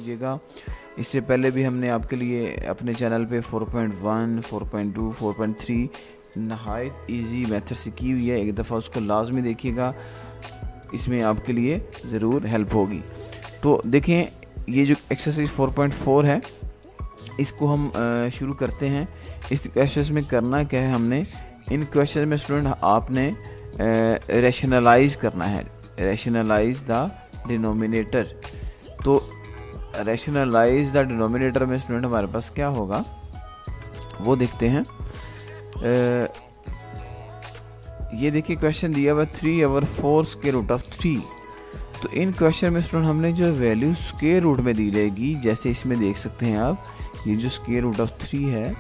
कीजिएगा। इससे पहले भी हमने आपके लिए अपने चैनल पे 4.1, 4.2, 4.3 नहायत इजी मेथड से की हुई है। एक दफ़ा उसको लाजमी देखिएगा, इसमें आपके लिए ज़रूर हेल्प होगी। तो देखें, ये जो एक्सरसाइज 4.4 है, इसको हम शुरू करते हैं। इस क्वेश्चन में करना क्या है, हमने इन क्वेश्चन में स्टूडेंट आपने रैशनलाइज करना है, रैशनलाइज द डिनोमिनेटर। तो रैशनलाइज द डिनोमिनेटर में स्टूडेंट हमारे पास क्या होगा वो देखते हैं। ये देखिए क्वेश्चन दिया हुआ 3/4 स्क्वायर रूट ऑफ 3। तो इन क्वेश्चन में स्टूडेंट हमने जो वैल्यू स्क्वायर रूट में दी रहेगी, जैसे इसमें देख सकते हैं आप, ये जो स्क्वायर रूट ऑफ 3 है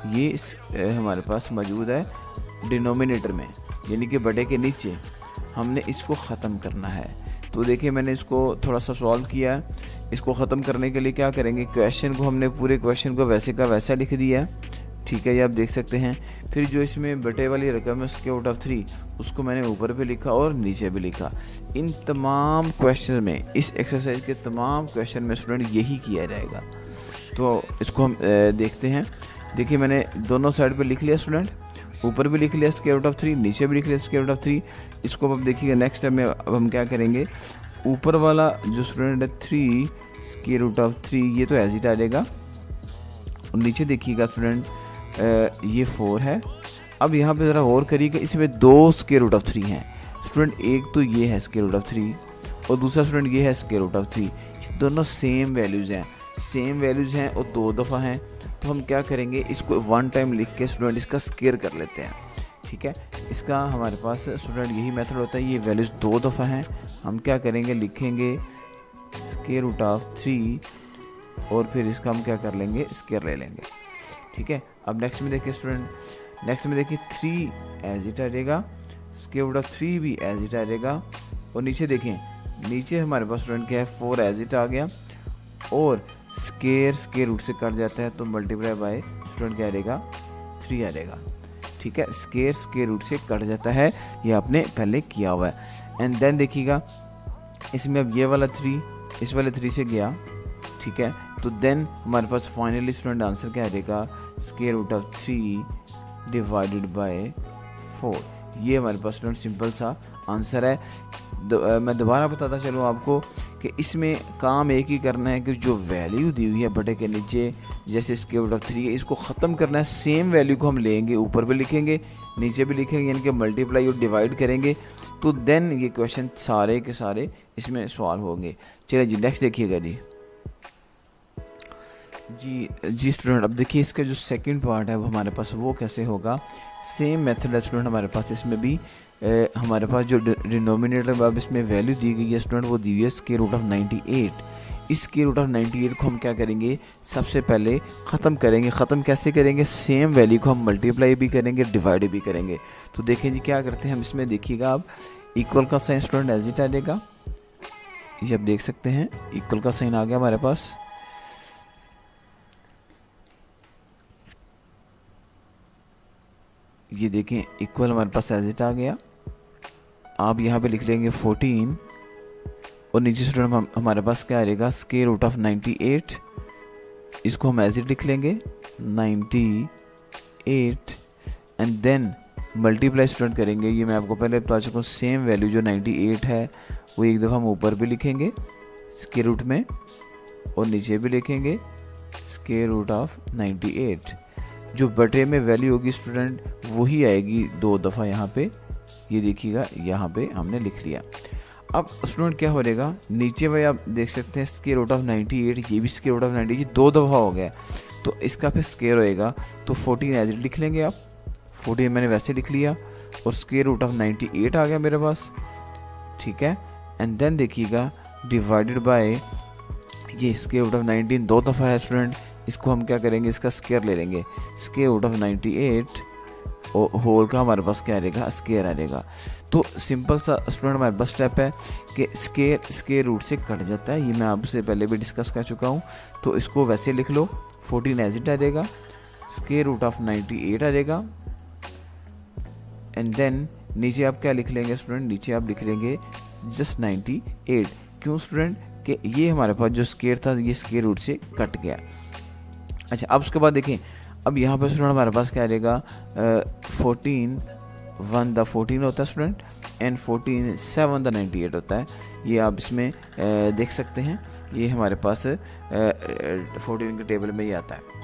ये हमारे पास मौजूद है डिनोमिनेटर में, यानी कि बटे के नीचे। हमने इसको ख़त्म करना है। तो देखिए मैंने इसको थोड़ा सा सॉल्व किया है। इसको ख़त्म करने के लिए क्या करेंगे, क्वेश्चन को हमने पूरे क्वेश्चन को वैसे का वैसा लिख दिया है, ठीक है, ये आप देख सकते हैं। फिर जो इसमें बटे वाली रकम है स्क्वायर रूट ऑफ 3, उसको मैंने ऊपर भी लिखा और नीचे भी लिखा। इन तमाम क्वेश्चन में, इस एक्सरसाइज के तमाम क्वेश्चन में स्टूडेंट यही किया जाएगा। तो इसको हम देखते हैं। देखिए मैंने दोनों साइड पे लिख लिया स्टूडेंट, ऊपर भी लिख लिया स्क्वायर रूट ऑफ 3, नीचे भी लिख लिया स्क्वायर रूट ऑफ 3। इसको अब देखिएगा नेक्स्ट स्टेप में अब हम क्या करेंगे, ऊपर वाला जो स्टूडेंट है 3 स्क्वायर रूट ऑफ 3, ये तो एज इट आ जाएगा। और नीचे देखिएगा स्टूडेंट ये 4 है। अब यहाँ पे ज़रा गौर करिएगा, इसमें 2 स्क्वायर रूट ऑफ 3 हैं स्टूडेंट। एक तो ये है स्क्वायर रूट ऑफ 3 और दूसरा स्टूडेंट ये है स्क्वायर रूट ऑफ 3। दोनों सेम वैल्यूज़ हैं, सेम वैल्यूज़ हैं और 2 दफ़ा हैं। तो हम क्या करेंगे, इसको 1 टाइम लिख के स्टूडेंट इसका स्क्वायर कर लेते हैं, ठीक है। इसका हमारे पास स्टूडेंट यही मेथड होता है। ये वैल्यूज़ 2 दफ़ा हैं, हम क्या करेंगे, लिखेंगे स्क्वायर रूट ऑफ 3 और फिर इसका हम क्या कर लेंगे, स्क्वायर ले लेंगे, ठीक है। अब नेक्स्ट में देखिए स्टूडेंट, नेक्स्ट में देखिए 3 एज इट आ जाएगा, स्क्वायर रूट ऑफ 3 भी एज इट आ जाएगा। और नीचे देखें, नीचे हमारे पास स्टूडेंट क्या है, 4 एज इट आ गया और स्क्वायर रूट से कट जाता है तो मल्टीप्लाई बाय स्टूडेंट क्या आ जाएगा, 3 आ जाएगा, ठीक है। स्क्वायर रूट से कट जाता है, ये आपने पहले किया हुआ है। एंड देन देखिएगा इसमें अब ये वाला 3 इस वाले 3 से गया, ठीक है। तो देन हमारे पास फाइनली स्टूडेंट आंसर क्या आ जाएगा, square root of 3 divided by 4। ये हमारे पास स्टूडेंट सिंपल सा आंसर है। मैं दोबारा बताता चलूँ आपको कि इसमें काम एक ही करना है कि जो वैल्यू दी हुई है बटे के नीचे, जैसे स्क्वायर रूट ऑफ 3 है, इसको ख़त्म करना है। सेम वैल्यू को हम लेंगे, ऊपर भी लिखेंगे नीचे भी लिखेंगे, यानी कि मल्टीप्लाई और डिवाइड करेंगे। तो देन ये क्वेश्चन सारे के सारे इसमें सॉल्व होंगे। चलिए जी नेक्स्ट देखिएगा जी स्टूडेंट। अब देखिए इसका जो सेकंड पार्ट है वो हमारे पास वो कैसे होगा। सेम मेथड है स्टूडेंट हमारे पास, इसमें भी हमारे पास जो डिनोमिनेटर अब इसमें वैल्यू दी गई है स्टूडेंट, वो दी हुई है स्क्वायर रूट ऑफ 98। इस स्क्वायर रूट ऑफ 98 को हम क्या करेंगे, सबसे पहले ख़त्म करेंगे। ख़त्म कैसे करेंगे, सेम वैल्यू को हम मल्टीप्लाई भी करेंगे, डिवाइड भी करेंगे। तो देखें जी क्या करते हैं हम इसमें, देखिएगा आप इक्वल का साइन स्टूडेंट एज इट आ जाएगा, ये आप देख सकते हैं इक्वल का साइन आ गया हमारे पास। ये देखें इक्वल हमारे पास एज इट आ गया। आप यहाँ पे लिख लेंगे 14 और नीचे स्टूडेंट हमारे पास क्या आ जाएगा, स्क्वायर रूट ऑफ 98। इसको हम एज इट लिख लेंगे 98 एंड देन मल्टीप्लाई स्टूडेंट करेंगे। ये मैं आपको पहले बता चुका हूँ, सेम वैल्यू जो 98 है वो एक दफ़ा हम ऊपर भी लिखेंगे स्क्वायर रूट में और नीचे भी लिखेंगे स्क्वायर रूट ऑफ 98। जो बटे में वैल्यू होगी स्टूडेंट वही आएगी 2 दफ़ा यहाँ पे। ये देखिएगा यहाँ पे हमने लिख लिया। अब स्टूडेंट क्या हो जाएगा, नीचे भाई आप देख सकते हैं स्क्वायर रूट ऑफ 98, ये भी स्क्वायर रूट ऑफ 98, ये 2 दफ़ा हो गया तो इसका फिर स्क्वायर होएगा। तो 14 एज लिख लेंगे आप, 14 मैंने वैसे लिख लिया और स्क्वायर रूट ऑफ 98 आ गया मेरे पास, ठीक है। एंड देन देखिएगा डिवाइडेड बाय ये स्क्वायर रूट ऑफ 19 2 दफ़ा है स्टूडेंट, इसको हम क्या करेंगे, इसका स्क्वायर ले लेंगे। स्क्वायर रूट ऑफ 98 और होल का हमारे पास क्या रहेगा, स्क्वायर आ जाएगा। तो सिंपल सा स्टूडेंट हमारे पास स्टेप है कि स्क्वायर रूट से कट जाता है, ये मैं आपसे पहले भी डिस्कस कर चुका हूँ। तो इसको वैसे लिख लो, 14 एज इट आ जाएगा, स्क्वायर रूट ऑफ 98 आ जाएगा एंड देन नीचे आप क्या लिख लेंगे स्टूडेंट, नीचे आप लिख लेंगे जस्ट 98। क्यों स्टूडेंट, कि ये हमारे पास जो स्केयर था ये स्केयर रूट से कट गया। अच्छा, अब उसके बाद देखें, अब यहाँ पर स्टूडेंट हमारे पास क्या रहेगा, 14 1 द 14 होता है स्टूडेंट, एंड 14 7 द 98 होता है। ये आप इसमें देख सकते हैं, ये हमारे पास 14 के टेबल में ये आता है।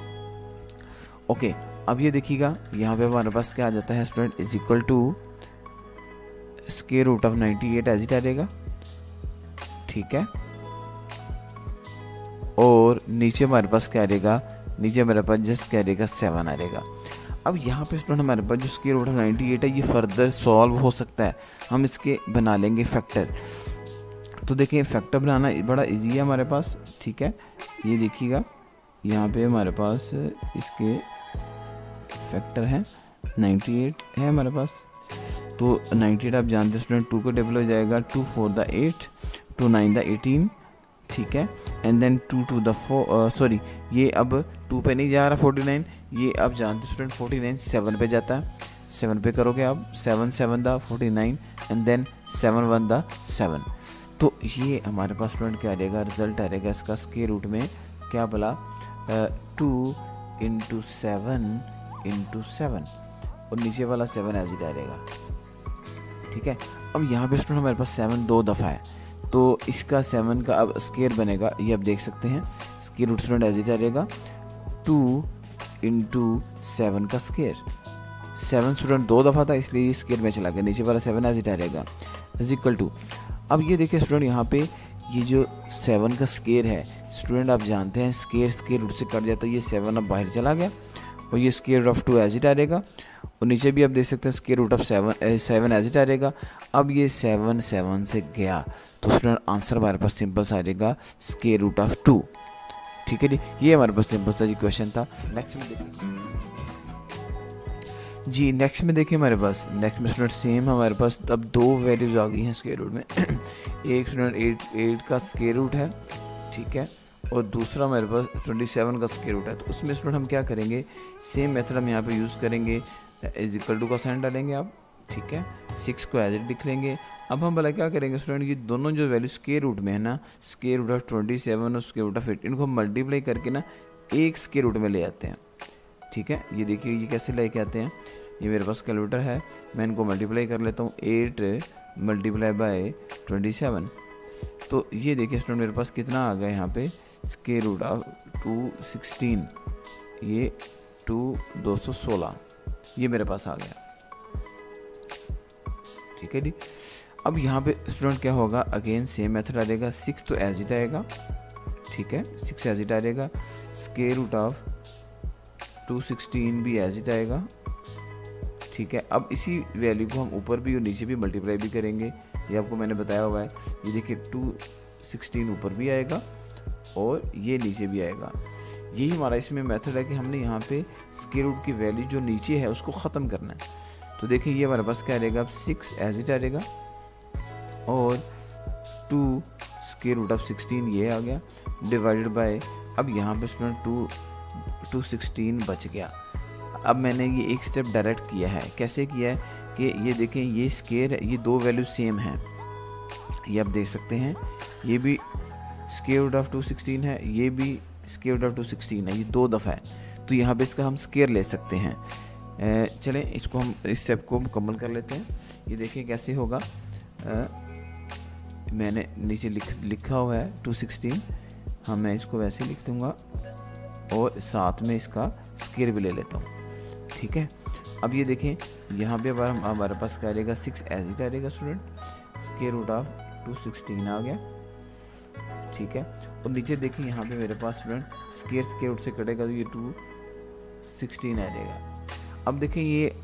ओके, अब ये देखिएगा यहाँ पे हमारे पास क्या आ जाता है student, is equal to square root of 98 as it आ जाएगा, ठीक है। और नीचे हमारे पास क्या रहेगा, नीचे हमारे पास जस्ट क्या रहेगा 7 आ रहेगा। अब यहाँ पे स्टूडेंट हमारे पास जो स्क्वायर रूट ऑफ 98 है ये फर्दर सॉल्व हो सकता है, हम इसके बना लेंगे फैक्टर। तो देखिए फैक्टर बनाना बड़ा इजी है हमारे पास, ठीक है। ये देखिएगा यहाँ पे हमारे पास इसके फैक्टर है 98 है हमारे पास। तो 98 आप जानते हैं स्टूडेंट 2 का टेबल हो जाएगा, 2 4 द 8, 2 9 द 18, ठीक है। एंड देन 2 2 द 4 सॉरी ये अब 2 पे नहीं जा रहा 49, ये आप जानते हैं स्टूडेंट 49 7 पे जाता है, 7 पे करोगे आप 7 7 द 49 एंड देन 7 1 द 7। तो ये हमारे पास स्टूडेंट क्या रहेगा, रिजल्ट आ रहेगा इसका स्क्वायर रूट में क्या बोला 2 इंटू 7 इंटू 7 और नीचे वाला 7 एज इट आ रहेगा, ठीक है। अब यहाँ पे स्टूडेंट हमारे पास 7 2 दफ़ा है, तो इसका 7 का अब स्क्वायर बनेगा, ये आप देख सकते हैं square root student as it आ रहेगा 2 इंटू 7 का स्क्वायर। 7 स्टूडेंट 2 दफ़ा था इसलिए ये स्क्वायर में चला गया, नीचे वाला 7 एज इट आ रहेगा इज इक्वल टू। अब ये देखिए स्टूडेंट यहाँ पे ये जो 7 का स्क्वायर है स्टूडेंट आप जानते हैं स्क्वायर रूट से कट जाता है, ये 7 अब बाहर चला गया और ये square root of 2 as it आ रहेगा। और नीचे भी आप देख सकते हैं square root of 7 as it आ रहेगा। अब ये 7 7 से गया तो स्टूडेंट आंसर हमारे पास सिंपल सा आ जाएगा स्क्वायर रूट ऑफ 2, ठीक है जी। ये हमारे पास सिंपल सा जी क्वेश्चन था। नेक्स्ट में देखिए जी, नेक्स्ट में देखिए हमारे पास नेक्स्ट में स्टूडेंट सेम हमारे पास अब 2 वैल्यूज आ गई हैं स्क्वायर रूट में। एक स्टूडेंट 8 का स्क्वायर रूट है, ठीक है, और दूसरा हमारे पास 27 का स्क्वायर रूट है। तो उसमें स्टूडेंट हम क्या करेंगे, सेम मेथड हम यहाँ पे यूज़ करेंगे, इज इक्वल टू का साइन डालेंगे आप, ठीक है, 6 को एज इट लिख लेंगे। अब हम भला क्या करेंगे स्टूडेंट, ये दोनों जो वैल्यू स्क्वायर रूट में है ना, स्क्वायर रूट ऑफ 27 और स्क्वायर रूट ऑफ 8, इनको हम मल्टीप्लाई करके ना एक स्क्वायर रूट में ले आते हैं, ठीक है। ये देखिए ये कैसे लेके आते हैं, ये मेरे पास कैलकुलेटर है, मैं इनको मल्टीप्लाई कर लेता हूँ 8 मल्टीप्लाई बाय 27। तो ये देखिए स्टूडेंट मेरे पास कितना आ गया यहाँ पे, स्क्वायर रूट ऑफ 216, ये 216 ये मेरे पास आ गया, ठीक है जी। अब यहाँ पे स्टूडेंट क्या होगा, अगेन सेम मेथड आ जाएगा, 6 तो एज इट आएगा, ठीक है, 6 एज इट आ जाएगा, स्क्वायर रूट ऑफ 216 भी एज इट आएगा, ठीक है। अब इसी वैल्यू को हम ऊपर भी और नीचे भी मल्टीप्लाई भी करेंगे, ये आपको मैंने बताया हुआ है। ये देखिए 216 ऊपर भी आएगा और ये नीचे भी आएगा। यही हमारा इसमें मेथड है कि हमने यहाँ पे स्क्वायर रूट की वैल्यू जो नीचे है उसको ख़त्म करना है। तो देखिए ये हमारे पास क्या रहेगा, अब 6 एज इट आ रहेगा और 2 स्क्वायर रूट ऑफ 16 ये आ गया डिवाइडेड बाय, अब यहाँ पे स्टूडेंट 216 बच गया। अब मैंने ये एक स्टेप डायरेक्ट किया है, कैसे किया है कि ये देखें ये स्क्वायर है, ये दो वैल्यू सेम हैं, ये आप देख सकते हैं, ये भी स्क्वायर रूट ऑफ 216 है, ये भी स्क्वायर रूट ऑफ 216 है, ये 2 दफ़ा है। तो यहाँ पे इसका हम स्क्वायर ले सकते हैं। चलें इसको हम इस स्टेप को मुकम्मल कर लेते हैं। ये देखिए कैसे होगा, मैंने नीचे लिखा हुआ है 216, हाँ मैं इसको वैसे लिख दूँगा और साथ में इसका स्क्वायर भी ले लेता हूँ, ठीक है। अब ये देखें यहाँ पे हमारे पास क्या रहेगा, 6 एज इट आएगा स्टूडेंट, स्क्वायर रूट ऑफ 216 आ गया, ठीक है। और नीचे देखिए यहाँ पे मेरे पास स्टूडेंट स्क्वायर रूट से कटेगा तो ये 216 आ जाएगा। अब देखें ये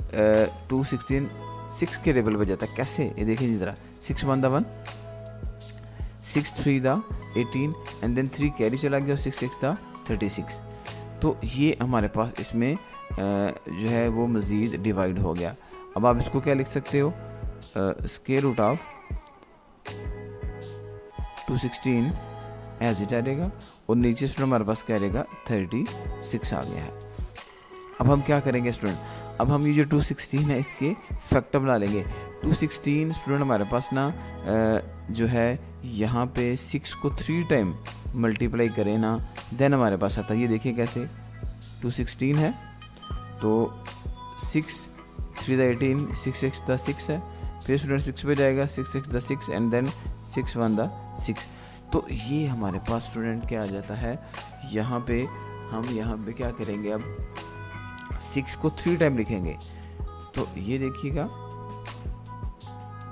216 6 के टेबल पे जाता है, कैसे ये देखिए जी ज़रा, 6 1 द 1, 6 3 द 18 एंड देन 3 कैरी चला गया, 6 6 द 36। तो ये हमारे पास इसमें जो है वो मज़ीद डिवाइड हो गया। अब आप इसको क्या लिख सकते हो, square root of 216 as it आएगा और नीचे स्टूडेंट हमारे पास क्या रहेगा 36 आ गया है। अब हम क्या करेंगे स्टूडेंट, अब हम ये जो 216 है इसके फैक्टर बना लेंगे। 216 स्टूडेंट हमारे पास ना जो है यहाँ पे 6 को 3 टाइम मल्टीप्लाई करें ना, देन हमारे पास आता है, ये देखिए कैसे, 216 है, तो 6 3 द 18, 6 6 द 6 है, फिर स्टूडेंट 6 पे जाएगा, 6 6 द 6 एंड देन 6 1 द 6। तो ये हमारे पास स्टूडेंट क्या आ जाता है, यहाँ पे हम यहाँ पे क्या करेंगे, अब 6 को 3 टाइम लिखेंगे, तो ये देखिएगा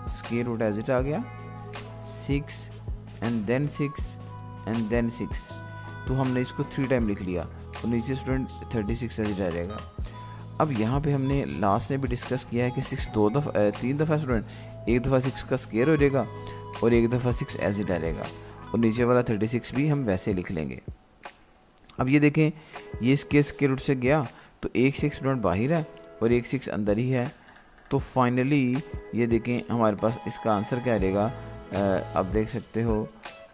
स्क्वायर रूट एज इट आ गया, 6 एंड देन 6 एंड देन 6, तो हमने इसको 3 टाइम लिख लिया, तो नीचे स्टूडेंट 36 एज इट आ जाएगा। अब यहाँ पे हमने लास्ट में भी डिस्कस किया है कि 6 3 दफ़ा स्टूडेंट, एक दफ़ा 6 का स्क्वायर हो जाएगा और एक दफ़ा 6 एज इट आ जाएगा, और नीचे वाला 36 भी हम वैसे लिख लेंगे। अब ये देखें, ये इसके स्क्वायर रूट से गया तो एक 6 स्टूडेंट बाहर है और एक 6 अंदर ही है, तो फाइनली ये देखें हमारे पास इसका आंसर क्या रहेगा। आप देख सकते हो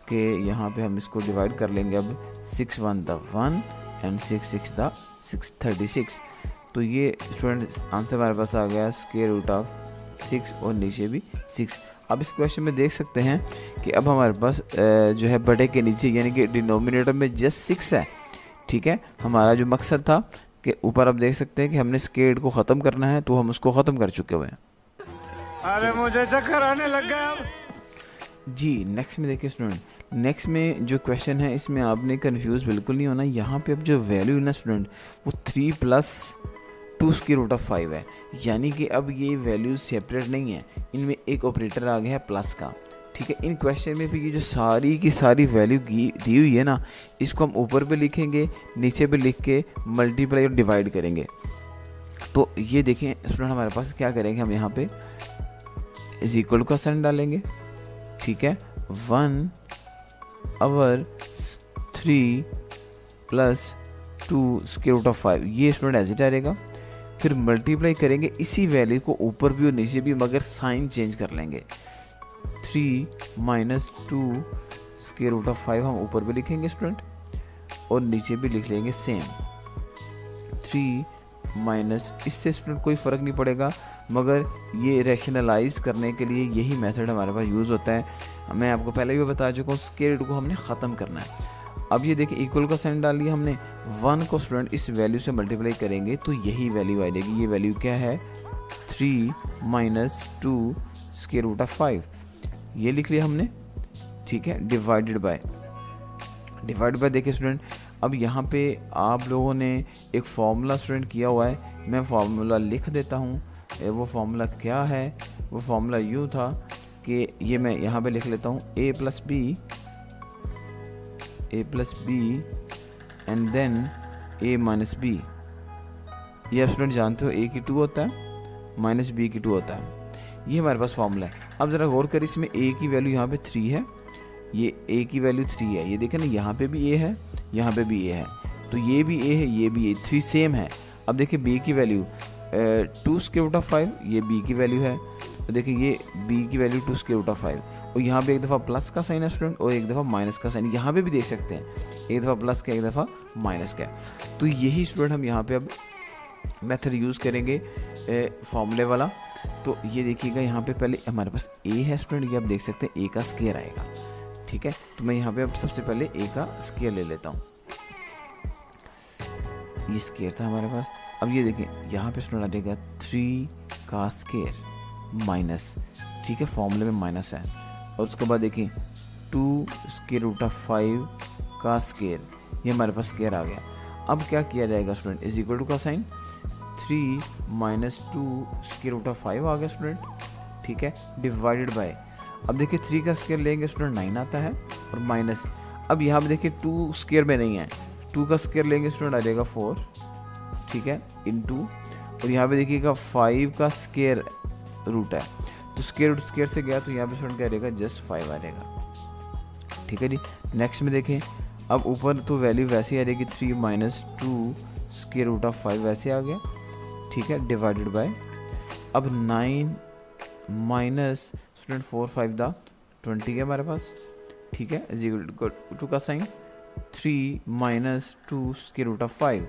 कि यहाँ पे हम इसको डिवाइड कर लेंगे, अब 6 1 द 1 एंड 6 6 द 6 36, तो ये स्टूडेंट आंसर हमारे पास आ गया स्क्वायर रूट ऑफ 6 और नीचे भी 6। अब इस क्वेश्चन में देख सकते हैं कि अब हमारे पास जो है बड़े के नीचे यानी कि डिनोमिनेटर में जस्ट 6 है, ठीक है। हमारा जो मकसद था कि ऊपर आप देख सकते हैं कि हमने स्क्वायर को ख़त्म करना है, तो हम उसको ख़त्म कर चुके हुए हैं। अरे मुझे चक्कर आने लग गया अब। जी नेक्स्ट में देखिए स्टूडेंट, नेक्स्ट में जो क्वेश्चन है इसमें आपने कंफ्यूज बिल्कुल नहीं होना। यहाँ पे अब जो वैल्यू है ना स्टूडेंट, वो 3 + 2 स्क्वायर रूट ऑफ 5 है, यानी कि अब ये वैल्यूज सेपरेट नहीं है, इनमें एक ऑपरेटर आ गया है प्लस का, ठीक है। इन क्वेश्चन में भी ये जो सारी की सारी वैल्यू दी हुई है ना, इसको हम ऊपर पे लिखेंगे, नीचे पे लिख के मल्टीप्लाई और डिवाइड करेंगे। तो ये देखें स्टूडेंट, हमारे पास क्या करेंगे, हम यहाँ पे इज इक्वल का साइन डालेंगे, ठीक है, 1 over 3 + 2 स्क्वायर रूट ऑफ 5, ये स्टूडेंट एज इट रहेगा। फिर मल्टीप्लाई करेंगे इसी वैल्यू को ऊपर भी और नीचे भी, मगर साइन चेंज कर लेंगे। 3 - 2 स्क्वायर रूट ऑफ 5 हम ऊपर भी लिखेंगे स्टूडेंट, और नीचे भी लिख लेंगे सेम। 3 - इससे स्टूडेंट कोई फ़र्क नहीं पड़ेगा, मगर ये रैशनलाइज करने के लिए यही मेथड हमारे पास यूज़ होता है। मैं आपको पहले भी बता चुका हूँ, स्क्वायर रूट को हमने ख़त्म करना है। अब ये देखिए इक्वल का साइन डाल लिया हमने, 1 को स्टूडेंट इस वैल्यू से मल्टीप्लाई करेंगे तो यही वैल्यू आ जाएगी। ये वैल्यू क्या है, 3 - 2 स्क्वायर रूट ऑफ 5, ये लिख लिया हमने, ठीक है। डिवाइड बाय देखिए स्टूडेंट, अब यहाँ पे आप लोगों ने एक फार्मूला स्टूडेंट किया हुआ है, मैं फार्मूला लिख देता हूँ। वो फार्मूला क्या है, वो फार्मूला यूँ था कि ये मैं यहाँ पे लिख लेता हूँ, a + b and then a - b। ये आप स्टूडेंट जानते हो a की 2 होता है, -b की 2 होता है, ये हमारे पास फार्मूला है। अब ज़रा गौर करिए, इसमें a की वैल्यू यहाँ पे 3 है, ये a की वैल्यू 3 है, ये देखें ना, यहाँ पे भी a है, यहाँ पे भी a है, तो ये भी a है, ये भी a, 3 सेम है। अब देखिए b की वैल्यू 2 स्क्वायर रूट ऑफ 5, ये b की वैल्यू है, तो देखिए ये b की वैल्यू 2 स्क्वायर रूट ऑफ 5, और यहाँ पे एक दफ़ा प्लस का साइन है स्टूडेंट और एक दफ़ा माइनस का साइन, यहाँ पे भी देख सकते हैं, एक दफ़ा प्लस का एक दफ़ा माइनस का। तो यही स्टूडेंट हम यहाँ पे अब मेथड यूज़ करेंगे फॉर्मूले वाला। तो ये देखिएगा, यहाँ पे पहले हमारे पास a है स्टूडेंट, ये आप देख सकते हैं a का स्क्वायर आएगा, ठीक है। तो मैं यहाँ पे अब सबसे पहले a का स्क्वायर ले लेता हूँ, ये स्क्वायर था हमारे पास। अब ये देखें यहाँ पे स्टूडेंट आ जाएगा 3 का स्क्वायर माइनस, ठीक है, फॉर्मूले में माइनस है, और उसके बाद देखिए 2 स्क्वायर रूट ऑफ 5 का स्क्वायर, ये हमारे पास स्क्वायर आ गया। अब क्या किया जाएगा स्टूडेंट, इज इक्वल टू का साइन, 3 - 2 स्क्वायर रूट ऑफ 5 आ गया स्टूडेंट, ठीक है, डिवाइडेड बाय, अब देखिए 3 का स्क्वायर लेंगे स्टूडेंट 9 आता है, और माइनस, अब यहाँ पे देखिए 2 स्क्वायर में नहीं है, 2 का स्क्वायर लेंगे स्टूडेंट आ जाएगा 4, ठीक है, इनटू, और यहाँ पे देखिएगा 5 का स्क्वायर रूट है, तो स्क्वायर रूट स्क्वायर से गया, तो यहाँ पे स्टूडेंट क्या रहेगा, जस्ट 5 आ जाएगा, ठीक है जी। नेक्स्ट में देखें, अब ऊपर तो वैल्यू वैसे ही आ जाएगी, 3 - 2 स्क्वायर रूट ऑफ 5 वैसे आ गया, ठीक है, डिवाइडेड बाय, अब 9 माइनस स्टूडेंट 4 5 दा 20 है हमारे पास, ठीक है, इज इक्वल टू का साइन 3 - 2 स्क्वायर रूट ऑफ 5।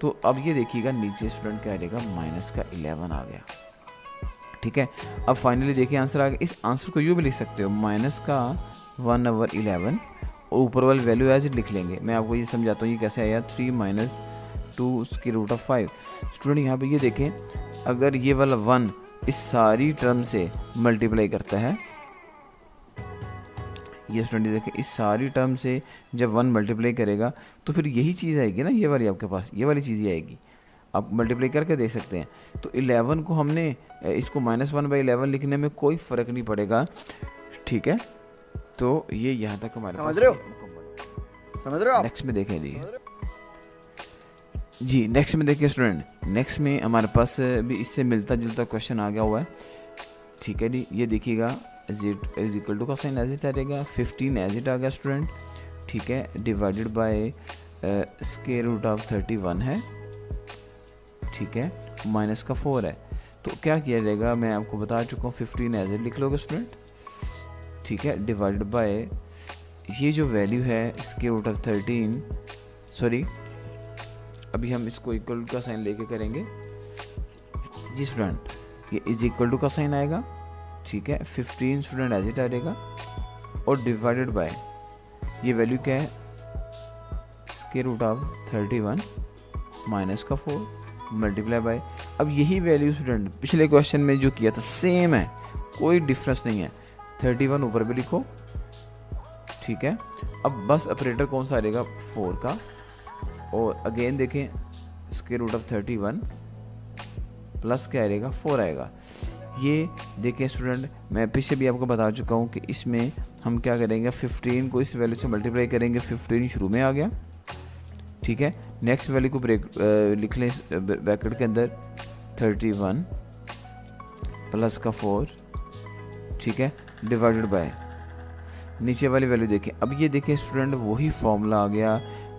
तो अब ये देखिएगा नीचे स्टूडेंट क्या रहेगा, माइनस का 11 आ गया, ठीक है। अब फाइनली देखिए आंसर आ गया। इस आंसर को यूँ भी लिख सकते हो, माइनस का 1/11 और ऊपर वाली वैल्यू एज इट लिख लेंगे। मैं आपको ये समझाता हूँ ये कैसे आया, 3 - 2 स्क्वायर रूट ऑफ 5। स्टूडेंट यहाँ पे ये देखें, अगर ये वाला 1 इस सारी टर्म से मल्टीप्लाई करता है, ये स्टूडेंट देखें इस सारी टर्म से जब 1 मल्टीप्लाई करेगा तो फिर यही चीज़ आएगी ना, ये वाली आपके पास ये वाली चीज़ ही आएगी। आप मल्टीप्लाई करके देख सकते हैं। तो 11 को हमने इसको -1/11 लिखने में कोई फ़र्क नहीं पड़ेगा, ठीक है। तो ये यहाँ तक हमारे समझ रहे हो? समझ रहे हो आप? नेक्स्ट में देखें जी नेक्स्ट में देखिए स्टूडेंट, नेक्स्ट में हमारे पास भी इससे मिलता जुलता क्वेश्चन आ गया हुआ है, ठीक है जी। ये देखिएगा इज इक्वल टू का साइन एज इट आ जाएगा, 15 एज इट आ गया स्टूडेंट, ठीक है, divided by square root of 31 है, ठीक है, माइनस का 4 है। तो क्या किया जाएगा, मैं आपको बता चुका हूँ, 15 एज इट लिख लोगे स्टूडेंट, ठीक है, डिवाइडेड बाय ये जो वैल्यू है स्क्वायर रूट ऑफ 13, सॉरी अभी हम इसको इक्वल टू का साइन लेके करेंगे जी स्टूडेंट, ये इज इक्वल टू का साइन आएगा, ठीक है, 15 स्टूडेंट एज इट आ जाएगा और डिवाइडेड बाय ये वैल्यू क्या है, स्क्वायर रूट ऑफ 31 माइनस का 4 मल्टीप्लाई बाय, अब यही वैल्यू स्टूडेंट पिछले क्वेश्चन में जो किया था सेम है, कोई डिफरेंस नहीं है, 31 ऊपर भी लिखो, ठीक है। अब बस ऑपरेटर कौन सा आ जाएगा, 4 का, और अगेन देखें स्क्वायर रूट ऑफ 31 प्लस क्या आएगा, 4 आएगा। ये देखें स्टूडेंट, मैं पीछे भी आपको बता चुका हूँ कि इसमें हम क्या करेंगे, 15 को इस वैल्यू से मल्टीप्लाई करेंगे, 15 शुरू में आ गया, ठीक है। नेक्स्ट वैल्यू को लिख लें ब्रैकेट के अंदर, 31 प्लस का 4, ठीक है, डिवाइडेड बाय नीचे वाली वैल्यू देखें। अब ये देखें स्टूडेंट, वही फॉर्मूला आ गया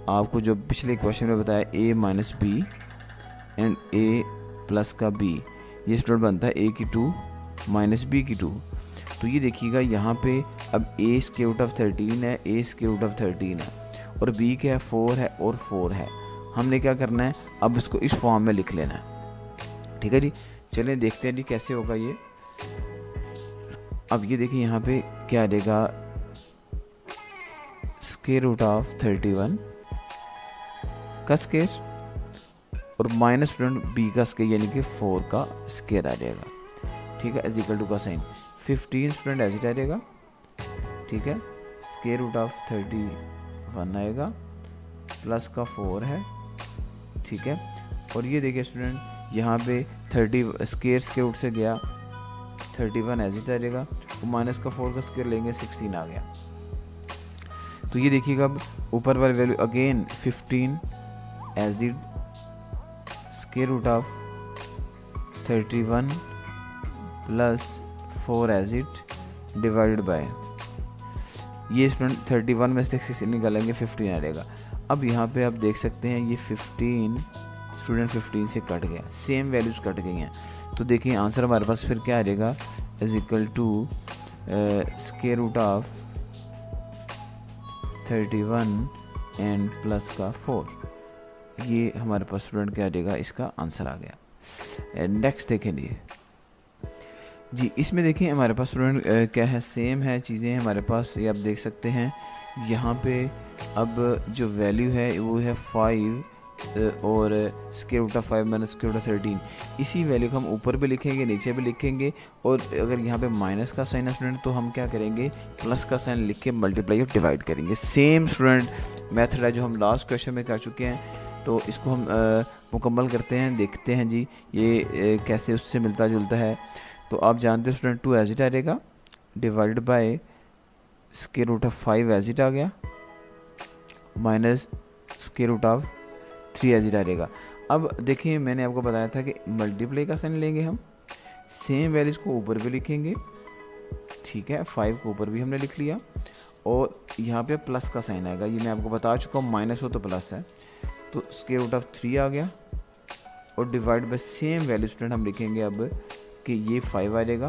आपको जो पिछले क्वेश्चन में बताया, a minus b and a plus का b, ये स्टूडेंट बनता है a की 2 माइनस b की 2। तो ये देखिएगा यहाँ पे अब a स्क्वायर रूट ऑफ 13 है, a स्क्वायर रूट ऑफ 13 है और b क्या है, 4 है और 4 है। हमने क्या करना है, अब इसको इस फॉर्म में लिख लेना है, ठीक है जी। चलें देखते हैं जी कैसे होगा ये। अब ये देखिए यहाँ पे क्या आ जाएगा, स्क्वायर रूट ऑफ 31 का स्क्वायर और माइनस स्टूडेंट b का स्क्वायर यानी कि 4 का स्क्वायर आ जाएगा, ठीक है, इज इक्वल टू का साइन 15 स्टूडेंट एज इट आ जाएगा, ठीक है, स्क्वायर रूट ऑफ 31 आएगा प्लस का 4 है, ठीक है। और ये देखिए स्टूडेंट यहाँ पे 30 स्क्वायर रूट से गया 31 एज इट आ जाएगा, तो माइनस का 4 का स्क्वायर लेंगे 16 आ गया। तो ये देखिएगा अब ऊपर वाली value again 15 as it square root of 31 plus 4 as it divided by, ये स्टूडेंट 31 में से 16 निकालेंगे 15 आ जाएगा। अब यहाँ पे आप देख सकते हैं ये 15 स्टूडेंट 15 से कट गया, सेम वैल्यूज कट गई हैं। तो देखिए आंसर हमारे पास फिर क्या आ जाएगा, is equal to square root of 31 and plus का 4, ये हमारे पास स्टूडेंट क्या आ जाएगा, इसका आंसर आ गया। नेक्स्ट देखेंगे जी, इसमें देखें हमारे पास स्टूडेंट क्या है, सेम है चीज़ें हमारे पास, ये आप देख सकते हैं यहाँ पे। अब जो वैल्यू है वो है 5 और square root of 5 minus square root of 13, इसी वैल्यू को हम ऊपर भी लिखेंगे नीचे भी लिखेंगे, और अगर यहाँ पे माइनस का साइन है स्टूडेंट तो हम क्या करेंगे, प्लस का साइन लिख के मल्टीप्लाई और डिवाइड करेंगे। सेम स्टूडेंट मेथड है जो हम लास्ट क्वेश्चन में कर चुके हैं, तो इसको हम मुकम्मल करते हैं, देखते हैं जी ये कैसे उससे मिलता जुलता है। तो आप जानते हैं स्टूडेंट 2 एज इट आ जाएगा divided by square root of 5 as it आ गया minus square root of 3 as it आ जाएगा। अब देखिए मैंने आपको बताया था कि मल्टीप्लाई का साइन लेंगे हम, सेम वैल्यूज को ऊपर भी लिखेंगे, ठीक है, 5 को ऊपर भी हमने लिख लिया और यहाँ पे प्लस का साइन आएगा, ये मैं आपको बता चुका हूँ, माइनस हो तो प्लस है, तो स्क्वायर रूट ऑफ 3 आ गया और divide by same value student हम लिखेंगे अब कि ये 5 आ जाएगा,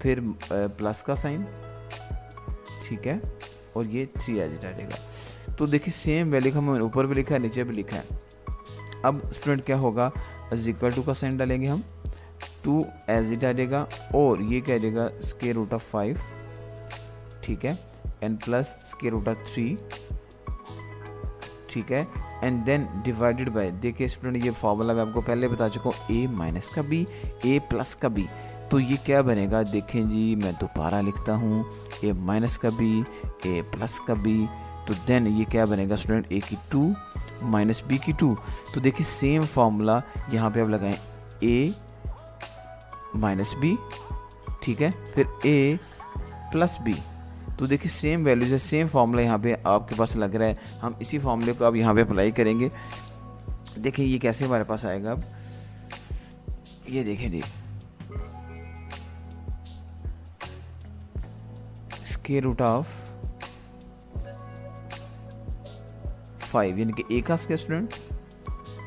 फिर प्लस का साइन, ठीक है, और ये 3 एज इट आ जाएगा। तो देखिए सेम वैल्यू का हमने ऊपर भी लिखा है नीचे भी लिखा है। अब स्टूडेंट क्या होगा, इज इक्वल टू का साइन डालेंगे हम, 2 एज इट आ जाएगा और ये क्या आ जाएगा स्क्वायर रूट ऑफ 5, ठीक है, and plus square root of 3, ठीक है, एंड देन डिवाइडेड बाय, देखिए स्टूडेंट ये फॉर्मूला मैं आपको पहले बता चुका हूँ, a माइनस का b, a प्लस का b, तो ये क्या बनेगा, देखें जी मैं दोबारा लिखता हूँ, a माइनस का b, a प्लस का b, तो देन ये क्या बनेगा स्टूडेंट, a की 2 माइनस b की 2, तो देखिए सेम फॉर्मूला यहाँ पे आप लगाएं, a माइनस b, ठीक है, फिर a प्लस b, तो देखिए सेम वैल्यूज है, सेम फॉर्मूला यहाँ पे आपके पास लग रहा है, हम इसी फॉर्मूले को अब यहाँ पे अप्लाई करेंगे। देखिए ये कैसे हमारे पास आएगा, अब ये देखें जी, स्क्वायर रूट ऑफ 5 यानी कि a का स्क्वायर स्टूडेंट,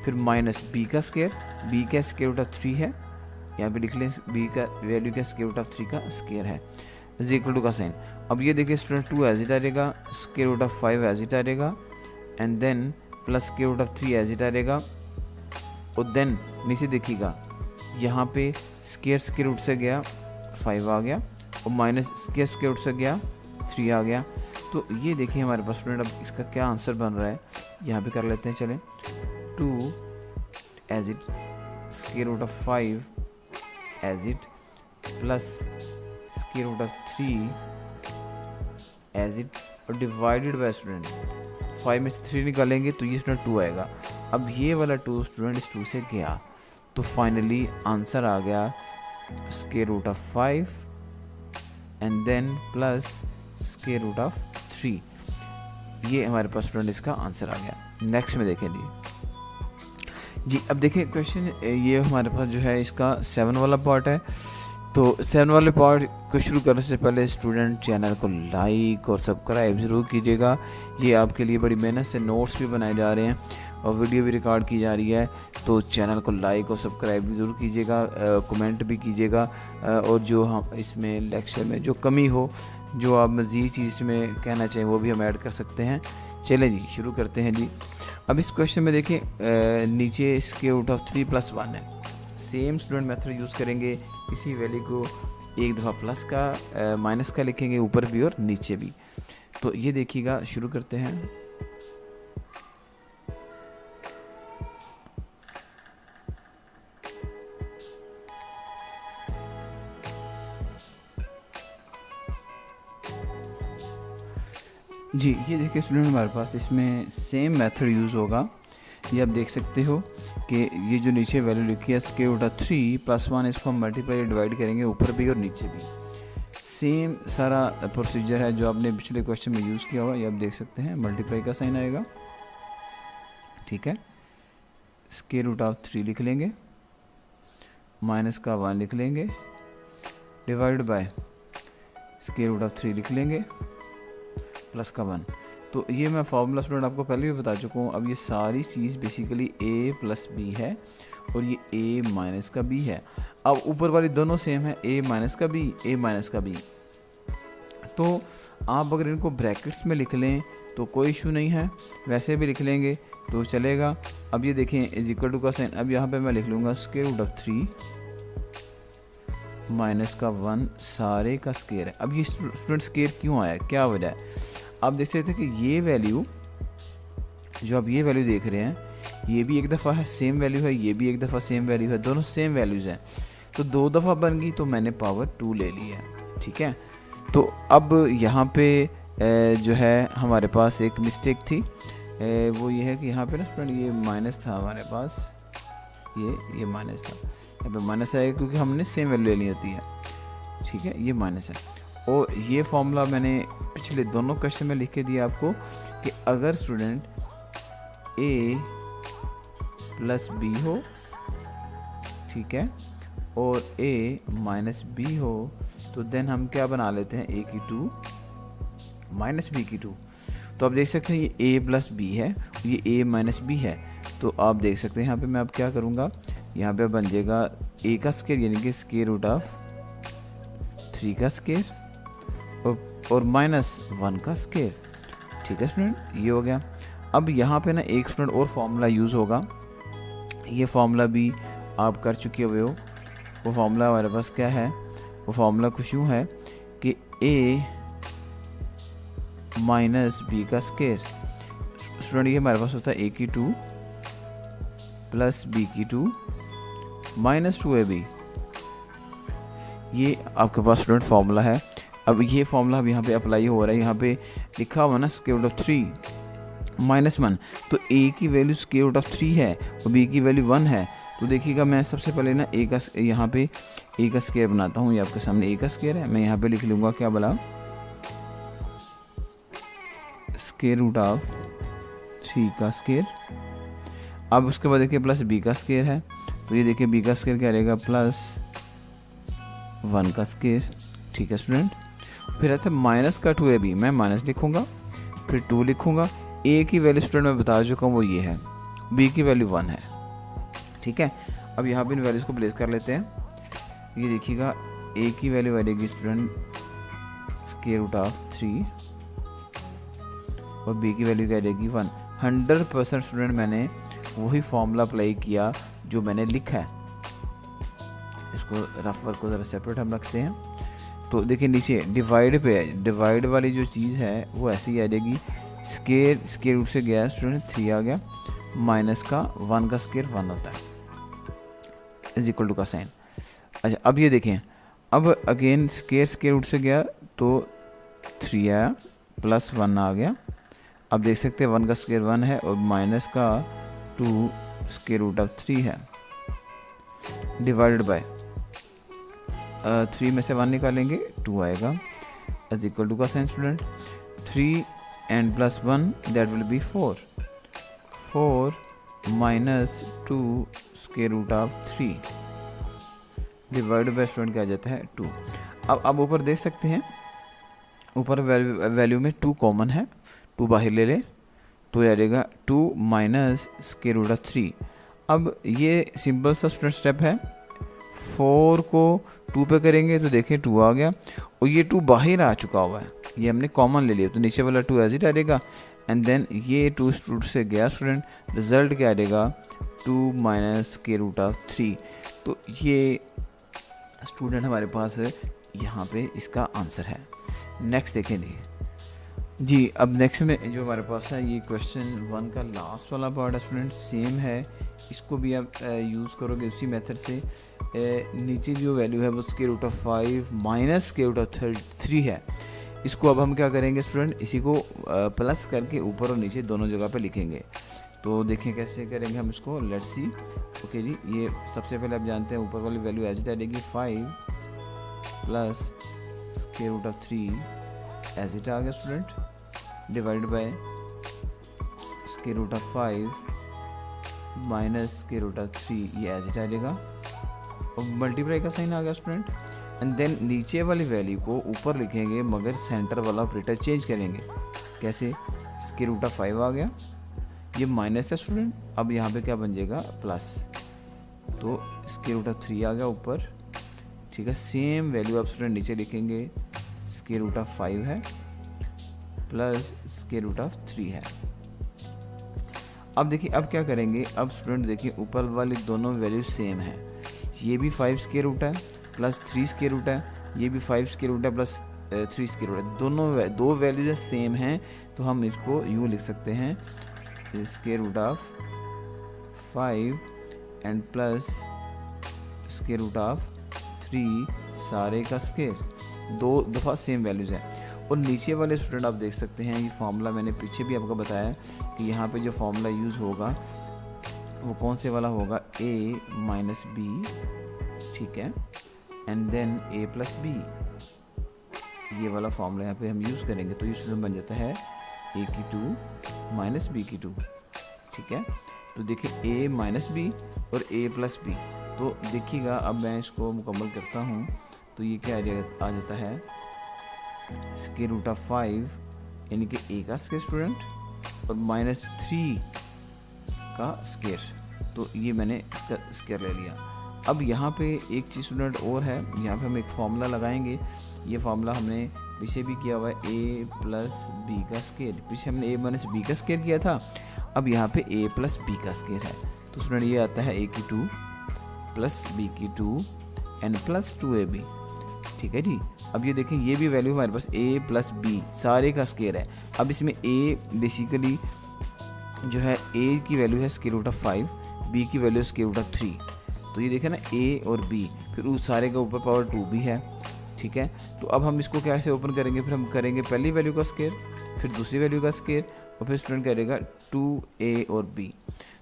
फिर माइनस b का स्क्वायर, b का स्क्वायर रूट ऑफ 3 है, यहाँ पे लिख लें b का वैल्यू का स्क्वायर रूट ऑफ 3 का स्क्वायर है, इज इक्वल टू का साइन। अब ये देखिए स्टूडेंट 2 एज इट आ रहेगा, square root of 5 as it आ रहेगा, and then plus square root of 3 as it आ रहेगा, और देन नीचे देखिएगा यहाँ पे स्क्वायर रूट से गया 5 आ गया, और माइनस स्क्वायर रूट से गया 3 आ गया, तो ये देखिए हमारे पास स्टूडेंट अब इसका क्या आंसर बन रहा है, यहाँ पे कर लेते हैं, चलें 2 as it square root of 5 as it plus square root of 3 as it और डिवाइडेड बाय स्टूडेंट 5 में से 3 निकालेंगे तो ये स्टूडेंट 2 आएगा। अब ये वाला 2 स्टूडेंट इस 2 से गया, तो फाइनली आंसर आ गया square root of 5 and then plus square root of 3, ये हमारे पास स्टूडेंट इसका आंसर आ गया। नेक्स्ट में देखें जी, अब देखें क्वेश्चन, ये हमारे पास जो है इसका 7 वाला पार्ट है, तो 7 वाले पार्ट को शुरू करने से पहले स्टूडेंट चैनल को लाइक और सब्सक्राइब ज़रूर कीजिएगा, ये आपके लिए बड़ी मेहनत से नोट्स भी बनाए जा रहे हैं और वीडियो भी रिकॉर्ड की जा रही है, तो चैनल को लाइक और सब्सक्राइब भी ज़रूर कीजिएगा, कमेंट भी कीजिएगा, और जो हम इसमें लेक्चर में जो कमी हो, जो आप मज़ीद चीज़ में कहना चाहें वो भी हम ऐड कर सकते हैं। चलें जी शुरू करते हैं जी। अब इस क्वेश्चन में देखें नीचे स्क्वायर रूट ऑफ 3 + 1 है, सेम स्टूडेंट मेथड यूज़ करेंगे, इसी वैल्यू को एक दफ़ा प्लस का माइनस का लिखेंगे ऊपर भी और नीचे भी, तो ये देखिएगा शुरू करते हैं। जी ये देखिए स्टूडेंट हमारे पास इसमें सेम मेथड यूज़ होगा, ये आप देख सकते हो कि ये जो नीचे वैल्यू लिखी है स्क्वायर रूट ऑफ 3 + 1, इसको हम मल्टीप्लाई डिवाइड करेंगे ऊपर भी और नीचे भी, सेम सारा प्रोसीजर है जो आपने पिछले क्वेश्चन में यूज़ किया हुआ, ये आप देख सकते हैं, मल्टीप्लाई का साइन आएगा, ठीक है, स्क्वायर रूट ऑफ 3 लिख लेंगे, माइनस का 1 लिख लेंगे, divide by square root of 3 लिख लेंगे, प्लस का 1, तो ये मैं फार्मूला स्टूडेंट आपको पहले भी बता चुका हूँ। अब ये सारी चीज़ बेसिकली a + b है और ये a - का b है, अब ऊपर वाली दोनों सेम है, a - का b, a - का b, तो आप अगर इनको ब्रैकेट्स में लिख लें तो कोई इशू नहीं है, वैसे भी लिख लेंगे तो चलेगा। अब ये देखें इज इक्वल टू का साइन, अब यहाँ पे मैं लिख लूँगा स्क्वायर रूट ऑफ 3 माइनस का 1 सारे का स्क्वायर है। अब ये स्टूडेंट स्क्वायर क्यों आया, क्या वजह है, आप देख सकते थे कि ये वैल्यू जो आप ये वैल्यू देख रहे हैं ये भी एक दफ़ा है सेम वैल्यू है, ये भी एक दफ़ा सेम वैल्यू है, दोनों सेम वैल्यूज़ हैं, तो 2 दफ़ा बन गई तो मैंने पावर 2 ले ली है, ठीक है। तो अब यहाँ पे जो है हमारे पास एक मिस्टेक थी, वो ये है कि यहाँ पे ना स्टूडेंट ये माइनस था हमारे पास, ये माइनस था, यहाँ पे माइनस आएगा क्योंकि हमने सेम वैल्यू ले ली होती है, ठीक है, ये माइनस है। और ये फॉर्मूला मैंने पिछले दोनों क्वेश्चन में लिख के दिया आपको कि अगर स्टूडेंट a + b हो, ठीक है, और a - b हो, तो देन हम क्या बना लेते हैं, a की 2 - b की 2, तो आप देख सकते हैं ये a + b है, ये a - b है, तो आप देख सकते हैं यहाँ पे मैं अब क्या करूँगा, यहाँ पे बन जाएगा a का स्क्वायर यानी कि स्क्वायर रूट ऑफ 3 का स्क्वायर और -1 का स्क्वायर, ठीक है स्टूडेंट, ये हो गया। अब यहाँ पे ना एक स्टूडेंट और फार्मूला यूज़ होगा, ये फार्मूला भी आप कर चुके हुए हो, वो फार्मूला हमारे पास क्या है, वो फार्मूला कुछ यूँ है कि a माइनस बी का स्केयर। स्टूडेंट ये हमारे पास होता है ए की 2 प्लस बी की 2 माइनस 2ab। ये आपके पास स्टूडेंट फॉर्मूला है। अब ये फॉर्मूला अब यहाँ पे अप्लाई हो रहा है। यहाँ पे लिखा हुआ ना स्क्वायर रूट ऑफ 3 माइनस 1, तो a की वैल्यू स्क्वायर रूट ऑफ 3 है और b की वैल्यू 1 है। तो देखिएगा मैं सबसे पहले ना a का यहाँ पे a का स्क्वायर बनाता हूँ। ये आपके सामने a का स्क्वायर है। मैं यहाँ पे लिख लूँगा क्या बोला, स्क्वायर रूट ऑफ 3 का स्क्वायर। अब उसके बाद देखिए प्लस b का स्क्वायर है, तो ये देखिए b का स्क्वायर क्या रहेगा, प्लस 1 का स्क्वायर। ठीक है स्टूडेंट। फिर आता है माइनस का 2ab, मैं माइनस लिखूंगा फिर 2 लिखूंगा। a की वैल्यू स्टूडेंट मैं बता चुका हूँ वो ये है, b की वैल्यू 1 है। ठीक है। अब यहाँ पे इन वैल्यूज को प्लेस कर लेते हैं। ये देखिएगा a की वैल्यू आ जाएगी स्टूडेंट स्क्वायर रूट ऑफ 3 और b की वैल्यू क्या आ जाएगी 1। 100% स्टूडेंट मैंने वही फॉर्मूला अप्लाई किया जो मैंने लिखा है। इसको रफ वर्क को ज़रा सेपरेट हम रखते हैं। तो देखिए नीचे डिवाइड पे है, डिवाइड वाली जो चीज़ है वो ऐसे ही आ जाएगी, स्क्वायर रूट से गया स्टूडेंट 3 आ गया, माइनस का 1 का स्क्वायर 1 होता है, इज इक्वल टू का साइन। अच्छा अब ये देखें, अब अगेन स्क्वायर रूट से गया तो 3 आया, प्लस 1 आ गया। अब देख सकते हैं 1 का स्क्वायर 1 है और माइनस का 2 स्क्वायर रूट ऑफ 3 है, डिवाइडेड बाय 3 में से 1 निकालेंगे 2 आएगा, इज इक्वल टू का sign student 3 and plus 1 that will be 4 minus 2 square root of 3 divided by student क्या आ जाता है 2। अब ऊपर देख सकते हैं, ऊपर वैल्यू में 2 कॉमन है, 2 बाहर ले ले तो आ जाएगा 2 माइनस स्क्वायर रूट ऑफ 3। अब ये सिंपल सा स्टूडेंट स्टेप है, 4 को 2 पे करेंगे तो देखें 2 आ गया और ये 2 बाहर आ चुका हुआ है, ये हमने कॉमन ले लिया तो नीचे वाला 2 एज इट आ जाएगा। एंड देन ये 2 रूट से गया स्टूडेंट, रिजल्ट क्या आ जाएगा 2 माइनस स्क्वायर रूट ऑफ 3। तो ये स्टूडेंट हमारे पास यहाँ पे इसका आंसर है। नेक्स्ट देखेंगे जी। अब नेक्स्ट में जो हमारे पास है ये क्वेश्चन 1 का लास्ट वाला पार्ट है स्टूडेंट, सेम है, इसको भी आप यूज़ करोगे उसी मेथड से। नीचे जो वैल्यू है वो square root of 5 minus square root of 3 है। इसको अब हम क्या करेंगे स्टूडेंट, इसी को प्लस करके ऊपर और नीचे दोनों जगह पे लिखेंगे। तो देखें कैसे करेंगे हम इसको, लेट्स सी। ओके जी, ये सबसे पहले आप जानते हैं ऊपर वाली वैल्यू एज इट आ जाएगी 5 plus square root of 3 as it आ गया student, divide by square root of 5 minus square root of 3, ये एज इट आ जाएगा और मल्टीप्लाई का साइन आ गया स्टूडेंट। एंड देन नीचे वाली वैल्यू को ऊपर लिखेंगे मगर सेंटर वाला ऑपरेटर चेंज करेंगे। कैसे, स्क्वायर रूट ऑफ 5 आ गया, ये माइनस है स्टूडेंट, अब यहाँ पे क्या बन जाएगा प्लस, तो स्क्वायर रूट ऑफ 3 आ गया ऊपर। ठीक है, सेम वैल्यू आप स्टूडेंट नीचे लिखेंगे, स्क्वायर रूट ऑफ 5 है प्लस स्क्वायर रूट ऑफ 3 है। अब देखिए अब क्या करेंगे, अब स्टूडेंट देखिए ऊपर वाली दोनों वैल्यू सेम है, ये भी 5 स्क्वायर रूट है प्लस 3 स्क्वायर रूट है, ये भी 5 स्क्वायर रूट है प्लस 3 स्क्वायर रूट है, दोनों दो वैल्यूज सेम हैं। तो हम इसको यूँ लिख सकते हैं square root of 5 and plus square root of 3 सारे का स्क्वायर, 2 दफ़ा सेम वैल्यूज हैं। और नीचे वाले स्टूडेंट आप देख सकते हैं, ये फार्मूला मैंने पीछे भी आपको बताया कि यहाँ पे जो फार्मूला यूज़ होगा वो कौन से वाला होगा, a माइनस बी, ठीक है, and then a plus B, ये वाला फार्मूला यहाँ पे हम यूज़ करेंगे। तो ये स्टूडेंट बन जाता है a की 2 माइनस बी की 2। ठीक है, तो देखिए a माइनस बी और a प्लस बी। तो देखिएगा अब मैं इसको मुकम्मल करता हूँ तो ये क्या आ जाता है स्क्वायर रूट ऑफ 5 यानी कि a का स्क्वायर स्टूडेंट और माइनस 3 का स्क्वायर, तो ये मैंने इसका स्क्वायर ले लिया। अब यहाँ पे एक चीज़ स्टूडेंट और है, यहाँ पे हम एक फार्मूला लगाएंगे। ये फार्मूला हमने पीछे भी किया हुआ है, a प्लस बी का स्क्वायर, पीछे हमने a माइनस बी का स्क्वायर किया था, अब यहाँ पे a प्लस बी का स्क्वायर है। तो स्टूडेंट ये आता है a की 2 प्लस बी की 2 एंड प्लस 2ab। ठीक है जी, अब ये देखें ये भी वैल्यू हमारे पास a प्लस बी सारे का स्केयर है। अब इसमें a बेसिकली जो है a की वैल्यू है स्केयर रूट ऑफ 5, b की वैल्यू स्केयर रूट ऑफ 3। तो ये देखें ना a और b, फिर उस सारे का ऊपर पावर 2 भी है, ठीक है। तो अब हम इसको कैसे ओपन करेंगे, फिर हम करेंगे पहली वैल्यू का स्केयर, फिर दूसरी वैल्यू का स्केयर, और फिर स्टूडेंट करेगा 2a और b।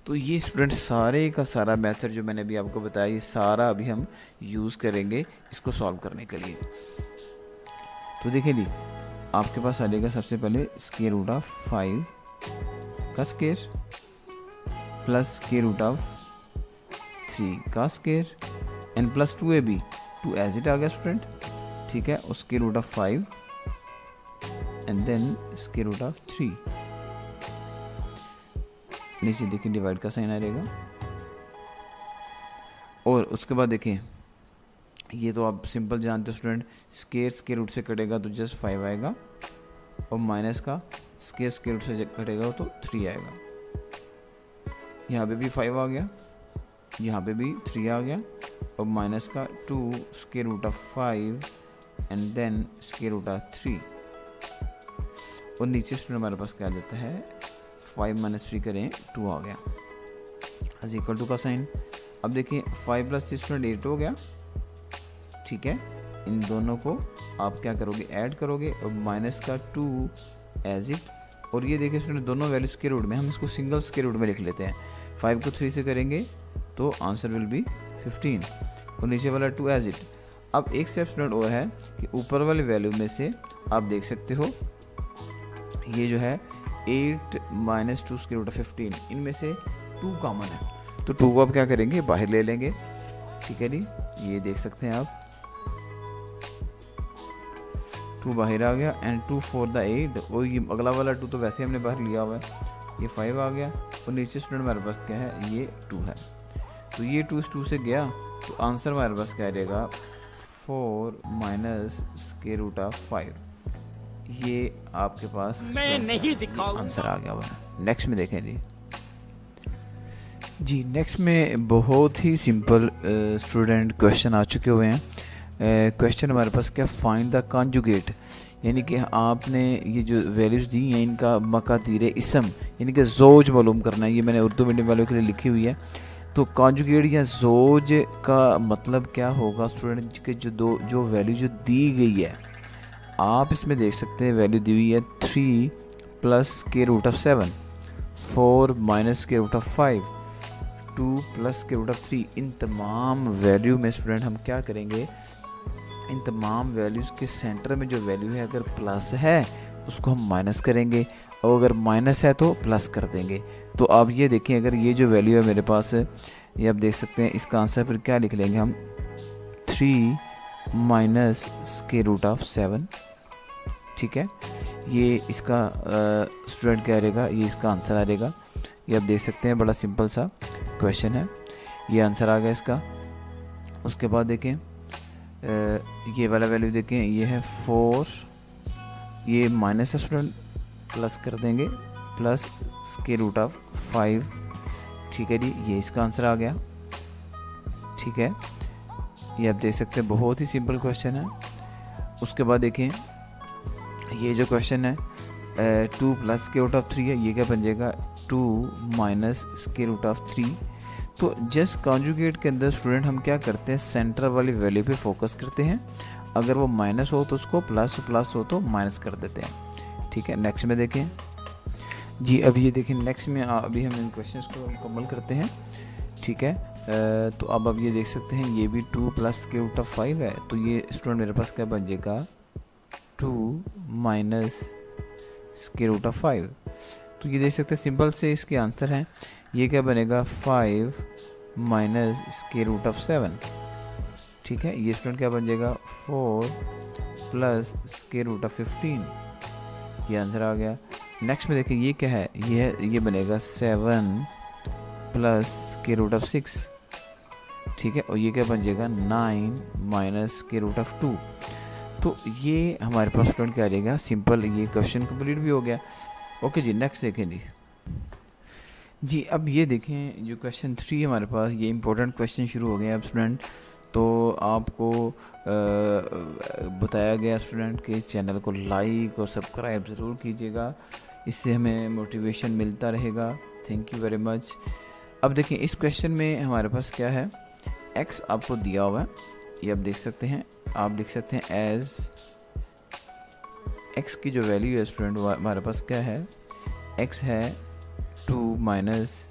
तो ये स्टूडेंट सारे का सारा मेथड जो मैंने अभी आपको बताया, ये सारा अभी हम यूज़ करेंगे इसको सॉल्व करने के लिए। तो देखिए जी, आपके पास आ जाएगा सबसे पहले स्केयर रूट ऑफ 5 का square plus square root of 3 का square and plus 2ab, 2 as it आ गया स्टूडेंट, ठीक है। और square root of 5 and then square root of 3, नीचे देखिए डिवाइड का साइन आ रहेगा। और उसके बाद देखें, ये तो आप सिंपल जानते हो स्टूडेंट, स्केयर रूट से कटेगा तो जस्ट 5 आएगा, और माइनस का स्केयर रूट से कटेगा तो 3 आएगा। यहाँ पे भी 5 आ गया, यहाँ पे भी 3 आ गया, और माइनस का 2 square root of 5 and then square root of 3, और नीचे स्टूडेंट हमारे पास क्या आ जाता है, 5 माइनस 3 करें 2 आ गया, इज इक्वल टू का साइन। अब देखिए 5 प्लस 3 स्टूडेंट 8 हो गया, ठीक है। इन दोनों को आप क्या करोगे, ऐड करोगे, और माइनस का 2 एज इट, और ये देखिए स्टूडेंट दोनों वैल्यू स्क्वायर रूट में, हम इसको सिंगल स्क्वायर रूट में लिख लेते हैं। 5 को 3 से करेंगे तो आंसर विल बी 15, और नीचे वाला 2 एज इट। अब एक स्टेप स्टूडेंट और है कि ऊपर वाले वैल्यू में से आप देख सकते हो ये जो है 8 माइनस 2 स्क्वायर रूट ऑफ 15, इनमें से 2 कॉमन है, तो 2 को आप क्या करेंगे, बाहर ले लेंगे, ठीक है जी। ये देख सकते हैं आप 2 बाहर आ गया, एंड 2 4 द 8, और ये अगला वाला 2 तो वैसे हमने बाहर लिया हुआ है, ये 5 आ गया, और नीचे स्टूडेंट हमारे पास क्या है, ये 2 है। तो ये 2 इस 2 से गया, तो आंसर हमारे पास क्या रहेगा, 4 माइनस स्क्वायर रूट ऑफ 5। ये आपके पास मैं नहीं दिखाऊंगा आंसर आ गया हुआ है। नेक्स्ट में देखें जी, नेक्स्ट में बहुत ही सिंपल स्टूडेंट क्वेश्चन आ चुके हुए हैं। क्वेश्चन हमारे पास क्या, फाइंड द कॉन्जुगेट, यानी कि आपने ये जो वैल्यूज़ दी हैं इनका मकादीर इसम यानी कि जोज मालूम करना है। ये मैंने उर्दू मीडियम वालों के लिए लिखी हुई है। तो कॉन्जुगेट या जोज का मतलब क्या होगा स्टूडेंट के जो वैल्यू जो दी गई है, आप इसमें देख सकते हैं वैल्यू दी हुई है 3 plus square root of 7, 4 minus square root of 5, 2 plus square root of 3। इन तमाम वैल्यू में स्टूडेंट हम क्या करेंगे, इन तमाम वैल्यूज़ के सेंटर में जो वैल्यू है अगर प्लस है उसको हम माइनस करेंगे, और अगर माइनस है तो प्लस कर देंगे। तो आप ये देखें, अगर ये जो वैल्यू है मेरे पास, ये आप देख सकते हैं, इसका आंसर फिर क्या लिख लेंगे हम, 3 माइनस स्क्वायर रूट ऑफ 7, ठीक है। ये इसका स्टूडेंट क्या रहेगा, ये इसका आंसर आ रहेगा। ये आप देख सकते हैं, बड़ा सिंपल सा क्वेश्चन है, ये आंसर आ गया इसका। उसके बाद देखें ये वाला वैल्यू देखें, ये है 4, ये माइनस है स्टूडेंट, प्लस कर देंगे, प्लस स्क्वायर रूट ऑफ 5, ठीक है जी। ये इसका आंसर आ गया, ठीक है। ये आप देख सकते हैं, बहुत ही सिंपल क्वेश्चन है। उसके बाद देखें ये जो क्वेश्चन है 2 प्लस स्क्वायर रूट ऑफ 3 है, ये क्या बन जाएगा, 2 माइनस स्क्वायर रूट ऑफ 3। तो जस्ट कॉन्जुगेट के अंदर स्टूडेंट हम क्या करते हैं, सेंटर वाली वैल्यू पे फोकस करते हैं, अगर वो माइनस हो तो उसको प्लस, प्लस हो तो माइनस कर देते हैं, ठीक है। नेक्स्ट में देखें जी, अब ये देखें नेक्स्ट में अभी हम इन क्वेश्चंस को मुकम्मल करते हैं, ठीक है। तो अब ये देख सकते हैं, ये भी 2 प्लस स्क्वायर रूट ऑफ 5 है, तो ये स्टूडेंट मेरे पास क्या बन जाएगा, 2 माइनस स्क्वायर रूट ऑफ 5। तो ये देख सकते हैं, सिंपल से इसके आंसर हैं। ये क्या बनेगा, 5 माइनस स्क्वायर रूट ऑफ 7, ठीक है। ये स्टूडेंट क्या बन जाएगा, 4 प्लस स्क्वायर रूट ऑफ 15, ये आंसर आ गया। नेक्स्ट में देखिए ये क्या है, ये बनेगा 7 प्लस स्क्वायर रूट ऑफ 6, ठीक है। और ये क्या बन जाएगा, 9 माइनस स्क्वायर रूट ऑफ 2। तो ये हमारे पास स्टूडेंट क्या आ जाएगा, सिंपल। ये क्वेश्चन कंप्लीट भी हो गया। ओके जी, नेक्स्ट देखें जी। अब ये देखें जो क्वेश्चन 3 हमारे पास, ये इंपॉर्टेंट क्वेश्चन शुरू हो गए अब स्टूडेंट। तो आपको बताया गया स्टूडेंट कि इस चैनल को लाइक और सब्सक्राइब ज़रूर कीजिएगा, इससे हमें मोटिवेशन मिलता रहेगा। Thank you very much. अब देखें इस क्वेश्चन में हमारे पास क्या है, x आपको दिया हुआ है, ये आप देख सकते हैं। आप लिख सकते हैं एज x की जो वैल्यू है स्टूडेंट हमारे पास क्या है, x है 2 माइनस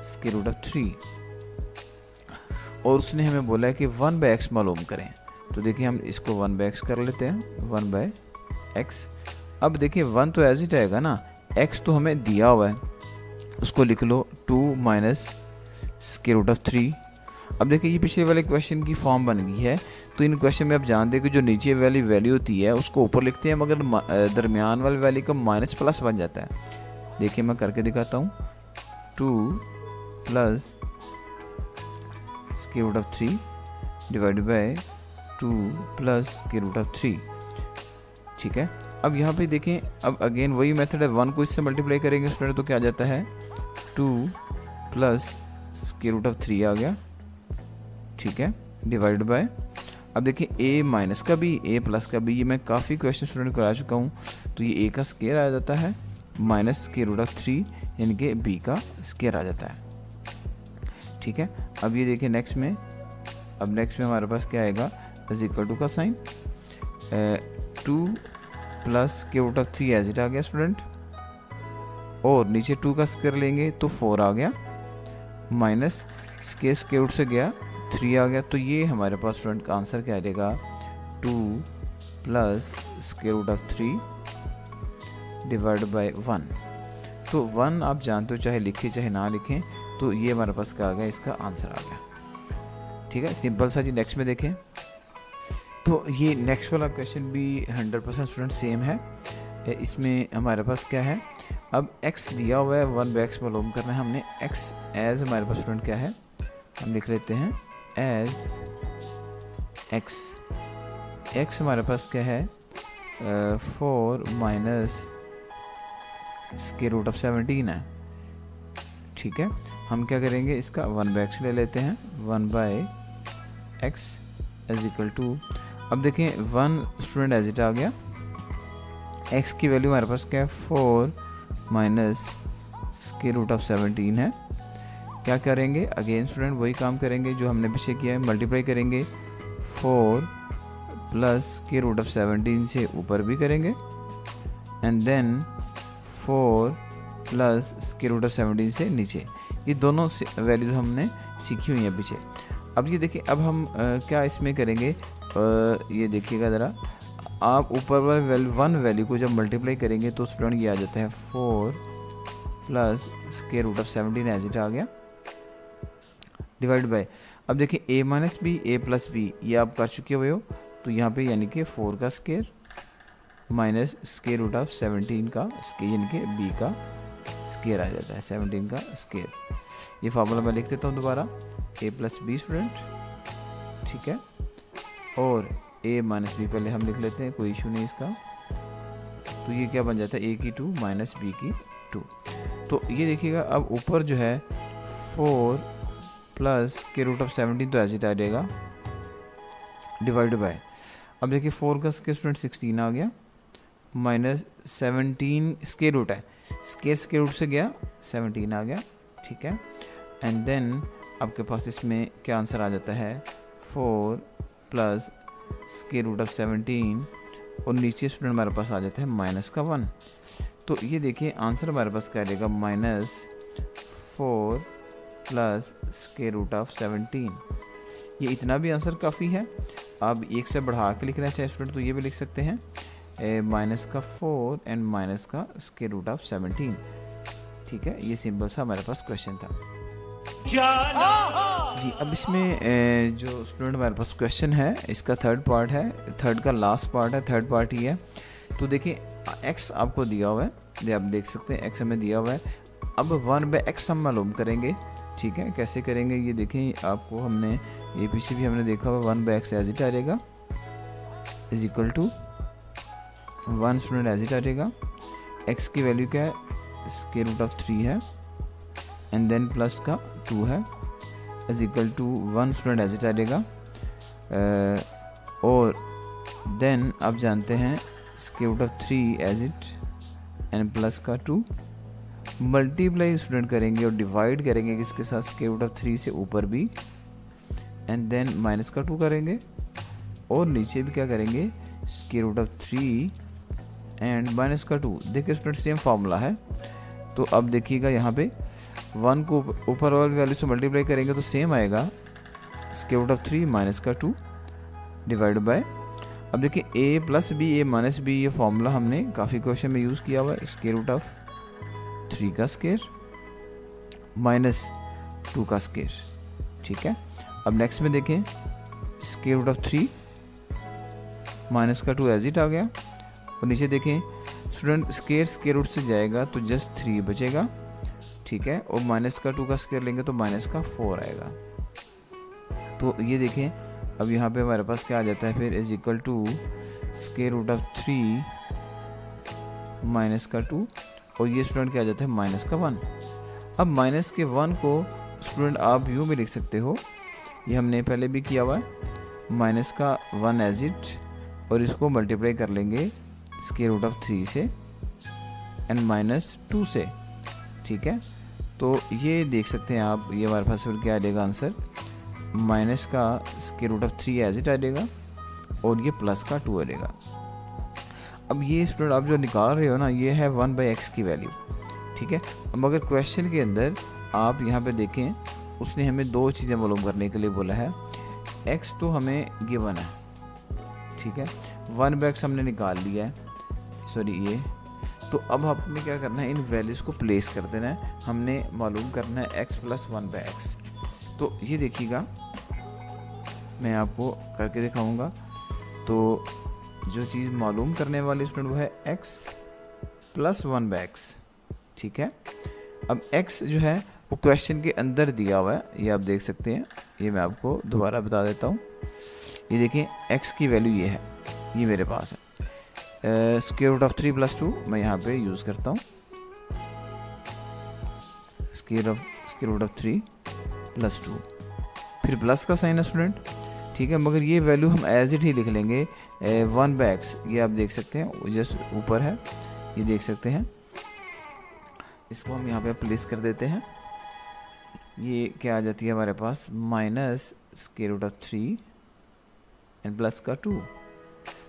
स्क्वायर रूट ऑफ 3 और उसने हमें बोला है कि 1/x मालूम करें। तो देखिए हम इसको 1/x कर लेते हैं, 1/x। अब देखिए 1 तो एज इट आएगा ना, x तो हमें दिया हुआ है, उसको लिख लो 2 माइनस स्क्वायर रूट ऑफ 3। अब देखिए ये पिछले वाले क्वेश्चन की फॉर्म बन गई है। तो इन क्वेश्चन में आप जानते हैं कि जो नीचे वाली वैल्यू होती है उसको ऊपर लिखते हैं, मगर दरमियान वाली वैल्यू का माइनस प्लस बन जाता है। देखिए मैं करके दिखाता हूँ, 2 plus square root of 3 divide by 2 plus square root of 3। ठीक है, अब यहाँ पे देखें, अब अगेन वही मेथड है, 1 को इससे मल्टीप्लाई करेंगे स्टूडेंट तो क्या आ जाता है, 2 प्लस स्क्वायर रूट ऑफ 3 आ गया। ठीक है, डिवाइड बाय, अब देखिए a माइनस का भी a प्लस का भी, ये मैं काफ़ी क्वेश्चन स्टूडेंट करा चुका हूँ। तो ये a का स्क्वायर आ जाता है माइनस स्क्वायर रूट ऑफ 3 यानी कि b का स्क्वायर आ जाता है। ठीक है, अब ये देखिए नेक्स्ट में, अब नेक्स्ट में हमारे पास क्या आएगा, इज इक्वल टू का sign, 2 plus square root of 3 as it आ गया स्टूडेंट, और नीचे 2 का स्क्वायर लेंगे तो 4 आ गया, माइनस स्क्वायर रूट से गया 3 आ गया। तो ये हमारे पास स्टूडेंट का आंसर क्या आ जाएगा, 2 plus square root of 3 divide by 1। तो 1 आप जानते हो, चाहे लिखें चाहे ना लिखें, तो ये हमारे पास क्या आ गया, इसका आंसर आ गया। ठीक है, सिंपल सा जी। नेक्स्ट में देखें, तो ये नेक्स्ट वाला क्वेश्चन भी 100% स्टूडेंट सेम है। इसमें हमारे पास क्या है, अब x दिया हुआ है, 1/x मालूम करना है हमने। x एज हमारे पास स्टूडेंट क्या है, हम लिख लेते हैं एज x हमारे पास क्या है, 4 माइनस स्क्वायर रूट ऑफ 17 है। ठीक है, हम क्या करेंगे, इसका 1/x ले लेते हैं, 1/x इज इक्वल टू, अब देखें 1 स्टूडेंट एज इट आ गया, x की वैल्यू हमारे पास क्या है, 4 माइनस स्क्वायर रूट ऑफ 17 है। क्या करेंगे, अगेन स्टूडेंट वही काम करेंगे जो हमने पीछे किया है, मल्टीप्लाई करेंगे 4 प्लस स्क्वायर रूट ऑफ 17 से ऊपर भी करेंगे, and then 4 plus square root of 17 से नीचे। ये दोनों वैल्यूज हमने सीखी हुई हैं पीछे। अब ये देखिए, अब हम क्या इसमें करेंगे, ये देखिएगा ज़रा, आप ऊपर वाले 1 वैल्यू को जब मल्टीप्लाई करेंगे तो स्टूडेंट ये आ जाता है 4 plus square root of 17 as it आ गया, डिवाइड बाय, अब देखिए a minus B, a plus B, ये आप कर चुके हुए हो। तो यहाँ पे यानी कि 4 का square minus square root of 17 का स्क्वायर यानी कि b का स्क्वायर आ जाता है, 17 का स्क्वायर। ये फार्मूला मैं लिख देता हूँ दोबारा, a प्लस बी स्टूडेंट। ठीक है, और a माइनस बी पहले हम लिख लेते हैं, कोई इशू नहीं इसका। तो ये क्या बन जाता है, a की 2 माइनस b की 2। तो ये देखिएगा, अब ऊपर जो है 4 प्लस के रूट ऑफ 17 तो एज इट आ जाएगा, डिवाइड बाय, अब देखिए 4 का स्क्वायर 16 आ गया, माइनस 17 स्क्वायर रूट है, स्क्वायर रूट से गया 17 आ गया। ठीक है, एंड देन आपके पास इसमें क्या आंसर आ जाता है, 4 प्लस स्क्वायर रूट ऑफ 17, और नीचे स्टूडेंट हमारे पास आ जाता है माइनस का 1। तो ये देखिए आंसर हमारे पास क्या रहेगा, -4 प्लस स्क्वायर रूट ऑफ 17। ये इतना भी आंसर काफ़ी है। आप एक से बढ़ा के लिखना चाहे स्टूडेंट तो ये भी लिख सकते हैं, -4 एंड माइनस का स्क्वायर रूट ऑफ 17। ठीक है, ये सिंपल सा हमारे पास क्वेश्चन था जी। अब इसमें जो स्टूडेंट हमारे पास क्वेश्चन है, इसका थर्ड पार्ट है, थर्ड का लास्ट पार्ट है, थर्ड पार्ट ही है। तो देखिए x आपको दिया हुआ है, ये आप देख सकते हैं x हमें दिया हुआ है। अब 1/x हम मालूम करेंगे। ठीक है, कैसे करेंगे ये देखें, आपको हमने ये पीछे भी हमने देखा हुआ, 1/x एज इट आ जाएगा, is equal to 1 student as it आ जाएगा। x की वैल्यू क्या है, स्क्वायर रूट ऑफ 3 है, एंड देन प्लस का 2 है, is equal to 1 student as it आ जाएगा, और देन आप जानते हैं square root of 3 as it and plus का 2 मल्टीप्लाई स्टूडेंट करेंगे और डिवाइड करेंगे किसके साथ, स्क्वायर रूट ऑफ 3 से ऊपर भी, एंड देन माइनस का 2 करेंगे और नीचे भी क्या करेंगे, square root of 3 and minus का 2। देखिए स्टूडेंट सेम फार्मूला है। तो अब देखिएगा यहाँ पे 1 को ऊपर वाली वैल्यू से मल्टीप्लाई करेंगे तो सेम आएगा, स्क्वायर रूट ऑफ 3 माइनस का 2 डिवाइड बाय, अब देखिए a plus b a minus b, ये फॉर्मूला हमने काफ़ी क्वेश्चन में यूज़ किया हुआ है। स्क्वायर रूट ऑफ 3 का स्क्वायर माइनस 2 का स्क्वायर, ठीक है। अब नेक्स्ट में देखें, स्क्वायर रूट ऑफ 3 माइनस का 2 एज इट आ गया, और नीचे देखें स्टूडेंट स्क्वायर रूट से जाएगा तो जस्ट 3 बचेगा, ठीक है, और माइनस का 2 का स्क्वायर लेंगे तो माइनस का 4 आएगा। तो ये देखें अब यहाँ पे हमारे पास क्या आ जाता है फिर, is equal to square root of 3 minus का 2, और ये स्टूडेंट क्या आ जाता है, माइनस का 1। अब माइनस के 1 को स्टूडेंट आप यूँ भी लिख सकते हो, ये हमने पहले भी किया हुआ है, माइनस का 1 एज इट, और इसको मल्टीप्लाई कर लेंगे स्क्वायर रूट ऑफ 3 से एंड माइनस 2 से, ठीक है। तो ये देख सकते हैं आप, ये हमारे पास फिर क्या आ जाएगा आंसर, माइनस का square root of 3 as it आ जाएगा और ये प्लस का 2 आ जाएगा। अब ये स्टूडेंट आप जो निकाल रहे हो ना, ये है 1/x की वैल्यू, ठीक है। अब अगर क्वेश्चन के अंदर आप यहाँ पे देखें, उसने हमें 2 चीज़ें मालूम करने के लिए बोला है। x तो हमें गिवन है, ठीक है, 1/x हमने निकाल लिया है, सॉरी ये। तो अब हमने क्या करना है, इन वैल्यूज़ को प्लेस कर देना है, हमने मालूम करना है x प्लस 1/x। तो ये देखिएगा, मैं आपको करके दिखाऊंगा। तो जो चीज़ मालूम करने वाली स्टूडेंट वो है x प्लस 1/x, ठीक है। अब x जो है वो क्वेश्चन के अंदर दिया हुआ है, ये आप देख सकते हैं, ये मैं आपको दोबारा बता देता हूँ। ये देखिए x की वैल्यू ये है, ये मेरे पास है, स्क्वायर रूट ऑफ 3 प्लस 2 मैं यहाँ पे यूज़ करता हूँ, स्क्वायर रूट ऑफ 3 प्लस 2, फिर प्लस का साइन है स्टूडेंट, ठीक है। मगर ये वैल्यू हम एज इट ही लिख लेंगे 1/x, ये आप देख सकते हैं जस्ट ऊपर है, ये देख सकते हैं, इसको हम यहाँ पे प्लेस कर देते हैं। ये क्या आ जाती है हमारे पास, minus square root of 3 and plus का 2।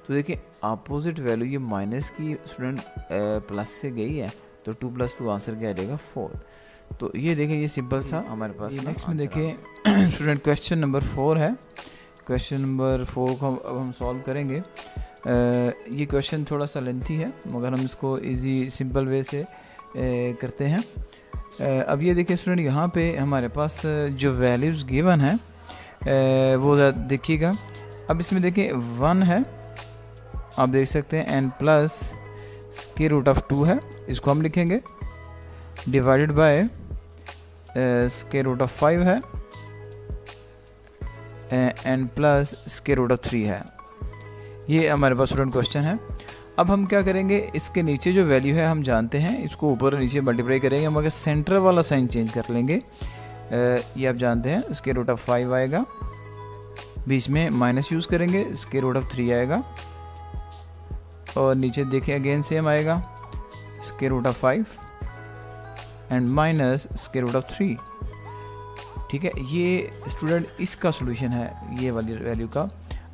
तो देखिए अपोजिट वैल्यू ये माइनस की स्टूडेंट प्लस से गई है, तो 2 + 2 आंसर क्या आ जाएगा 4। तो ये देखें, ये सिंपल सा हमारे पास। नेक्स्ट में देखें स्टूडेंट क्वेश्चन नंबर 4 है। क्वेश्चन नंबर 4 को अब हम सॉल्व करेंगे। ये क्वेश्चन थोड़ा सा लेंथी है, मगर हम इसको इजी सिंपल वे से करते हैं। अब ये देखिए स्टूडेंट, यहाँ पे हमारे पास जो वैल्यूज़ गिवन है वो देखिएगा। अब इसमें देखिए 1 है, आप देख सकते हैं, and plus square root of 2 है, इसको हम लिखेंगे, divided by square root of 5 है, and plus square root of 3 है। ये हमारे पास स्टूडेंट क्वेश्चन है। अब हम क्या करेंगे, इसके नीचे जो वैल्यू है हम जानते हैं, इसको ऊपर और नीचे मल्टीप्लाई करेंगे, मगर सेंटर वाला साइन चेंज कर लेंगे। ये आप जानते हैं स्क्वायर रूट ऑफ 5 आएगा, बीच में माइनस यूज़ करेंगे, स्क्वायर रूट ऑफ 3 आएगा, और नीचे देखिए अगेन सेम आएगा, square root of 5 and minus square root of 3, ठीक है। ये स्टूडेंट इसका सॉल्यूशन है, ये वाली वैल्यू का।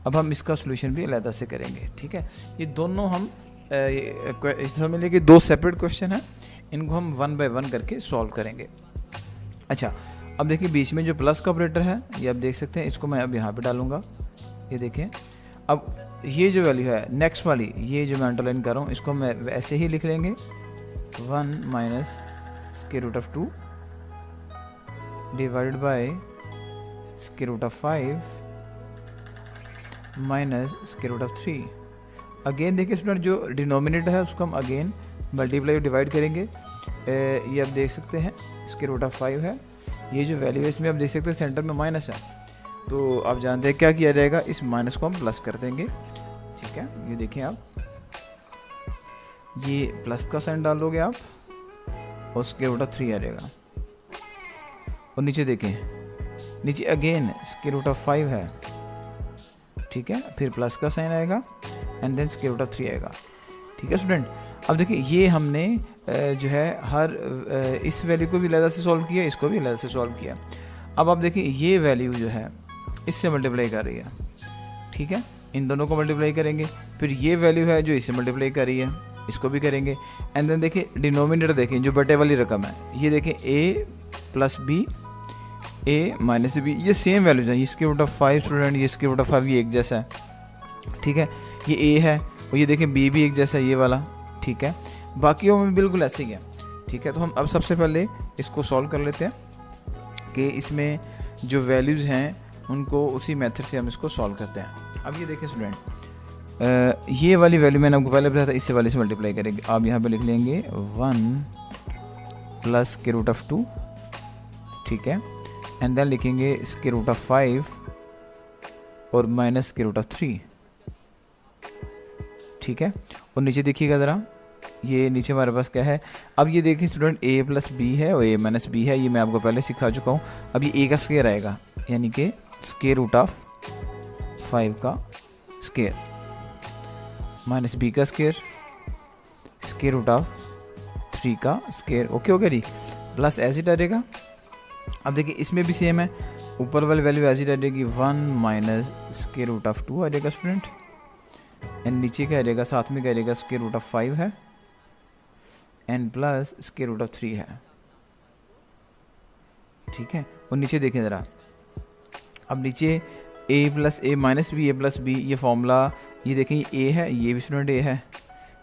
अब हम इसका सॉल्यूशन भी अलग से करेंगे, ठीक है। ये दोनों हम इस तरह मिले कि 2 सेपरेट क्वेश्चन हैं, इनको हम 1 बाय 1 करके सॉल्व करेंगे। अच्छा, अब देखिए बीच में जो प्लस का ऑपरेटर है, ये आप देख सकते हैं, इसको मैं अब यहाँ पे डालूंगा, ये देखें। अब ये जो वैल्यू है नेक्स्ट वाली, ये जो मैं अंडरलाइन कर रहा हूँ, इसको मैं ऐसे ही लिख लेंगे, 1 minus square root of 2 divided by square root of 5 minus square root of 3। Again देखिए स्टूडेंट, जो डिनोमिनेटर है उसको हम अगेन मल्टीप्लाई और डिवाइड करेंगे। ये आप देख सकते हैं स्क्वायर रूट ऑफ 5 है, ये जो वैल्यू है इसमें आप देख सकते हैं सेंटर में माइनस है, तो आप जानते हैं क्या किया जाएगा, इस माइनस को हम प्लस कर देंगे, ठीक है। ये देखें आप, ये प्लस का साइन डाल दोगे आप, और स्क्वायर रूट ऑफ 3 आ जाएगा, और नीचे देखें, नीचे अगेन स्क्वायर रूट ऑफ 5 है, ठीक है, फिर प्लस का साइन आएगा and then square root of 3 आएगा। ठीक है स्टूडेंट, अब देखिए ये हमने जो है हर इस वैल्यू को भी अलग से सॉल्व किया, इसको भी अलग से सॉल्व किया। अब आप देखिए ये वैल्यू जो है इससे मल्टीप्लाई कर रही है, ठीक है, इन दोनों को मल्टीप्लाई करेंगे, फिर ये वैल्यू है जो इससे मल्टीप्लाई कर रही है, इसको भी करेंगे एंड देन देखिए डिनोमिनेटर देखें जो बटे वाली रकम है, ये देखें a plus b a minus b, ये सेम वैल्यूज हैं, इसके रूट ऑफ 5 स्टूडेंट, ये इसके रूट ऑफ 5 ये एक जैसा है, ठीक है, ये a है और ये देखें b भी एक जैसा है ये वाला, ठीक है, बाकियों में बिल्कुल ऐसे ही है। ठीक है, तो हम अब सबसे पहले इसको सॉल्व कर लेते हैं कि इसमें जो वैल्यूज़ हैं उनको उसी मेथड से हम इसको सॉल्व करते हैं। अब ये देखिए स्टूडेंट, ये वाली वैल्यू मैंने आपको पहले बताया था, इससे वाले से मल्टीप्लाई करेंगे। आप यहाँ पे लिख लेंगे 1 प्लस के रूट ऑफ 2, ठीक है, एंड देन लिखेंगे इसके रूट ऑफ 5 और माइनस के रूट ऑफ 3, ठीक है, और नीचे देखिएगा ज़रा, ये नीचे हमारे पास क्या है। अब ये देखिए स्टूडेंट a प्लस बी है और a माइनस बी है, ये मैं आपको पहले सिखा चुका हूँ। अब ये a का स्क्वायर आएगा, यानी कि स्क्वायर रूट ऑफ 5 का स्क्वायर माइनस b का स्क्वायर स्क्वायर रूट ऑफ 3 का स्क्वायर। ओके हो गया जी, प्लस ऐसे रहेगा। अब देखिए इसमें भी सेम है, ऊपर वाली वैल्यू ऐसी रहेगी 1 माइनस स्क्वायर रूट ऑफ 2 आ जाएगा स्टूडेंट, एंड नीचे क्या रहेगा, साथ में क्या रहेगा, स्क्वायर रूट ऑफ 5 है and plus square root of 3 है, ठीक है, और नीचे देखें ज़रा, अब नीचे a plus a minus B, a plus B, ये फॉर्मूला, ये देखें ये a है, ये भी स्टूडेंट a है,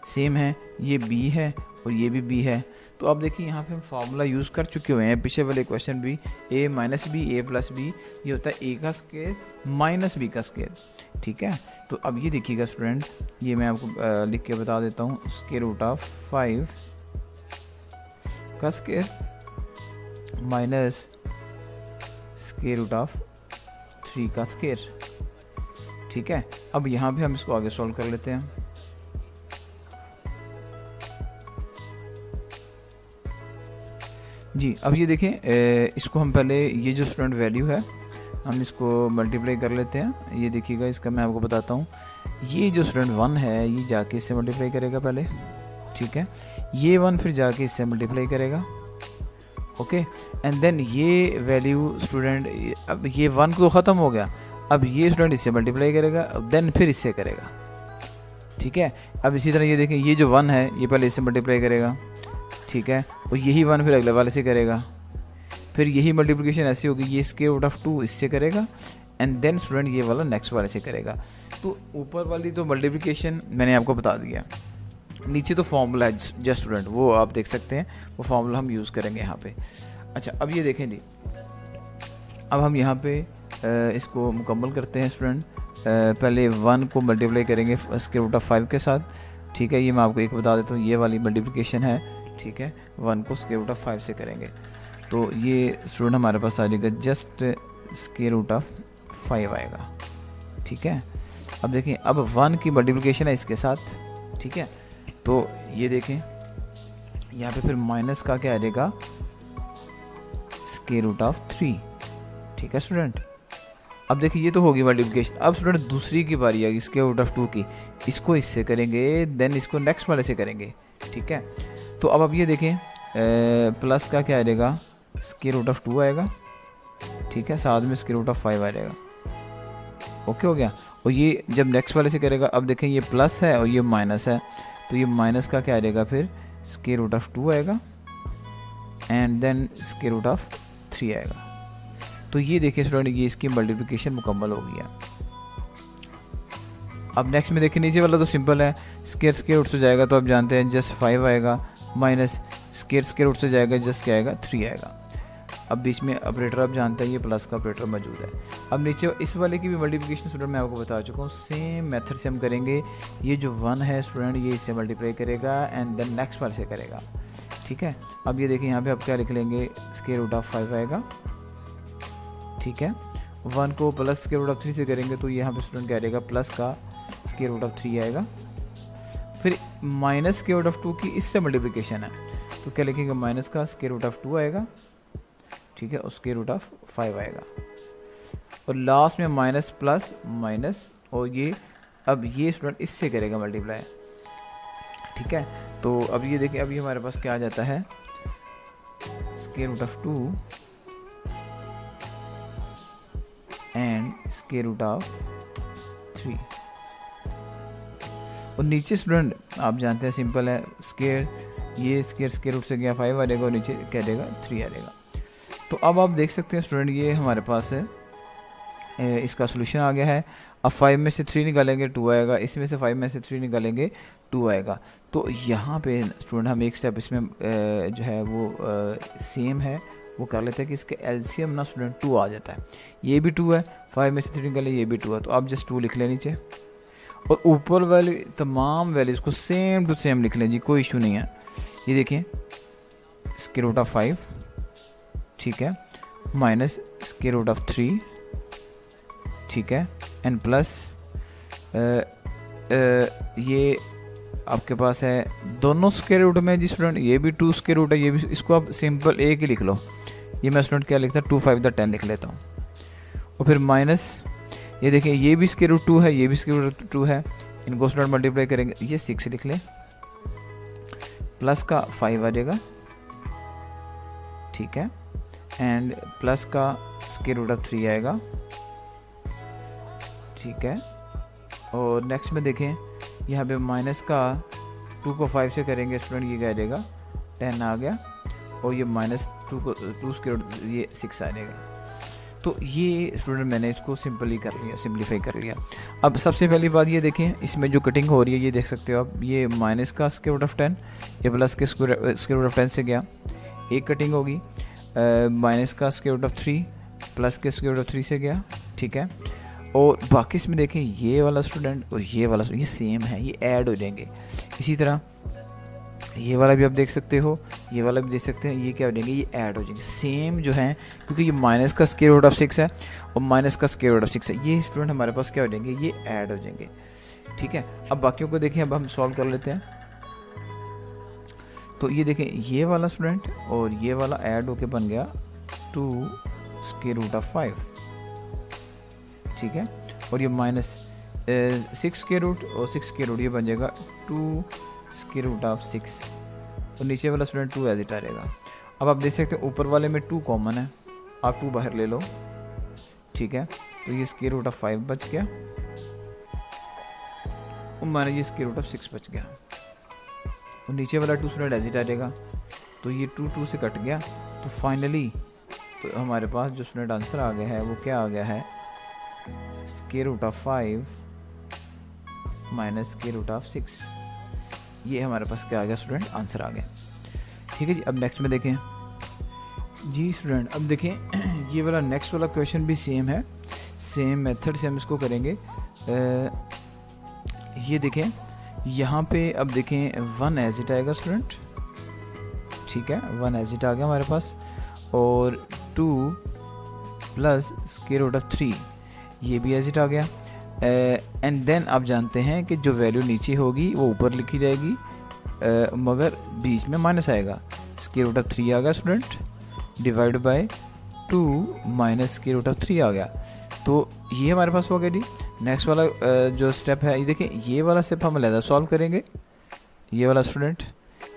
सेम है, ये b है और ये भी b है। तो अब देखिए यहाँ पे हम फार्मूला यूज़ कर चुके हुए हैं, पीछे वाले क्वेश्चन भी, a minus B, a plus B, ये होता है a का स्क्वायर माइनस b का स्क्वायर, ठीक है। तो अब ये देखिएगा स्टूडेंट, ये मैं आपको लिख के बता देता हूँ, स्क्वायर रूट ऑफ 5 का square minus square root of 3 का स्क्वायर, ठीक है। अब यहाँ भी हम इसको आगे सॉल्व कर लेते हैं। जी, अब ये देखें, इसको हम पहले ये जो स्टूडेंट वैल्यू है हम इसको मल्टीप्लाई कर लेते हैं। ये देखिएगा, इसका मैं आपको बताता हूँ, ये जो स्टूडेंट 1 है ये जाके इससे मल्टीप्लाई करेगा पहले, ठीक है, ये 1 फिर जाके इससे मल्टीप्लाई करेगा, ओके, एंड देन ये वैल्यू स्टूडेंट, अब ये 1 तो ख़त्म हो गया, अब ये स्टूडेंट इससे मल्टीप्लाई करेगा, देन फिर इससे करेगा, ठीक है। अब इसी तरह ये देखें, ये जो 1 है ये पहले इससे मल्टीप्लाई करेगा, ठीक है, और यही 1 फिर अगले वाले से करेगा, फिर यही मल्टीप्लिकेशन ऐसी होगी, ये स्क्वायर रूट ऑफ 2 इससे करेगा एंड देन स्टूडेंट ये वाला नेक्स्ट वाले से करेगा। तो ऊपर वाली तो मल्टीप्लिकेशन मैंने आपको बता दिया, नीचे तो फॉर्मूला है जस्ट स्टूडेंट, वो आप देख सकते हैं, वो फॉर्मूला हम यूज़ करेंगे यहाँ पे। अच्छा, अब ये देखें जी, अब हम यहाँ पे इसको मुकम्मल करते हैं स्टूडेंट। पहले 1 को मल्टीप्लाई करेंगे स्क्वायर रूट ऑफ 5 के साथ, ठीक है, ये मैं आपको एक बता देता हूँ, ये वाली मल्टीप्लिकेशन है, ठीक है, 1 को स्क्वायर रूट ऑफ 5 से करेंगे, तो ये स्टूडेंट हमारे पास आ जाएगा जस्ट स्क्वायर रूट ऑफ 5 आएगा, ठीक है। अब देखें, अब 1 की मल्टीप्लिकेशन है इसके साथ, ठीक है, तो ये देखें यहाँ पे फिर माइनस का क्या आ जाएगा, स्क्वायर रूट ऑफ 3, ठीक है स्टूडेंट। अब देखिए ये तो होगी मल्टीप्लिकेशन। अब स्टूडेंट दूसरी की बारी आएगी स्क्वायर रूट ऑफ 2 की, इसको इससे करेंगे, देन इसको नेक्स्ट वाले से करेंगे, ठीक है। तो अब ये देखें, प्लस का क्या आ जाएगा, स्क्वायर रूट ऑफ 2 आएगा, ठीक है, साथ में स्क्वायर रूट ऑफ 5 आ जाएगा, ओके हो गया। और ये जब नेक्स्ट वाले से करेगा, अब देखें ये प्लस है और ये माइनस है, तो ये माइनस का क्या आ जाएगा, फिर स्क्वायर रूट ऑफ 2 आएगा and then square root of 3 आएगा। तो ये देखिए स्टूडेंट, ये इसकी मल्टीप्लिकेशन मुकम्मल हो गई है। अब नेक्स्ट में देखिए, नीचे वाला तो सिंपल है, स्क्वायर रूट से जाएगा तो आप जानते हैं जस्ट 5 आएगा, माइनस स्क्वायर रूट से जाएगा जस्ट क्या आएगा, 3 आएगा। अब बीच में ऑपरेटर आप जानते हैं, ये प्लस का ऑपरेटर मौजूद है। अब नीचे इस वाले की भी मल्टीप्लिकेशन स्टूडेंट मैं आपको बता चुका हूँ, सेम मेथड से हम करेंगे। ये जो 1 है स्टूडेंट, ये इससे मल्टीप्लाई करेगा एंड देन नेक्स्ट वाले से करेगा, ठीक है। अब ये देखिए यहाँ पे आप क्या लिख लेंगे, स्क्वायर रूट ऑफ 5 आएगा, ठीक है, 1 को प्लस स्क्वायर रूट ऑफ 3 से करेंगे तो यहाँ पे स्टूडेंट क्या रहेगा, प्लस का स्क्वायर रूट ऑफ 3 आएगा, फिर माइनस स्क्वायर रूट ऑफ 2 की इससे मल्टीप्लिकेशन है, तो क्या लिखेंगे, माइनस का स्क्वायर रूट ऑफ 2 आएगा, ठीक है, और स्क्वायर रूट ऑफ 5 आएगा, और लास्ट में माइनस प्लस माइनस और ये अब ये स्टूडेंट इससे करेगा मल्टीप्लाई, ठीक है। तो अब ये देखिए, अब ये हमारे पास क्या आ जाता है, square root of 2 and square root of 3। और नीचे स्टूडेंट आप जानते हैं सिंपल है, स्क्वायर, ये स्क्वायर रूट से गया 5 आ जाएगा और नीचे क्या देगा 3 आ जाएगा। तो अब आप देख सकते हैं स्टूडेंट, ये हमारे पास है, इसका सोल्यूशन आ गया है। अब 5 में से 3 निकालेंगे 2 आएगा, इसमें से 5 में से 3 निकालेंगे 2 आएगा। तो यहाँ पे स्टूडेंट हम एक स्टेप इसमें जो है वो सेम है वो कर लेते हैं कि इसके एलसीएम ना स्टूडेंट 2 आ जाता है। ये भी 2 है, 5 में से 3 निकाले, ये भी 2 है, तो आप जस्ट 2 लिख लें नीचे, और ऊपर वाली तमाम वैल्यूज़ को सेम टू सेम लिख लें जी, कोई इशू नहीं है। ये देखिए स्क्वायर रूट ऑफ 5, ठीक है, माइनस स्क्वायर रूट ऑफ 3, ठीक है, एंड प्लस ये आपके पास है दोनों स्क्वायर रूट में जी स्टूडेंट, ये भी 2 स्क्वायर रूट है, ये भी, इसको आप सिंपल एक ही लिख लो। ये मैं स्टूडेंट क्या लिखता है 2 5 10 लिख लेता हूँ। और फिर माइनस ये देखिए ये भी स्क्वायर रूट 2 है, ये भी स्क्वायर रूट 2 है, इनको स्टूडेंट मल्टीप्लाई करेंगे, ये 6 लिख ले, प्लस का 5 आ जाएगा, ठीक है, एंड प्लस का स्क्वायर रूट ऑफ 3 आएगा, ठीक है। और नेक्स्ट में देखें यहाँ पे माइनस का 2 को 5 से करेंगे स्टूडेंट, ये क्या आ जाएगा 10 आ गया, और ये माइनस 2 को 2 स्क्वायर रूट ये 6 आ जाएगा। तो ये स्टूडेंट मैंने इसको सिंपली कर लिया, सिंपलीफाई कर लिया। अब सबसे पहली बात ये देखें, इसमें जो कटिंग हो रही है ये देख सकते हो आप, ये माइनस का स्क्वायर रूट ऑफ 10, ये प्लस के स्क्वायर रूट ऑफ 10 से गया, एक कटिंग होगी, माइनस का स्क्वायर रूट ऑफ 3 प्लस के स्क्वायर रूट ऑफ 3 से गया, ठीक है। और बाकी इसमें देखें ये वाला स्टूडेंट और ये वाला ये सेम है, ये ऐड हो जाएंगे। इसी तरह ये वाला भी आप देख सकते हो, ये वाला भी देख सकते हैं, ये क्या हो जाएंगे, ये ऐड हो जाएंगे, सेम जो है, क्योंकि ये माइनस का स्क्वायर रूट ऑफ 6 है और माइनस का स्क्वायर रूट ऑफ 6 है, ये स्टूडेंट हमारे पास क्या हो जाएंगे, ये ऐड हो जाएंगे, ठीक है। अब बाकियों को देखें, अब हम सॉल्व कर लेते हैं। तो ये देखें ये वाला स्टूडेंट और ये वाला ऐड होके बन गया 2 स्क्वायर रूट ऑफ 5, ठीक है, और ये माइनस 6 स्क्वायर रूट और 6 स्क्वायर रूट, ये बन जाएगा 2 स्क्वायर रूट ऑफ 6, और नीचे वाला स्टूडेंट 2 एज इट आ जाएगा। अब आप देख सकते हैं ऊपर वाले में 2 कॉमन है, आप 2 बाहर ले लो, ठीक है, तो ये स्क्वायर रूट ऑफ 5 बच गया और माने ये स्क्वायर रूट ऑफ 6 बच गया, और नीचे वाला 2 स्टूडेंट एज इट आ जाएगा, तो ये 2 से कट गया। तो फाइनली तो हमारे पास जो स्टूडेंट आंसर आ गया है वो क्या आ गया है, square root of 5 minus square root of 6, ये हमारे पास क्या आ गया स्टूडेंट, आंसर आ गया, ठीक है जी। अब नेक्स्ट में देखें जी स्टूडेंट, अब देखें ये वाला नेक्स्ट वाला क्वेश्चन भी सेम है, सेम मेथड से हम इसको करेंगे। ये देखें यहाँ पे, अब देखें 1 एज इट आएगा स्टूडेंट, ठीक है, 1 एज इट आ गया हमारे पास, और 2 प्लस स्क्वायर रूट ऑफ 3 ये भी एज इट आ गया, एंड देन आप जानते हैं कि जो वैल्यू नीचे होगी वो ऊपर लिखी जाएगी, मगर बीच में माइनस आएगा, स्क्वायर रूट ऑफ 3 आ गया student, divide by 2 minus square root of 3 आ गया। तो ये हमारे पास हो गया जी। नेक्स्ट वाला जो स्टेप है, ये देखें ये वाला स्टेप हम अलहदा सॉल्व करेंगे, ये वाला स्टूडेंट,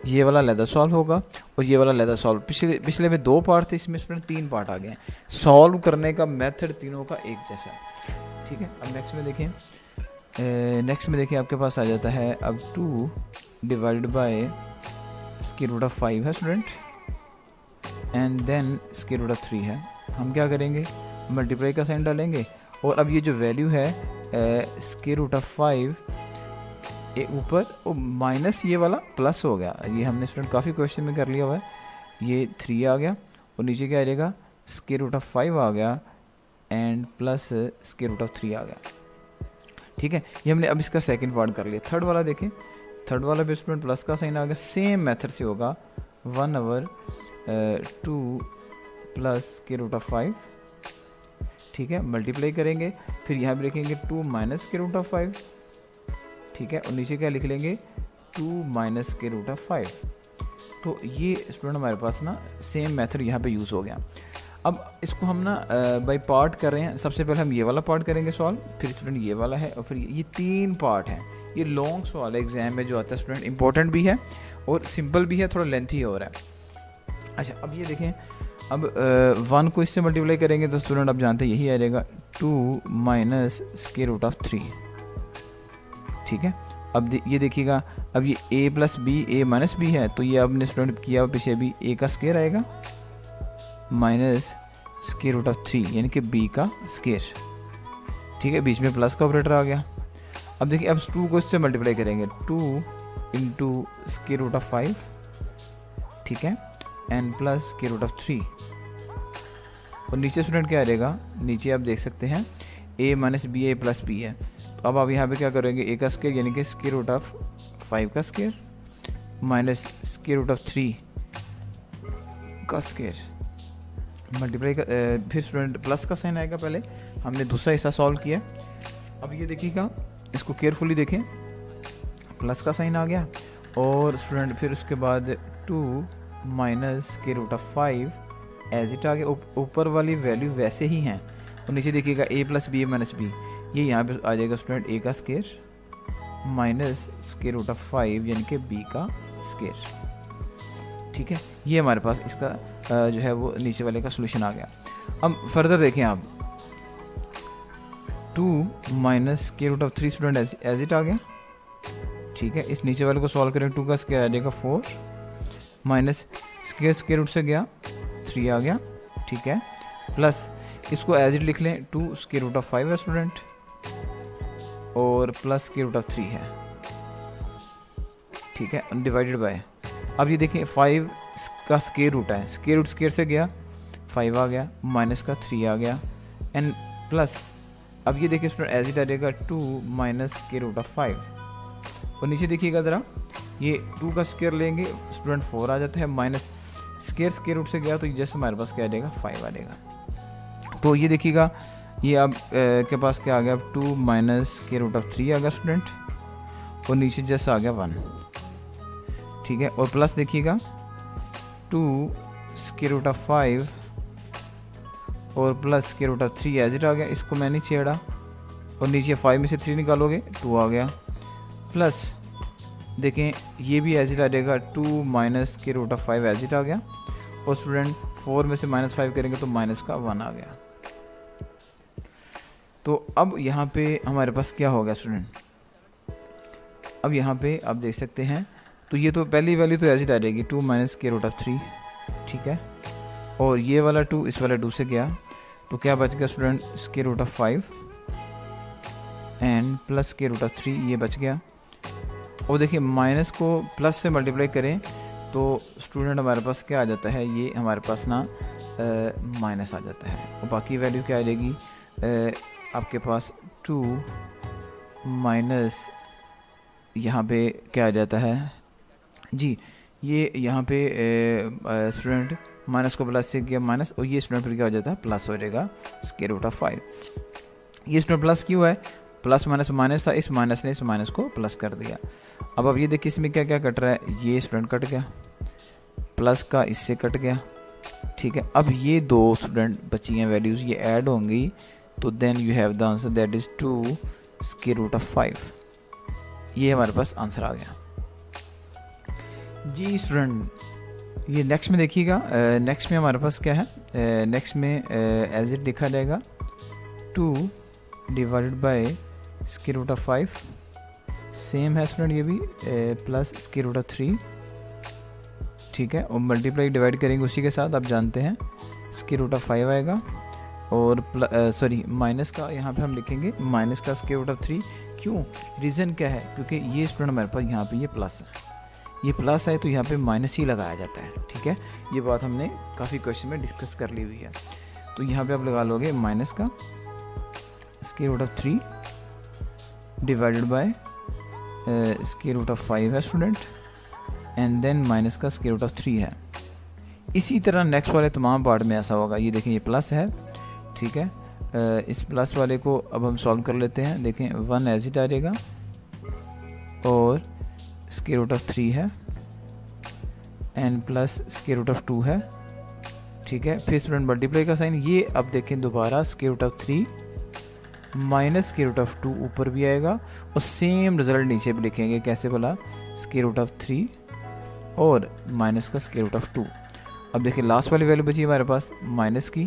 ये वाला अलहदा सॉल्व होगा और ये वाला अलहदा सॉल्व। पिछले में 2 पार्ट थे, इसमें स्टूडेंट 3 पार्ट आ गए हैं। सॉल्व करने का मेथड तीनों का एक जैसा, ठीक है। अब नेक्स्ट में देखें आपके पास आ जाता है अब 2 divide by square root of 5 है student, and then square root of 3 है। हम क्या करेंगे, मल्टीप्लाई का साइन डालेंगे, और अब ये जो वैल्यू है स्क्वायर रूट ऑफ 5 ये ऊपर और माइनस ये वाला प्लस हो गया, ये हमने स्टूडेंट काफ़ी क्वेश्चन में कर लिया हुआ है, ये 3 आ गया और नीचे क्या आ जाएगा, स्क्वायर रूट ऑफ 5 आ गया and plus square root of 3 आ गया, ठीक है। ये हमने अब इसका सेकंड पार्ट कर लिया। थर्ड वाला देखें, थर्ड वाला भी स्टूडेंट प्लस का साइन आ गया, सेम मेथड से होगा 1/2 प्लस स्क्वायर रूट ऑफ 5, ठीक है, मल्टीप्लाई करेंगे, फिर यहाँ पे लिखेंगे 2 माइनस स्क्वायर रूट ऑफ 5, ठीक है, और नीचे क्या लिख लेंगे 2 माइनस स्क्वायर रूट ऑफ 5। तो ये स्टूडेंट हमारे पास ना सेम मेथड यहाँ पे यूज़ हो गया। अब इसको हम ना बाई पार्ट कर रहे हैं। सबसे पहले हम ये वाला पार्ट करेंगे सॉल्व, फिर स्टूडेंट ये वाला है, और फिर ये 3 पार्ट हैं। ये लॉन्ग सवाल है एग्जाम में जो आता है स्टूडेंट, इंपॉर्टेंट भी है और सिंपल भी है, थोड़ा लेंथी हो रहा है। अच्छा अब ये देखें, अब 1 को इससे मल्टीप्लाई करेंगे तो स्टूडेंट अब जानते हैं यही आ जाएगा 2 माइनस स्क्वायर रूट ऑफ 3। ठीक है, अब ये देखिएगा, अब ये a plus b a minus b है, तो ये आपने स्टूडेंट किया पीछे भी a का स्क्वायर आएगा माइनस स्क्वायर रूट ऑफ 3 यानी कि b का स्क्वायर। ठीक है, बीच में प्लस का ऑपरेटर आ गया। अब देखिए, अब 2 को इससे मल्टीप्लाई करेंगे, 2 इंटू स्क्वायर रूट ऑफ 5, ठीक है, and plus square root of 3। और नीचे स्टूडेंट क्या आ जाएगा, नीचे आप देख सकते हैं a minus b a plus b है। तो अब आप यहाँ पे क्या करेंगे, a का स्क्वायर यानी कि स्क्वायर रूट ऑफ 5 का square minus square root of 3 का स्क्वायर मल्टीप्लाई का, फिर स्टूडेंट प्लस का साइन आएगा। पहले हमने दूसरा हिस्सा सॉल्व किया। अब ये देखिएगा, इसको केयरफुली देखें, प्लस का साइन आ गया, और स्टूडेंट फिर उसके बाद 2 minus square root of 5 as it आ गया। ऊपर वाली वैल्यू वैसे ही हैं, और नीचे देखिएगा a plus b a minus b, ये यहाँ पे आ जाएगा स्टूडेंट a का square minus square root of 5 यानी कि b का स्क्वायर। ठीक है, ये हमारे पास इसका जो है वो नीचे वाले का सोल्यूशन आ गया। अब फर्दर देखें आप, 2 minus square root of 3 student as it आ गया। ठीक है, इस नीचे वाले को सॉल्व करें, 2 का स्क्वायर आ जाएगा 4 माइनस स्क्वायर रूट से गया 3 आ गया। ठीक है, प्लस इसको एज इट लिख लें, 2 स्क्वायर रूट ऑफ 5 है स्टूडेंट, और प्लस स्क्वायर रूट ऑफ 3 है। ठीक है, डिवाइडेड बाय, अब ये देखें 5 का स्क्वायर रूट है, स्क्वायर रूट स्क्वायर से गया 5 आ गया, माइनस का 3 आ गया, एंड प्लस अब ये देखिए स्टूडेंट एज इट आ जाएगा 2 माइनस स्क्वायर रूट ऑफ 5। और नीचे देखिएगा ज़रा, ये 2 का स्क्वायर लेंगे स्टूडेंट 4 आ जाता है, माइनस स्क्वायर रूट से गया तो जैसे हमारे पास क्या आ जाएगा 5 आ जाएगा। तो ये देखिएगा, ये अब के पास क्या आ गया, 2 माइनस स्क्वायर रूट ऑफ 3 आ गया स्टूडेंट, और नीचे जैसा आ गया 1। ठीक है, और प्लस देखिएगा 2 स्क्वायर रूट ऑफ 5 और plus square root of 3 as it आ गया, इसको मैं नहीं छेड़ा, और नीचे 5 में से 3 निकालोगे 2 आ गया, प्लस देखें ये भी एज इट आ जाएगा 2 minus square root of 5 as it आ गया, और स्टूडेंट 4 में से माइनस 5 करेंगे तो माइनस का 1 आ गया। तो अब यहाँ पे हमारे पास क्या हो गया स्टूडेंट, अब यहाँ पे आप देख सकते हैं, तो ये तो पहली वैल्यू तो एज इट आ जाएगी 2 माइनस स्क्वायर रूट ऑफ 3। ठीक है, और ये वाला 2 इस वाला 2 से गया, तो क्या बच गया student, square root of 5 and plus square root of 3, ये बच गया। और देखिए माइनस को प्लस से मल्टीप्लाई करें तो स्टूडेंट हमारे पास क्या आ जाता है, ये हमारे पास ना माइनस आ जाता है, और बाकी वैल्यू क्या आ जाएगी आपके पास 2 माइनस, यहाँ पे क्या आ जाता है जी, ये यहाँ पे स्टूडेंट माइनस को प्लस से किया माइनस, और ये स्टूडेंट फिर क्या हो जाता है प्लस हो जाएगा स्क्वायर रूट ऑफ 5। ये स्टूडेंट प्लस क्यों है, प्लस माइनस माइनस था, इस माइनस ने इस माइनस को प्लस कर दिया। अब ये देखिए इसमें क्या क्या कट रहा है, ये स्टूडेंट कट गया, प्लस का इससे कट गया। ठीक है, अब ये 2 स्टूडेंट बची हैं वैल्यूज़, ये ऐड होंगी, तो then you have the answer that is 2 square root of 5। ये हमारे पास आंसर आ गया जी स्टूडेंट। ये नेक्स्ट में देखिएगा, नेक्स्ट में हमारे पास क्या है, नेक्स्ट में एज इट लिखा जाएगा 2 divided by square root of 5, same है स्टूडेंट ये भी, प्लस स्क्वायर रूट ऑफ 3। ठीक है, और मल्टीप्लाई डिवाइड करेंगे उसी के साथ, आप जानते हैं स्क्वायर रूट ऑफ 5 आएगा, और सॉरी माइनस का यहाँ पे हम लिखेंगे माइनस का स्क्वायर रूट ऑफ 3। क्यों, रीज़न क्या है, क्योंकि ये स्टूडेंट हमारे पास यहाँ पे ये प्लस है, ये प्लस है तो यहाँ पे माइनस ही लगाया जाता है। ठीक है, ये बात हमने काफ़ी क्वेश्चन में डिस्कस कर ली हुई है। तो यहाँ पे आप लगा लोगे माइनस का square root of 3 divided by square root of 5 है स्टूडेंट, एंड देन माइनस का स्क्वायर रूट ऑफ 3 है। इसी तरह नेक्स्ट वाले तमाम पार्ट में ऐसा होगा। ये देखें ये प्लस है, ठीक है, इस प्लस वाले को अब हम सॉल्व कर लेते हैं। देखें 1 एज इट आ जाएगा, और स्क्वायर रूट ऑफ 3 है, and plus square root of 2 है। ठीक है। फिर स्टूडेंट मल्टीप्लाई का साइन, ये अब देखें दोबारा square root of 3 minus square root of 2 ऊपर भी आएगा और सेम रिजल्ट नीचे भी लिखेंगे। कैसे बोला, स्क्वायर रूट ऑफ 3 और माइनस का स्क्वायर रूट ऑफ 2। अब देखिए लास्ट वाली वैल्यू बची हमारे पास माइनस की,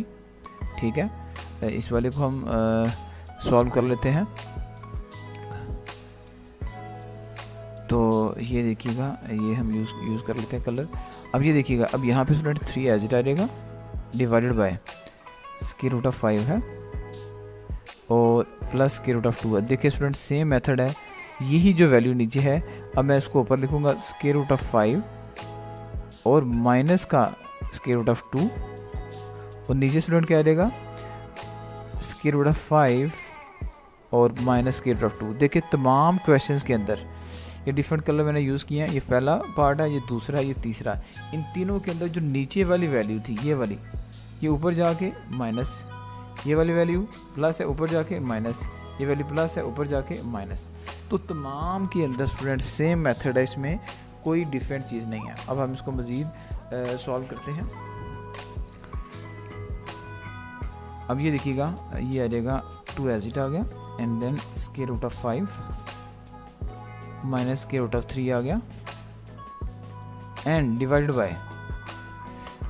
ठीक है। इस वाले को हम सॉल्व कर लेते हैं। तो ये देखिएगा, ये हम यूज़ कर लेते हैं कलर। अब ये देखिएगा, अब यहाँ पे स्टूडेंट 3 एज इट आ जाएगा divided by square root of 5 है और प्लस स्क्वायर रूट ऑफ 2 है। देखिए स्टूडेंट सेम मेथड है, यही जो वैल्यू नीचे है अब मैं इसको ऊपर लिखूँगा स्क्वायर रूट ऑफ 5 और माइनस का स्क्वायर रूट ऑफ 2 और नीचे स्टूडेंट क्या आ जाएगा स्क्वायर रूट ऑफ 5 और माइनस स्क्वायर रूट ऑफ 2। देखिए तमाम क्वेश्चंस के अंदर ये डिफरेंट कलर मैंने यूज़ किए हैं। ये पहला पार्ट है, ये दूसरा, ये तीसरा। इन तीनों के अंदर जो नीचे वाली वैल्यू थी ये वाली, ये ऊपर जाके माइनस, ये वाली वैल्यू प्लस है ऊपर जाके माइनस, ये वैल्यू प्लस है ऊपर जाके माइनस। तो तमाम के अंदर स्टूडेंट सेम मेथड है, इसमें कोई डिफरेंट चीज़ नहीं है। अब हम इसको मज़ीद सॉल्व करते हैं। अब ये देखिएगा, ये आ जाएगा 2 एज इट आ गया and then square root of 5 minus square root of 3 आ गया एंड डिवाइडेड बाय,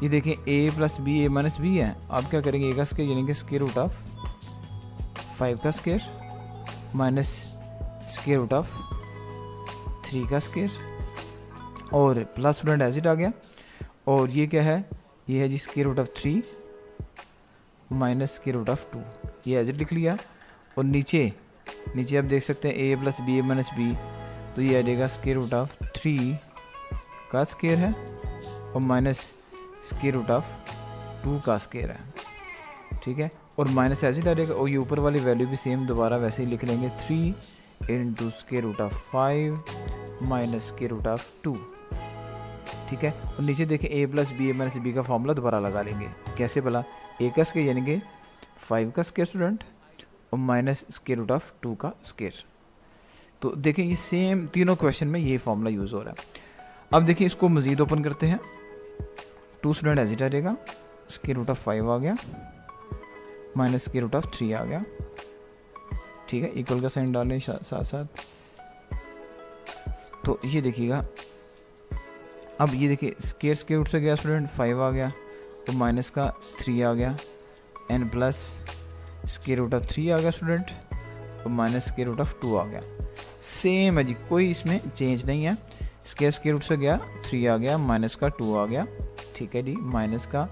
ये देखें a plus b a minus b है। आप क्या करेंगे, ए का स्क्वायर यानी कि स्क्वायर रूट ऑफ 5 का square minus square root of 3 का स्क्वायर और प्लस स्टूडेंट एज इट आ गया। और ये क्या है, ये है जी square root of 3 minus square root of 2, ये एज इट लिख लिया। और नीचे आप देख सकते हैं a plus b a minus b, तो ये आ जाएगा स्क्वायर रूट ऑफ 3 का स्क्वायर है और माइनस स्क्वायर रूट ऑफ 2 का स्क्वायर है, ठीक है। और माइनस ऐसे आ जाएगा और ये ऊपर वाली वैल्यू भी सेम दोबारा वैसे ही लिख लेंगे 3 into square root of 5 minus square root of 2, ठीक है। और नीचे देखें a plus b a minus B का फॉर्मूला दोबारा लगा लेंगे। कैसे भला, a का स्क्वायर यानी कि 5 का स्क्वायर स्टूडेंट और माइनस स्क्वायर रूट ऑफ 2 का स्क्वायर। तो देखें ये सेम तीनों क्वेश्चन में ये फॉर्मूला यूज़ हो रहा है। अब देखिए इसको मज़ीद ओपन करते हैं। 2 स्टूडेंट एज इट आ जाएगा, स्क्वायर रूट ऑफ 5 आ गया माइनस स्क्वायर रूट ऑफ 3 आ गया, ठीक है। इक्वल का साइन डालें साथ साथ। तो ये देखिएगा, अब ये देखिए स्क्वायर रूट से गया स्टूडेंट 5 आ गया तो माइनस का 3 आ गया and plus square root of 3 आ गया स्टूडेंट और माइनस स्क्वायर रूट ऑफ 2 आ गया। सेम है जी, कोई इसमें चेंज नहीं है। स्क्वायर रूट से गया 3 आ गया माइनस का 2 आ गया, ठीक है जी। माइनस का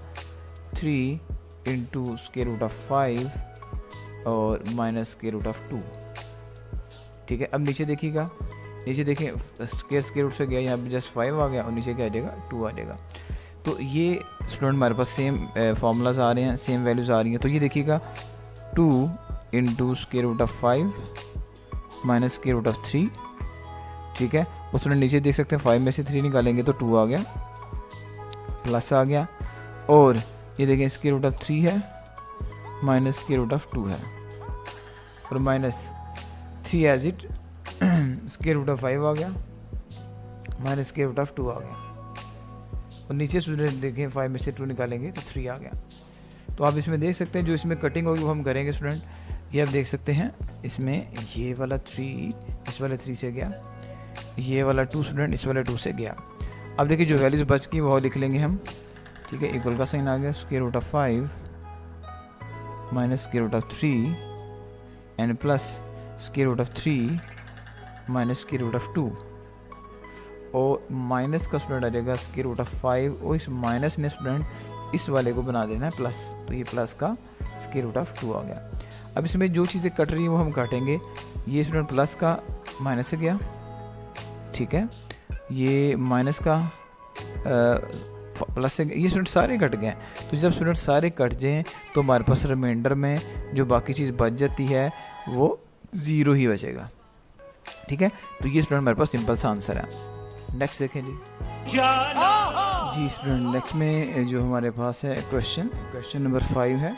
3 इंटू स्क्वायर रूट ऑफ 5 और माइनस स्क्वायर रूट ऑफ 2, ठीक है। अब नीचे देखिएगा, नीचे देखें स्क्वायर रूट से गया यहाँ पे जस्ट 5 आ गया और नीचे क्या आ जाएगा 2 आ जाएगा। तो ये स्टूडेंट हमारे पास सेम फार्मूलाज आ रहे हैं, सेम वैल्यूज़ आ रही हैं। तो ये देखिएगा 2 into square root of 5 minus square root of 3, ठीक है। उस स्टूडेंट नीचे देख सकते हैं 5 में से 3 निकालेंगे तो 2 आ गया, प्लस आ गया। और ये देखें स्क्वायर रूट ऑफ 3 है माइनस स्क्वायर रूट ऑफ 2 है और minus 3 as it square root of 5 आ गया माइनस स्क्वायर रूट ऑफ 2 आ गया। और नीचे स्टूडेंट देखें 5 में से 2 निकालेंगे तो 3 आ गया। तो आप इसमें देख सकते हैं जो इसमें कटिंग होगी वो हम करेंगे स्टूडेंट। ये आप देख सकते हैं इसमें ये वाला 3 इस वाले 3 से गया, ये वाला 2 स्टूडेंट इस वाले 2 से गया। अब देखिए जो वैल्यूज बच गई वो लिख लेंगे हम, ठीक है। इक्वल का साइन आ गया square root of 5 minus square root of 3 and plus square root of 3 minus square root of 2 और माइनस का स्टूडेंट आ जाएगा स्क्वायर रूट ऑफ 5 और इस माइनस ने स्टूडेंट इस वाले को बना देना है प्लस, तो ये प्लस का स्क्वायर रूट ऑफ 2 आ गया। अब इसमें जो चीज़ें कट रही हैं वो हम काटेंगे। ये स्टूडेंट प्लस का माइनस से गया, ठीक है। ये माइनस का प्लस से, ये स्टूडेंट सारे कट गए। तो जब स्टूडेंट सारे कट जाएँ तो हमारे पास रिमाइंडर में जो बाकी चीज़ बच जाती है वो 0 ही बचेगा, ठीक है। तो ये स्टूडेंट हमारे पास सिंपल सा आंसर है। नेक्स्ट देखें जी स्टूडेंट, नेक्स्ट में जो हमारे पास है क्वेश्चन नंबर 5 है।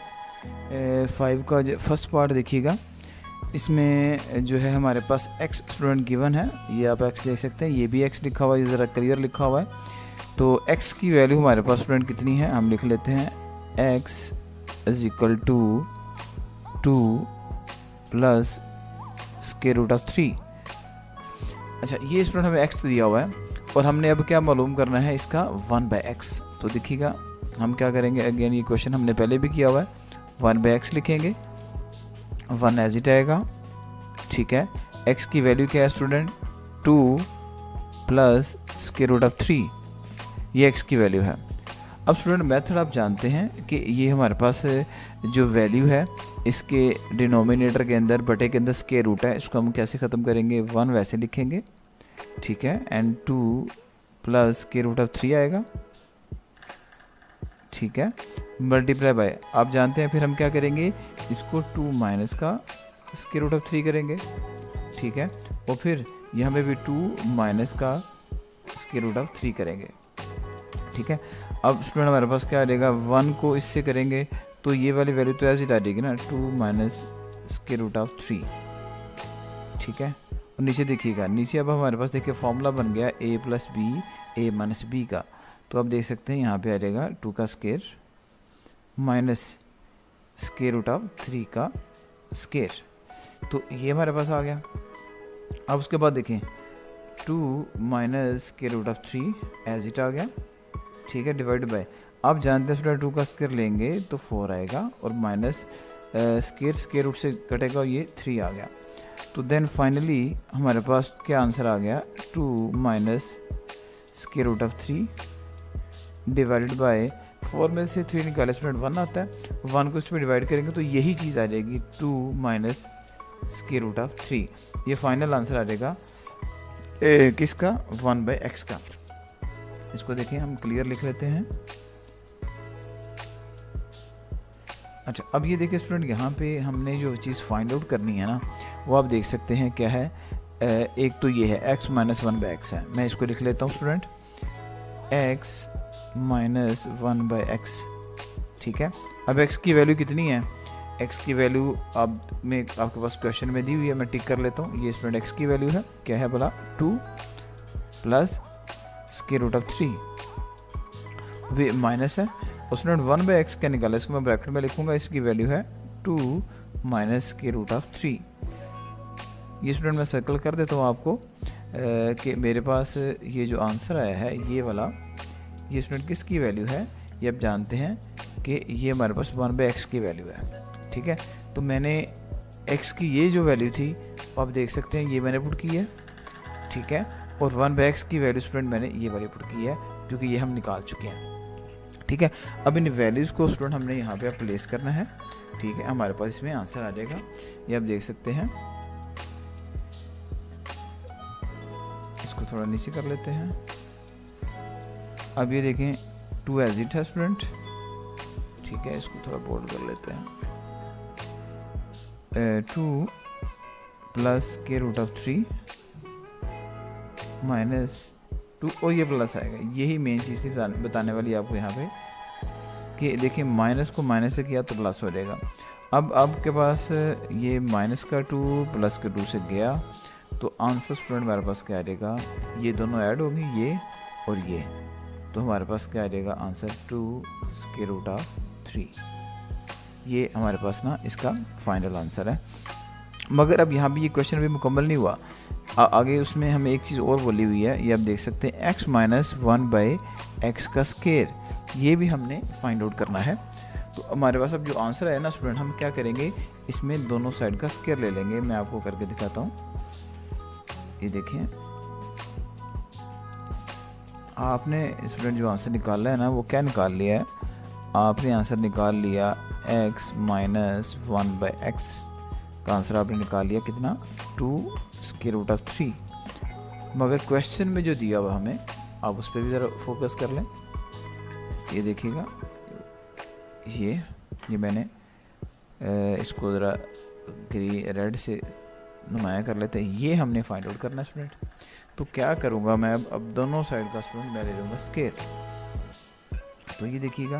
5 का फर्स्ट पार्ट देखिएगा। इसमें जो है हमारे पास x स्टूडेंट गिवन है, ये आप x ले सकते हैं, ये भी x लिखा हुआ है, ये ज़रा क्लियर लिखा हुआ है। तो x की वैल्यू हमारे पास स्टूडेंट कितनी है हम लिख लेते हैं x is equal to 2 plus square root of 3। अच्छा, ये स्टूडेंट हमें x दिया हुआ है और हमने अब क्या मालूम करना है इसका 1/x। तो देखिएगा हम क्या करेंगे, अगेन ये क्वेश्चन हमने पहले भी किया हुआ है, 1/x लिखेंगे, 1 एज इट आएगा, ठीक है। x की वैल्यू क्या है student, 2 plus square root of 3, ये x की वैल्यू है। अब स्टूडेंट मेथड आप जानते हैं कि ये हमारे पास जो वैल्यू है इसके डिनोमिनेटर के अंदर बटे के अंदर स्क्वायर रूट है, इसको हम कैसे ख़त्म करेंगे, 1 वैसे लिखेंगे, ठीक है, and 2 plus square root of 3 आएगा, ठीक है, मल्टीप्लाई बाय, आप जानते हैं फिर हम क्या करेंगे, इसको 2 माइनस का स्क्वायर रूट ऑफ 3 करेंगे, ठीक है, और फिर यहाँ पे भी 2 माइनस का स्क्वायर रूट ऑफ 3 करेंगे, ठीक है। अब स्टूडेंट हमारे पास क्या आ जाएगा, 1 को इससे करेंगे तो ये वाली वैल्यू तो ऐसी आ जाएगी ना, 2 माइनस स्क्वायर रूट ऑफ 3, ठीक है। और नीचे देखिएगा, नीचे अब हमारे पास देखिए फॉर्मूला बन गया a plus b a minus B का, तो अब देख सकते हैं यहाँ पे आ जाएगा 2 का square minus square root of 3 का स्क्वायर, तो ये हमारे पास आ गया। अब उसके बाद देखें 2 minus square root of 3 as it आ गया, ठीक है, डिवाइड बाय, आप जानते हैं स्टूडेंट 2 का स्क्वायर लेंगे तो 4 आएगा और माइनस स्क्वायर रूट से कटेगा, ये 3 आ गया। तो देन फाइनली हमारे पास क्या आंसर आ गया, 2 minus square root of 3 divided by 4 में से 3 निकाले स्टूडेंट 1 आता है, 1 को इस पर डिवाइड करेंगे तो यही चीज़ आ जाएगी 2 माइनस स्क्वायर रूट ऑफ 3, ये फाइनल आंसर आ जाएगा किसका, 1/x का। इसको देखिए हम क्लियर लिख लेते हैं। अच्छा, अब ये देखिए स्टूडेंट, यहाँ पे हमने जो चीज़ फाइंड आउट करनी है ना, वो आप देख सकते हैं क्या है, एक तो ये है x माइनस 1/x है, मैं इसको लिख लेता हूँ स्टूडेंट, x माइनस 1/x, ठीक है। अब x की वैल्यू कितनी है, x की वैल्यू अब में आपके पास क्वेश्चन में दी हुई है, मैं टिक कर लेता हूँ, ये स्टूडेंट x की वैल्यू है, क्या है बोला, 2 प्लस स्क्वायर रूट ऑफ 3, भी माइनस है, और स्टूडेंट 1/x क्या निकाला, इसको मैं ब्रैकेट में लिखूंगा, इसकी वैल्यू है 2 माइनस स्क्वायर रूट ऑफ 3। ये स्टूडेंट मैं सर्कल कर देता हूँ आपको कि मेरे पास ये जो आंसर आया है ये वाला, ये स्टूडेंट किसकी वैल्यू है, ये आप जानते हैं कि ये हमारे पास 1/x की वैल्यू है, ठीक है। तो मैंने x की ये जो वैल्यू थी वो आप देख सकते हैं, ये मैंने पुट की है, ठीक है, और 1/x की वैल्यू स्टूडेंट मैंने ये वाली पुट की है, क्योंकि ये हम निकाल चुके हैं, ठीक है। अब इन वैल्यूज़ को स्टूडेंट हमने यहाँ पे प्लेस करना है, ठीक है, हमारे पास इसमें आंसर आ जाएगा, ये आप देख सकते हैं। इसको थोड़ा नीचे कर लेते हैं। अब ये देखें 2 एज इट है स्टूडेंट, ठीक है, इसको थोड़ा बोल्ड कर लेते हैं, 2 plus square root of 3 minus 2, और ये प्लस आएगा, यही मेन चीज़ थी बताने वाली आपको यहाँ पे, कि देखिए माइनस को माइनस से किया तो प्लस हो जाएगा। अब आपके पास ये माइनस का 2 प्लस का 2 से गया, तो आंसर स्टूडेंट हमारे पास क्या आ जाएगा, ये दोनों ऐड होंगे, ये और ये, तो हमारे पास क्या आ जाएगा आंसर, 2 स्क्वायर रूट ऑफ 3, ये हमारे पास ना इसका फाइनल आंसर है। मगर अब यहाँ भी ये क्वेश्चन भी मुकम्मल नहीं हुआ, आगे उसमें हमें एक चीज़ और बोली हुई है, ये आप देख सकते हैं, x माइनस 1/x का स्क्वायर, ये भी हमने फाइंड आउट करना है। तो हमारे पास अब जो आंसर है ना स्टूडेंट, हम क्या करेंगे, इसमें दोनों साइड का स्क्वायर ले लेंगे, मैं आपको करके दिखाता हूँ। ये देखिए, आपने स्टूडेंट जो आंसर निकाला है ना, वो क्या निकाल लिया है, आपने आंसर निकाल लिया x माइनस 1/x का आंसर आपने निकाल लिया कितना, 2 स्क्वायर रूट ऑफ 3। मगर क्वेश्चन में जो दिया हुआ हमें, आप उस पर भी ज़रा फोकस कर लें, ये देखिएगा, ये मैंने इसको ज़रा रेड से नुमाया कर लेते हैं, ये हमने फाइंड आउट करना है स्टूडेंट। तो क्या करूँगा मैं, अब दोनों साइड का स्टूडेंट मैं ले लूँगा स्क्वायर, तो ये देखिएगा,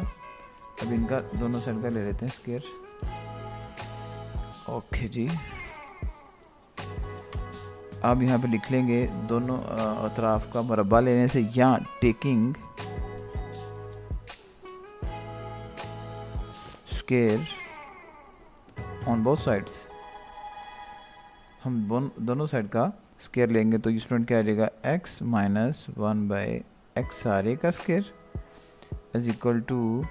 अब इनका दोनों साइड का ले लेते हैं स्क्वायर, ओके जी। आप यहाँ पे लिख लेंगे दोनों अतराफ का मरबा लेने से, या taking square on both sides, हम दोनों साइड का स्केयर लेंगे तो स्टूडेंट क्या आ जाएगा, x माइनस 1/x सारे का square is equal to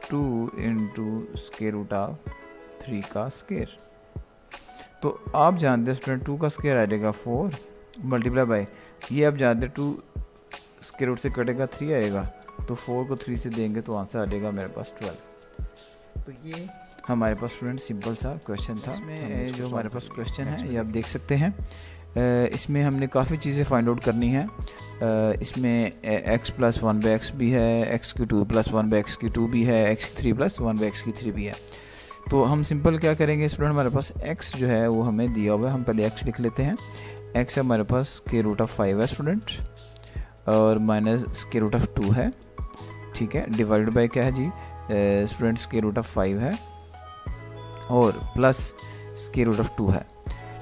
2 into square root of 3 का स्केयर। तो आप जानते हैं स्टूडेंट 2 का स्केयर आ जाएगा 4 मल्टीप्लाई बाय, ये आप जानते हैं 2 स्केयर रूट से कटेगा 3 आएगा, तो 4 को 3 से देंगे तो आंसर आ जाएगा मेरे पास 12। तो ये हमारे पास स्टूडेंट सिंपल सा क्वेश्चन था। इसमें जो हमारे पास क्वेश्चन है ये आप देख सकते हैं, इसमें हमने काफ़ी चीज़ें फाइंड आउट करनी है। इसमें x + 1/x भी है, x³ + 1/x³ भी है, x³ + 1/x³ भी है। तो हम सिंपल क्या करेंगे स्टूडेंट, हमारे पास x जो है वो हमें दिया हुआ है, हम पहले x लिख लेते हैं। x हमारे पास √5 है स्टूडेंट, और माइनस √2 है, ठीक है, डिवाइड बाय क्या है जी स्टूडेंट्स √5 है और प्लस √2 है,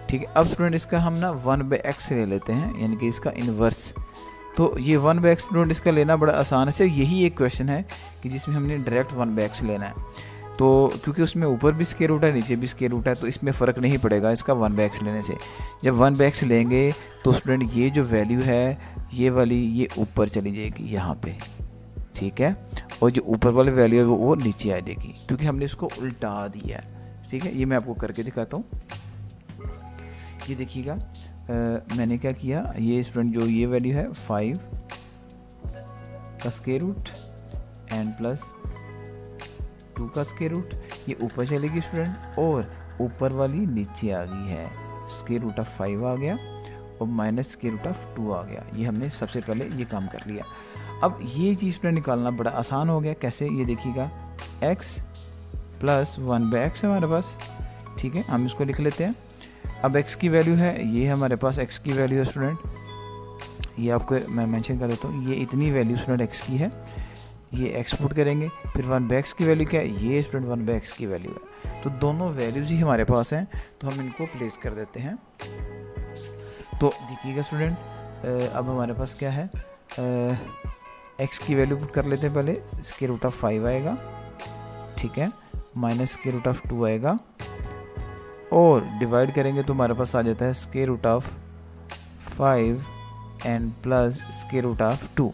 ठीक है। अब स्टूडेंट इसका हम ना 1/x ले लेते हैं, यानी कि इसका इन्वर्स। तो ये 1/x स्टूडेंट इसका लेना बड़ा आसान है, सिर्फ यही एक क्वेश्चन है कि जिसमें हमने डायरेक्ट 1/x लेना है। तो क्योंकि उसमें ऊपर भी स्क्वायर रूट है नीचे भी स्क्वायर रूट है, तो इसमें फ़र्क नहीं पड़ेगा इसका 1/x लेने से। जब 1/x लेंगे तो स्टूडेंट ये जो वैल्यू है ये वाली ये ऊपर चली जाएगी यहाँ पे, ठीक है, और जो ऊपर वाली वैल्यू है वो नीचे आ जाएगी, क्योंकि हमने इसको उल्टा दिया है, ठीक है। ये मैं आपको करके दिखाता हूँ, ये देखिएगा मैंने क्या किया, ये स्टूडेंट जो ये वैल्यू है 5 का स्क्वायर रूट एंड प्लस 2 का स्क्वायर रूट, ये ऊपर चलेगी स्टूडेंट, और ऊपर वाली नीचे आ गई है, √5 आ गया और माइनस √2 आ गया। ये हमने सबसे पहले ये काम कर लिया। अब ये चीज़ स्टूडेंट निकालना बड़ा आसान हो गया। कैसे, ये देखिएगा x + 1/x है हमारे पास, ठीक है, हम इसको लिख लेते हैं। अब x की वैल्यू है, ये हमारे पास x की वैल्यू है स्टूडेंट, ये आपको मैं मेंशन कर देता हूँ, ये इतनी वैल्यू स्टूडेंट x की है, ये एक्सपोर्ट करेंगे। फिर 1/x की वैल्यू क्या है, ये स्टूडेंट 1/x की वैल्यू है। तो दोनों वैल्यूज़ ही हमारे पास हैं, तो हम इनको प्लेस कर देते हैं। तो देखिएगा स्टूडेंट, अब हमारे पास क्या है, x की वैल्यू पुट कर लेते हैं पहले, √5 आएगा, ठीक है, माइनस √2 आएगा, और डिवाइड करेंगे तो हमारे पास आ जाता है √5 एंड प्लस √2,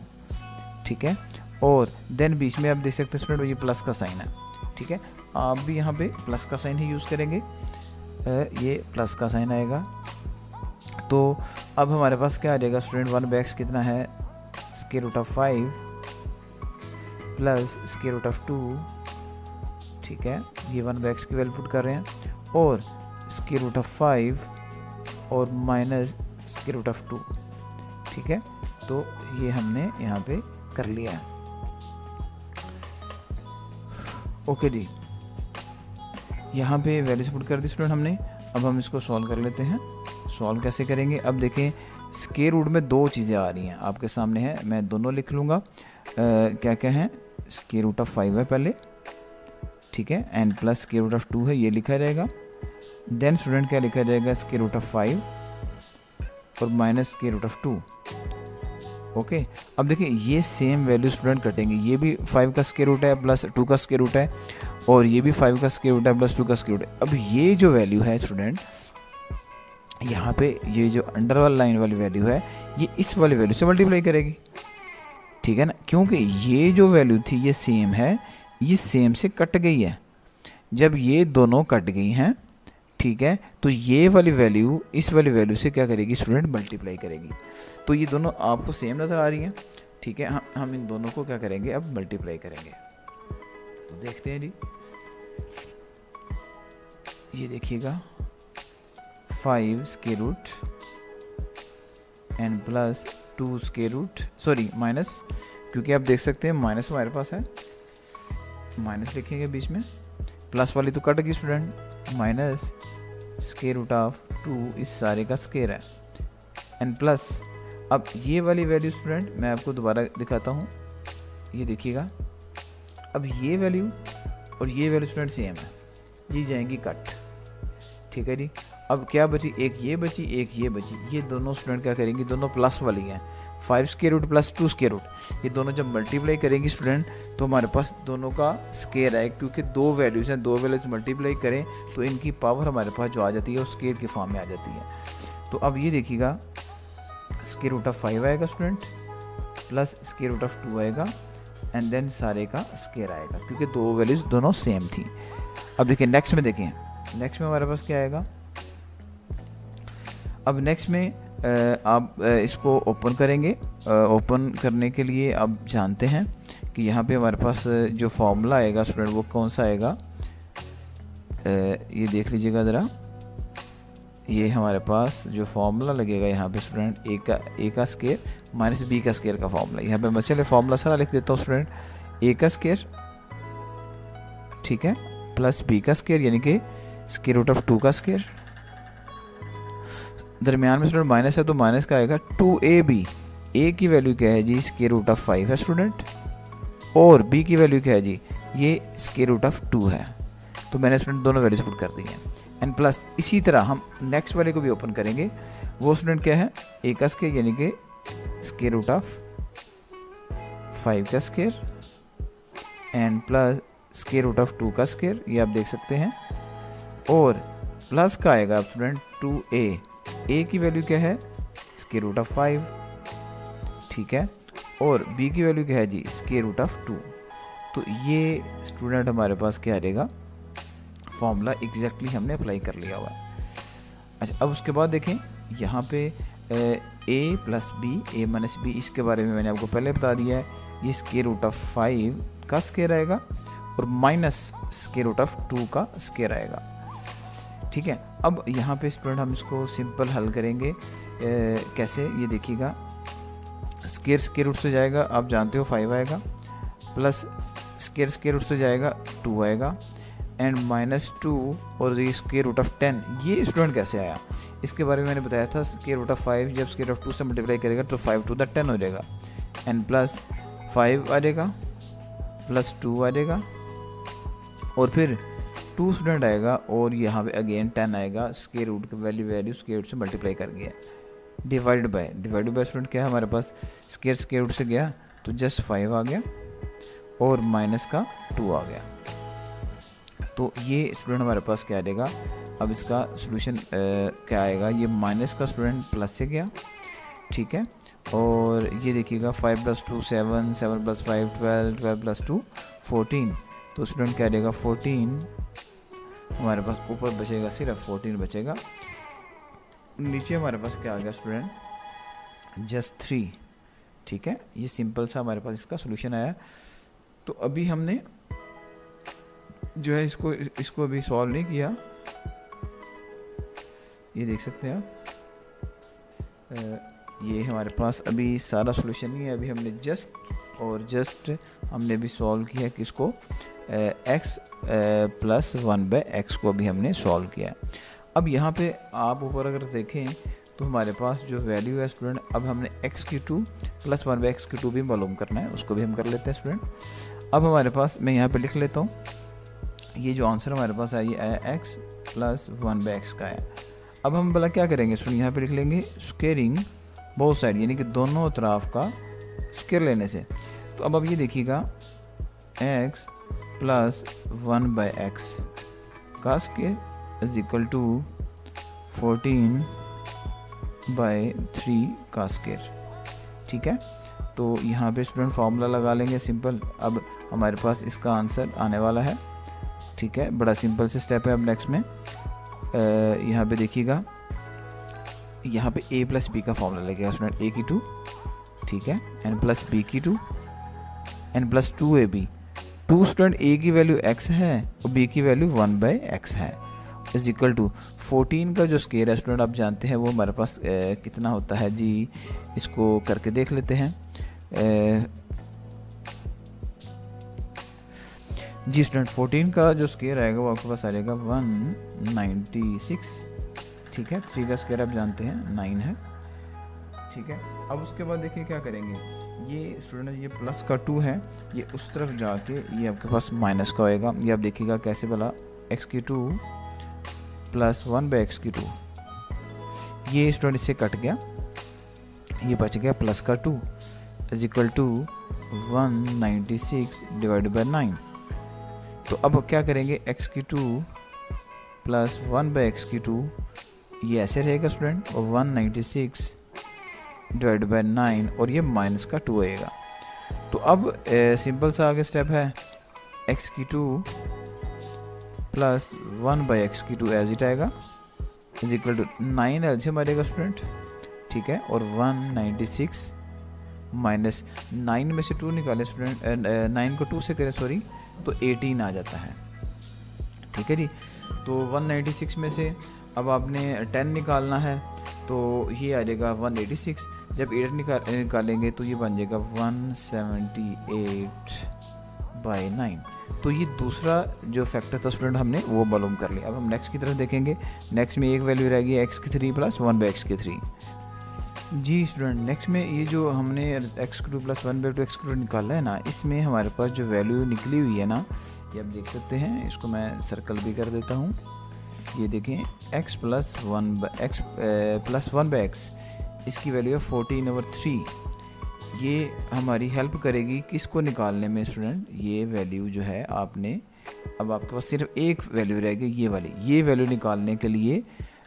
ठीक है। और देन बीच में आप देख सकते हैं स्टूडेंट ये प्लस का साइन है, ठीक है, आप भी यहाँ पे प्लस का साइन ही यूज़ करेंगे, ये प्लस का साइन आएगा। तो अब हमारे पास क्या आ जाएगा स्टूडेंट, 1/x कितना है, √5 प्लस √2, ठीक है, ये 1/x की वैल्यू पुट कर रहे हैं, और √5 और माइनस √2, ठीक है। तो ये हमने यहाँ पे कर लिया है, ओके जी, यहाँ पे वैल्यूज पुट कर दी स्टूडेंट हमने। अब हम इसको सॉल्व कर लेते हैं। सॉल्व कैसे करेंगे, अब देखें स्क्वायर रूट में दो चीज़ें आ रही हैं आपके सामने है, मैं दोनों लिख लूँगा। क्या क्या है, √5 है पहले, ठीक है, एंड प्लस √2 है, ये लिखा जाएगा। देन स्टूडेंट क्या लिखा जाएगा, √5 और माइनस √2, ओके। अब देखिए ये सेम वैल्यू स्टूडेंट कटेंगे, ये भी 5 का स्क्वायर रूट है प्लस 2 का स्क्वायर रूट है, और ये भी 5 का स्क्वायर रूट है प्लस 2 का स्क्वायर रूट है। अब ये जो वैल्यू है स्टूडेंट, यहाँ पे ये जो अंडर वाली लाइन वाली वैल्यू है, ये इस वाली वैल्यू से मल्टीप्लाई करेगी, ठीक है ना, क्योंकि ये जो वैल्यू थी ये सेम है, ये सेम से कट गई है। जब ये दोनों कट गई हैं, ठीक है, तो ये वाली वैल्यू इस वाली वैल्यू से क्या करेगी स्टूडेंट, मल्टीप्लाई करेगी। तो ये दोनों आपको सेम नज़र आ रही हैं, ठीक है, हम इन दोनों को क्या करेंगे, अब मल्टीप्लाई करेंगे। तो देखते हैं जी, ये देखिएगा 5 square root and plus 2 square root, sorry minus, क्योंकि आप देख सकते हैं माइनस हमारे पास है, माइनस लिखेंगे बीच में, प्लस वाली तो कट गई स्टूडेंट, माइनस √2 इस सारे का स्क्वायर है, एंड प्लस, अब ये वाली वैल्यू स्टूडेंट मैं आपको दोबारा दिखाता हूँ, ये देखिएगा, अब ये वैल्यू और ये वैल्यू स्टूडेंट सेम है, ये जाएंगी कट, ठीक है जी। अब क्या बची, एक ये बची एक ये बची, ये दोनों स्टूडेंट क्या करेंगी, दोनों प्लस वाली हैं, 5 square root plus 2 square root, ये दोनों जब मल्टीप्लाई करेंगे स्टूडेंट तो हमारे पास दोनों का स्क्वायर आए, क्योंकि दो वैल्यूज़ हैं, दो वैल्यूज़ मल्टीप्लाई करें तो इनकी पावर हमारे पास जो आ जाती है वो स्क्वायर की फॉर्म में आ जाती है। तो अब ये देखिएगा स्क्वायर रूट ऑफ 5 आएगा student plus square root of 2 आएगा एंड देन सारे का स्क्वायर आएगा, क्योंकि दो वैल्यूज़ दोनों सेम थी। अब देखिए नेक्स्ट में देखें, नेक्स्ट में हमारे पास क्या आएगा। अब नेक्स्ट में आप इसको ओपन करेंगे। ओपन करने के लिए आप जानते हैं कि यहाँ पे हमारे पास जो फॉर्मूला आएगा स्टूडेंट वो कौन सा आएगा, ये देख लीजिएगा ज़रा। ये हमारे पास जो फॉर्मूला लगेगा यहाँ पे स्टूडेंट ए का स्क्वायर माइनस बी का स्क्वायर का फॉर्मूला, यहाँ पे मैं चले फॉर्मूला सारा लिख देता हूँ स्टूडेंट। ए का स्क्वायर, ठीक है, प्लस बी का स्क्वायर यानी कि स्क्वायर रूट ऑफ 2 का स्क्वायर, दरमियान में स्टूडेंट माइनस है तो माइनस का आएगा 2ab। ए की वैल्यू क्या है जी, स्क्वायर रूट ऑफ 5 है स्टूडेंट, और बी की वैल्यू क्या है जी, ये स्क्वायर रूट ऑफ 2 है। तो मैंने स्टूडेंट दोनों वैल्यूज पुट कर दी हैं एंड प्लस इसी तरह हम नेक्स्ट वाले को भी ओपन करेंगे। वो स्टूडेंट क्या है, ए का स्क्वायर यानी कि स्क्वायर रूट ऑफ 5 का square and plus square root of 2 का स्क्वायर, ये आप देख सकते हैं, और प्लस का आएगा स्टूडेंट 2a। ए की वैल्यू क्या है, स्क्वायर रूट ऑफ 5, ठीक है, और बी की वैल्यू क्या है जी, स्क्वायर रूट ऑफ 2। तो ये स्टूडेंट हमारे पास क्या रहेगा, फॉर्मूला एग्जैक्टली हमने अप्लाई कर लिया हुआ है। अच्छा, अब उसके बाद देखें यहाँ पे ए plus b, a minus B, इसके बारे में मैंने आपको पहले बता दिया है। ये स्क्वायर रूट ऑफ 5 का स्क्वायर आएगा और माइनस स्क्वायर रूट ऑफ 2 का स्क्वायर आएगा, ठीक है। अब यहाँ पे स्टूडेंट हम इसको सिंपल हल करेंगे। कैसे, ये देखिएगा, स्क्वायर रूट से जाएगा, आप जानते हो 5 आएगा, प्लस स्क्वायर रूट से जाएगा 2 आएगा एंड माइनस 2 और ये स्क्वायर रूट ऑफ 10। ये स्टूडेंट कैसे आया, इसके बारे में मैंने बताया था। स्क्वायर रूट ऑफ 5 जब स्क्वायर ऑफ 2 से मल्टीप्लाई करेगा तो 5 टू द 10 हो जाएगा एंड प्लस 5 आ जाएगा प्लस 2 आ जाएगा और फिर 2 स्टूडेंट आएगा और यहाँ पे अगेन 10 आएगा। स्क्वायर रूट की वैल्यू स्क्वायर रूट से मल्टीप्लाई कर गया, डिवाइड बाय स्टूडेंट क्या है हमारे पास, स्क्वायर रूट से गया तो जस्ट 5 आ गया और माइनस का 2 आ गया। तो ये स्टूडेंट हमारे पास क्या आएगा, अब इसका सॉल्यूशन क्या आएगा, ये माइनस का स्टूडेंट प्लस से गया, ठीक है, और ये देखिएगा 5 + 2 7, 7 + 5 12, 12 + 2 14। तो स्टूडेंट क्या आएगा 14, हमारे पास ऊपर बचेगा सिर्फ 14 बचेगा, नीचे हमारे पास क्या आ गया स्टूडेंट जस्ट 3, ठीक है। ये सिंपल सा हमारे पास इसका सॉल्यूशन आया। तो अभी हमने जो है इसको अभी सॉल्व नहीं किया, ये देख सकते हैं आप, ये हमारे पास अभी सारा सॉल्यूशन नहीं है। अभी हमने जस्ट हमने भी सॉल्व किया किसको, x + 1/x को अभी हमने सॉल्व किया। अब यहाँ पे आप ऊपर अगर देखें तो हमारे पास जो वैल्यू है स्टूडेंट, अब हमने x³ + 1/x³ भी मालूम करना है, उसको भी हम कर लेते हैं स्टूडेंट। अब हमारे पास मैं यहाँ पे लिख लेता हूँ, ये जो आंसर हमारे पास है ये आया x + 1/x का है। अब हम भला क्या करेंगे स्टूडेंट, यहाँ पे लिख लेंगे स्क्वेयरिंग बोथ साइड, यानी कि दोनों तरफ का स्क्वेयर लेने से। तो अब ये देखिएगा x + 1/x का स्क्वेयर = 14/3 का स्क्वेयर, ठीक है। तो यहाँ पे स्टूडेंट फार्मूला लगा लेंगे सिंपल। अब हमारे पास इसका आंसर आने वाला है, ठीक है, बड़ा सिंपल से स्टेप है। अब नेक्स्ट में यहाँ पे देखिएगा, यहाँ पे a + b का फॉर्मूला लगेगा स्टूडेंट, a की 2, ठीक है, एंड प्लस b की 2 and plus 2ab। 2 student a की वैल्यू x है और b की वैल्यू 1/x है, = 14 का जो स्क्वायर है स्टूडेंट आप जानते हैं वो हमारे पास कितना होता है जी, इसको करके देख लेते हैं। जी स्टूडेंट 14 का जो स्क्वायर आएगा वो आपके पास आ जाएगा 196, ठीक है। 3 का स्क्वायर आप जानते हैं 9 है, ठीक है। अब उसके बाद देखिए क्या करेंगे, ये स्टूडेंट ये प्लस का 2 है, ये उस तरफ जाके ये आपके पास माइनस का होएगा। ये आप देखिएगा कैसे भला, x³ + 1/x³, ये स्टूडेंट इससे कट गया, ये बच गया प्लस का 2 is equal to 196 divide by 9। तो अब क्या करेंगे, x की 2 प्लस 1 बाई एक्स की 2, ये ऐसे रहेगा स्टूडेंट, और 196 डिवाइड बाई 9 और ये माइनस का 2 आएगा। तो अब सिंपल सा आगे स्टेप है, x की 2 प्लस 1 बाई एक्स की 2 एज इट आएगा इज इक्वल टू 9 एलसीएम आएगा स्टूडेंट, ठीक है, और 196 माइनस 9 में से 2 निकालें स्टूडेंट, 9 को 2 से करें सॉरी, तो 18 आ जाता है, ठीक है जी। तो 196 में से अब आपने 10 निकालना है, तो ये आ जाएगा 186, जब 8 निकालेंगे तो ये बन जाएगा 178 बाई 9। तो ये दूसरा जो फैक्टर था स्टूडेंट हमने वो मालूम कर लिया। अब हम नेक्स्ट की तरफ देखेंगे। नेक्स्ट में एक वैल्यू रहेगी एक्स की 3 प्लस 1 बाई एक्स की 3। जी स्टूडेंट, नेक्स्ट में ये जो हमने एक्स की 2 प्लस 1 बाई 2 एक्स की 2 निकाला है ना, इसमें हमारे पास जो वैल्यू निकली हुई है ना, ये आप देख सकते हैं, इसको मैं सर्कल भी कर देता हूँ। ये देखें, x प्लस 1 बाई एक्स, इसकी वैल्यू है 14/3। ये हमारी हेल्प करेगी किसको निकालने में स्टूडेंट, ये वैल्यू जो है आपने, अब आपके पास सिर्फ एक वैल्यू रहेगी ये वाली। ये वैल्यू निकालने के लिए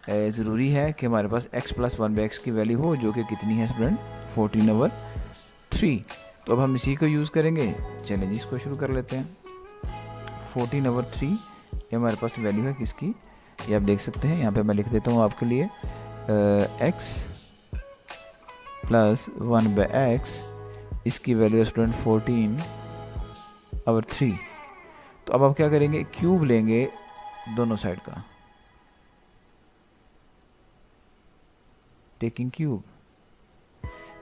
ज़रूरी है कि हमारे पास x प्लस 1 बाई एक्स की वैल्यू हो, जो कि कितनी है स्टूडेंट, 14/3। तो अब हम इसी को यूज़ करेंगे। चलें जी, इसको शुरू कर लेते हैं। 14/3 ये हमारे पास वैल्यू है किसकी, ये आप देख सकते हैं। यहाँ पे मैं लिख देता हूँ आपके लिए, x प्लस 1 बाई एक्स, इसकी वैल्यू है स्टूडेंट 14/3। तो अब आप क्या करेंगे, क्यूब लेंगे दोनों साइड का, टेकिंग क्यूब।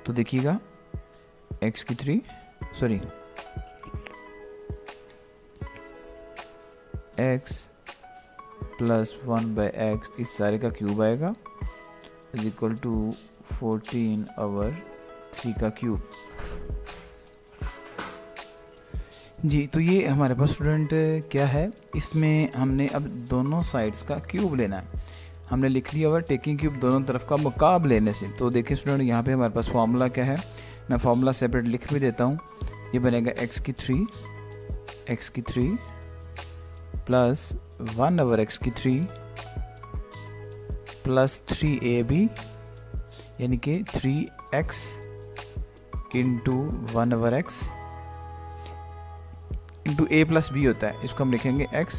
तो देखिएगा x की 3 sorry x plus 1 by x, इस सारे का क्यूब आएगा इज इक्वल टू 14/3 का क्यूब। जी, तो ये हमारे पास स्टूडेंट क्या है, इसमें हमने अब दोनों साइड्स का क्यूब लेना है। हमने लिख लिया हुआ टेकिंग क्यूब दोनों तरफ का मुकाब लेने से। तो देखिए स्टूडेंट, यहाँ पे हमारे पास फार्मूला क्या है, मैं फार्मूला सेपरेट लिख भी देता हूँ। ये बनेगा x की 3 प्लस 1/x की 3 प्लस 3ab, यानी कि 3x into 1/x into a plus b होता है। इसको हम लिखेंगे x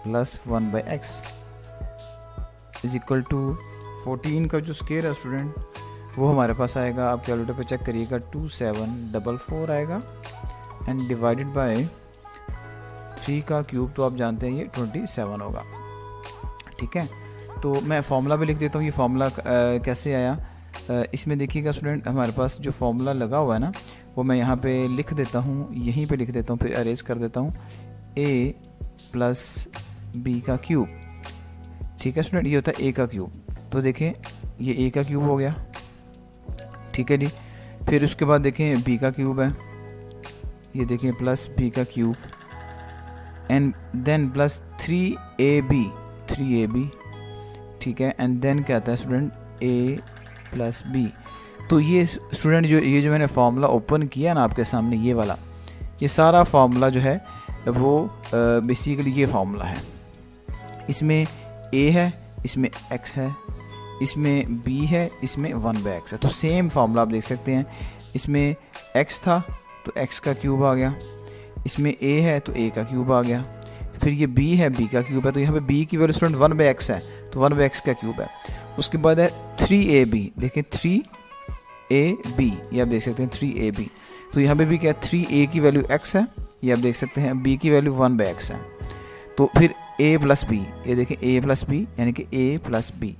plus 1 by x is equal to 14 का जो स्क्वायर है स्टूडेंट, वो हमारे पास आएगा, आप कैलकुलेटर पे चेक करिएगा, 2744 आएगा, एंड डिवाइडेड बाय 3 का क्यूब, तो आप जानते हैं ये 27 होगा, ठीक है। तो मैं फार्मूला भी लिख देता हूँ। ये फार्मूला कैसे आया, इसमें देखिएगा स्टूडेंट, हमारे पास जो फार्मूला लगा हुआ है ना, वो मैं यहाँ पे लिख देता हूँ, यहीं पे लिख देता हूँ, फिर अरेंज कर देता हूँ, a प्लस b का क्यूब, ठीक है स्टूडेंट, ये होता है a का क्यूब। तो देखें, ये a का क्यूब हो गया, ठीक है जी। फिर उसके बाद देखें b का क्यूब है, ये देखें प्लस b का cube, and then plus 3ab, ठीक है, एंड देन क्या आता है स्टूडेंट, a प्लस b। तो ये स्टूडेंट ये जो मैंने फार्मूला ओपन किया ना आपके सामने, ये वाला, ये सारा फार्मूला जो है वो बेसिकली ये फार्मूला है। इसमें a है, इसमें x है, इसमें b है, इसमें 1 बाई एक्स है। तो सेम फार्मूला आप देख सकते हैं, इसमें x था तो x का क्यूब आ गया, इसमें a है तो a का क्यूब आ गया, फिर ये b है, b का क्यूब है, तो यहाँ पे b की वैल्यू स्टूडेंट 1 बाई एक्स है, तो 1 बाई एक्स का क्यूब है। उसके बाद है 3ab, देखें 3ab, ये आप देख सकते हैं 3ab। तो यहाँ पे भी क्या, 3a की वैल्यू x है, ये आप देख सकते हैं, b की वैल्यू 1 बाई एक्स है। तो फिर a प्लस b, ये देखें a प्लस b, यानी कि a प्लस b।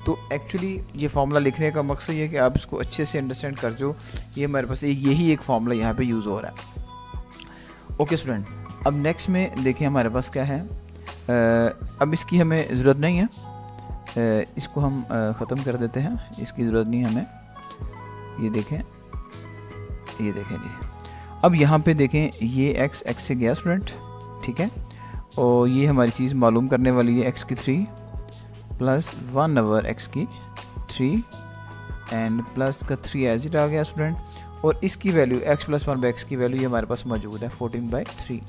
तो एक्चुअली ये फार्मूला लिखने का मकसद ये है कि आप इसको अच्छे से अंडरस्टैंड कर जो, ये हमारे पास यही एक फार्मूला यहाँ पे यूज़ हो रहा है। ओके स्टूडेंट, अब नेक्स्ट में देखिए हमारे पास क्या है, अब इसकी हमें ज़रूरत नहीं है, इसको हम ख़त्म कर देते हैं, इसकी ज़रूरत नहीं हमें। ये देखें जी, अब यहाँ पे देखें, ये x से गया स्टूडेंट, ठीक है, और ये हमारी चीज़ मालूम करने वाली है x की 3 प्लस 1/x की 3 एंड प्लस का 3 एज इट आ गया स्टूडेंट, और इसकी value x plus 1 by x की वैल्यू ये हमारे पास मौजूद है 14/3।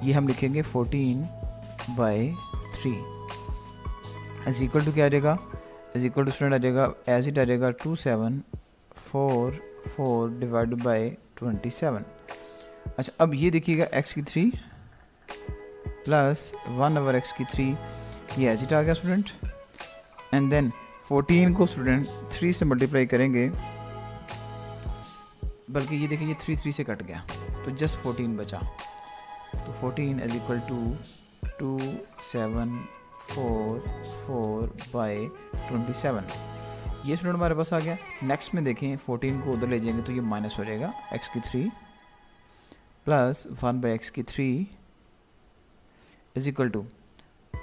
ये हम लिखेंगे 14/3 इज इक्वल टू क्या आ जाएगा, इज इक्वल टू स्टूडेंट आ जाएगा एज इट आ जाएगा 2744 डिवाइडेड बाई 27। अच्छा अब ये देखिएगा x की 3 प्लस 1/x की 3, ये एज इट आ गया स्टूडेंट, एंड देन 14 को स्टूडेंट 3 से मल्टीप्लाई करेंगे, बल्कि ये देखिए ये 3 से कट गया तो जस्ट 14 बचा, तो 14 इज इक्वल टू 2744/27। ये स्टूडेंट हमारे पास आ गया। नेक्स्ट में देखें 14 को उधर ले जाएंगे तो ये माइनस हो जाएगा, x की 3 प्लस 1/x की 3 is equal to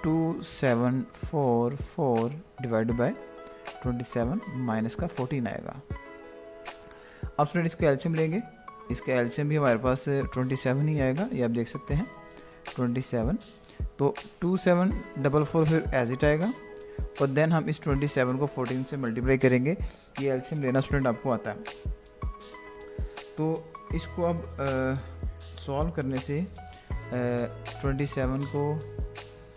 2744 divided by 27 minus का 14 आएगा। अब स्टूडेंट इसका एलसीएम लेंगे, इसका एलसीएम भी हमारे पास 27 ही आएगा, ये आप देख सकते हैं 27, तो 2744 फिर एज इट आएगा, और देन हम इस 27 को 14 से मल्टीप्लाई करेंगे, ये एलसीएम लेना स्टूडेंट आपको आता है। तो इसको अब सॉल्व करने से 27 को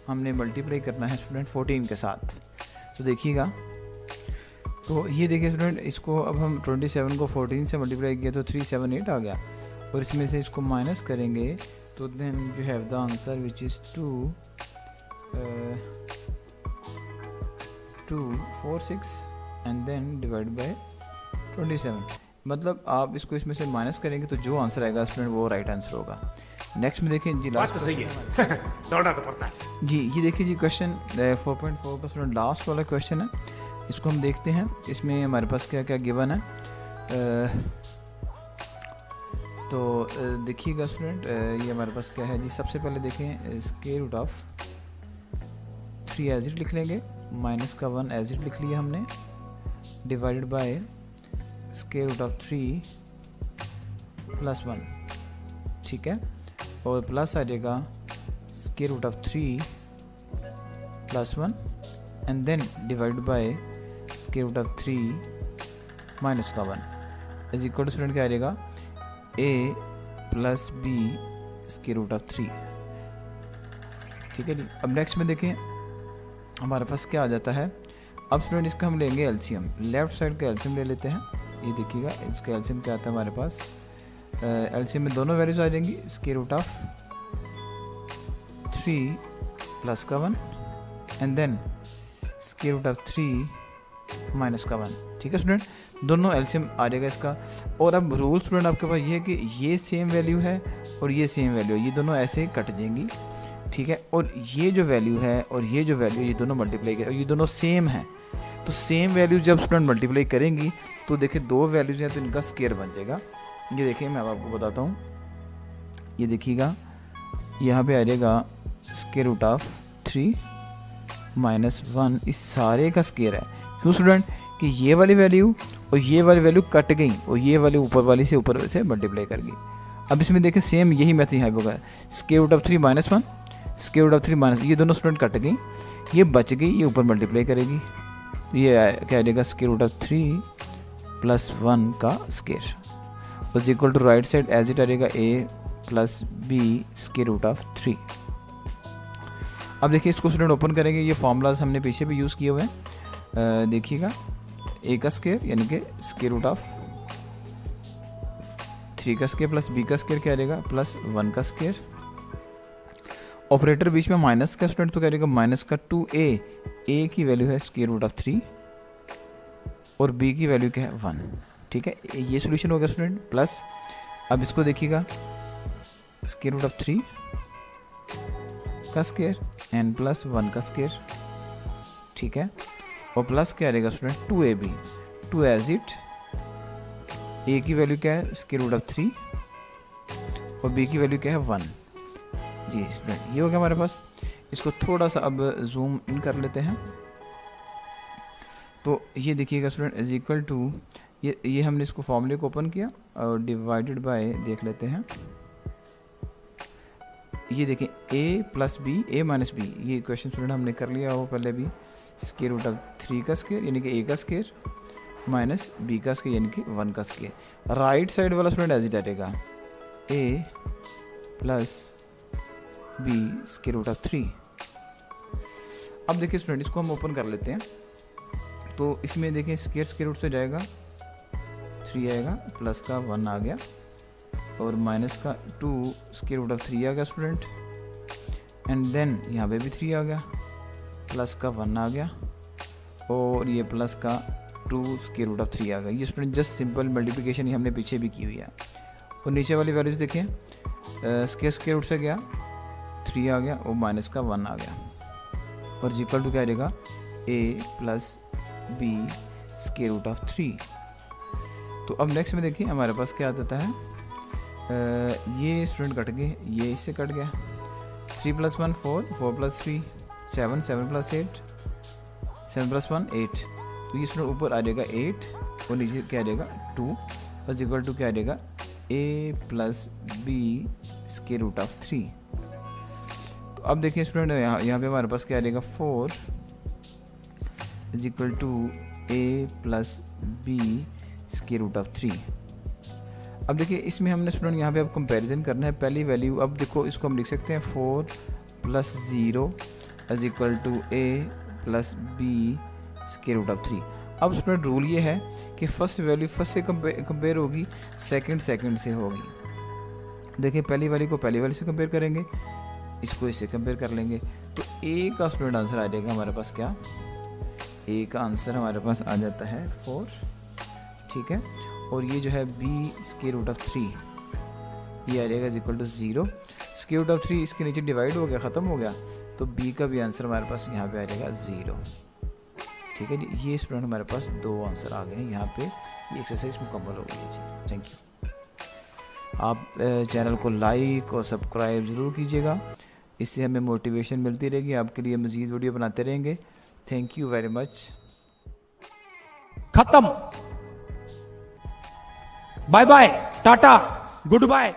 हमने मल्टीप्लाई करना है स्टूडेंट 14 के साथ, तो देखिएगा, तो ये देखिए स्टूडेंट, इसको अब हम 27 को 14 से मल्टीप्लाई किया तो 378 आ गया, और इसमें से इसको माइनस करेंगे तो then you have the answer which is 246 and then divide by 27। मतलब आप इसको इसमें से माइनस करेंगे तो जो आंसर आएगा स्टूडेंट वो राइट आंसर होगा। नेक्स्ट में देखें जी, लास्ट सही है दौड़ना तो पड़ता है जी। ये देखिए जी क्वेश्चन 4.4 का स्टूडेंट लास्ट वाला क्वेश्चन है, इसको हम देखते हैं। इसमें हमारे पास क्या क्या गिवन है, तो देखिएगा स्टूडेंट, ये हमारे पास क्या है जी। सबसे पहले देखें square root of 3 as it लिख लेंगे, माइनस का 1 एज इट लिख लिया हमने, divided by square root of 3 plus 1, ठीक है, और प्लस आ जाएगा square root of 3 plus 1 and then divide by square root of 3 minus का 1 इज इक्वल टू स्टूडेंट क्या आ जाएगा a plus B square root of 3, ठीक है जी। अब नेक्स्ट में देखें हमारे पास क्या आ जाता है। अब स्टूडेंट इसका हम लेंगे एलसीएम, लेफ्ट साइड का एलसीएम ले लेते हैं। ये देखिएगा इसका एलसीएम क्या आता है हमारे पास, एलसीएम में दोनों वैल्यूज आ जाएंगी, स्क्वायर रूट ऑफ 3 प्लस का 1 and then square root of 3 minus का 1, ठीक है स्टूडेंट, दोनों एलसीएम आ जाएगा इसका। और अब रूल स्टूडेंट आपके पास ये है कि ये सेम वैल्यू है और ये सेम वैल्यू है, ये दोनों ऐसे कट जाएंगी, ठीक है, और ये जो वैल्यू है और ये जो वैल्यू ये दोनों मल्टीप्लाई करें, ये दोनों सेम है, तो सेम वैल्यू जब स्टूडेंट मल्टीप्लाई करेंगी तो देखिए दो वैल्यूज हैं तो इनका स्क्वायर बन जाएगा। ये देखिए मैं अब आपको बताता हूँ, ये देखिएगा यहाँ पे आ जाएगा स्क्वायर रूट ऑफ 3 माइनस 1, इस सारे का स्क्वायर है। क्यों स्टूडेंट, कि ये वाली वैल्यू और ये वाली वैल्यू कट गई और ये वाली ऊपर वाली से ऊपर से मल्टीप्लाई कर गई। अब इसमें देखिए सेम यही मेथड यहाँ पे होगा, square root of 3 minus 1 square root of 3 minus, ये दोनों स्टूडेंट कट गई, ये बच गई, ये ऊपर मल्टीप्लाई करेगी, ये क्या आ जाएगा स्क्वायर रूट ऑफ 3 प्लस 1 का square is equal to right side as it आ जाएगा a plus B square root of 3। अब देखिए इसको स्टूडेंट ओपन करेंगे, ये फॉर्मूलाज हमने पीछे भी यूज़ किए हुए हैं, देखिएगा a का स्क्वायर यानी कि स्क्वायर रूट ऑफ 3 का स्क्वायर प्लस b का स्क्वायर क्या आ जाएगा प्लस 1 का स्क्वायर, ऑपरेटर बीच में माइनस का स्टूडेंट तो क्या रहेगा माइनस का 2a, a की वैल्यू है स्क्वायर रूट ऑफ 3 और b की वैल्यू क्या है 1, ठीक है, ये सॉल्यूशन हो गया स्टूडेंट। प्लस अब इसको देखिएगा स्क्वायर रूट ऑफ 3 का स्क्वायर एंड प्लस 1 का स्क्वायर, ठीक है, और प्लस क्या रहेगा student 2ab, 2 as it, a की वैल्यू क्या है स्क्वायर रूट ऑफ 3 और b की वैल्यू क्या है 1 जी स्टूडेंट। ये हो गया हमारे पास, इसको थोड़ा सा अब जूम इन कर लेते हैं, तो ये देखिएगा स्टूडेंट इज इक्वल टू, ये हमने इसको फॉर्मूले को ओपन किया और डिवाइडेड बाय देख लेते हैं, ये देखें a plus b a minus b, ये क्वेश्चन स्टूडेंट हमने कर लिया वो पहले भी, स्क्वायर रूट ऑफ 3 का स्क्वायर यानी कि a का स्क्वायर माइनस बी का स्केयर यानी कि 1 का स्केयर। राइट साइड वाला स्टूडेंट एज इट रहेगा A plus B square root of 3। अब देखिए स्टूडेंट इसको हम ओपन कर लेते हैं। तो इसमें देखिए स्केयर रूट से जाएगा 3 आएगा, प्लस का 1 आ गया और माइनस का 2 स्केयर रूट ऑफ 3 आ गया स्टूडेंट। एंड देन यहाँ पे भी 3 आ गया, प्लस का 1 आ गया और ये प्लस का 2 स्केयर रूट ऑफ 3 आ गया। ये स्टूडेंट जस्ट सिंपल मल्टीप्लिकेशन ही हमने पीछे भी की हुई है। और नीचे वाली वैल्यूज देखें, स्केयर रूट से गया 3 आ गया और माइनस का 1 आ गया और इक्वल टू क्या रहेगा A plus B square root of 3। तो अब नेक्स्ट में देखिए हमारे पास क्या आता है, ये स्टूडेंट कट गए, ये इससे कट गया, 3 + 1 4, 4 + 3 7, 7 + 8, 7 + 1 8। तो ये स्टूडेंट ऊपर आ जाएगा 8 और नीचे क्या आ जाएगा 2 बस इक्वल टू क्या आ जाएगा A plus B square root of 3। तो अब देखिए स्टूडेंट यहाँ पे हमारे पास क्या आ जाएगा 4 is equal to a plus B square root of 3। अब देखिए इसमें हमने स्टूडेंट यहाँ पे अब कंपैरिजन करना है पहली वैल्यू। अब देखो इसको हम लिख सकते हैं 4 + 0 is equal to a plus B square root of 3। अब स्टूडेंट रूल ये है कि फर्स्ट वैल्यू फर्स्ट से कंपेयर होगी, सेकंड से होगी। देखिए पहली वैल्यू को पहली वैल्यू से कंपेयर करेंगे, इसको इससे कंपेयर कर लेंगे। तो ए का स्टूडेंट आंसर आ जाएगा हमारे पास क्या, ए का आंसर हमारे पास आ जाता है 4, ठीक है। और ये जो है बी स्केयर रूट ऑफ 3 ये आ जाएगा equal to 0। Square root of 3 इसके नीचे डिवाइड हो गया, ख़त्म हो गया, तो बी का भी आंसर हमारे पास यहाँ पे आ जाएगा 0, ठीक है जी। ये स्टूडेंट हमारे पास 2 आंसर आ गए हैं, यहाँ पे ये एक्सरसाइज मुकम्मल हो गई है जी। Thank you. आप चैनल को लाइक और सब्सक्राइब ज़रूर कीजिएगा, इससे हमें मोटिवेशन मिलती रहेगी, आपके लिए मज़ीद वीडियो बनाते रहेंगे। Thank you very much. खत्म। Bye bye, tata, good bye.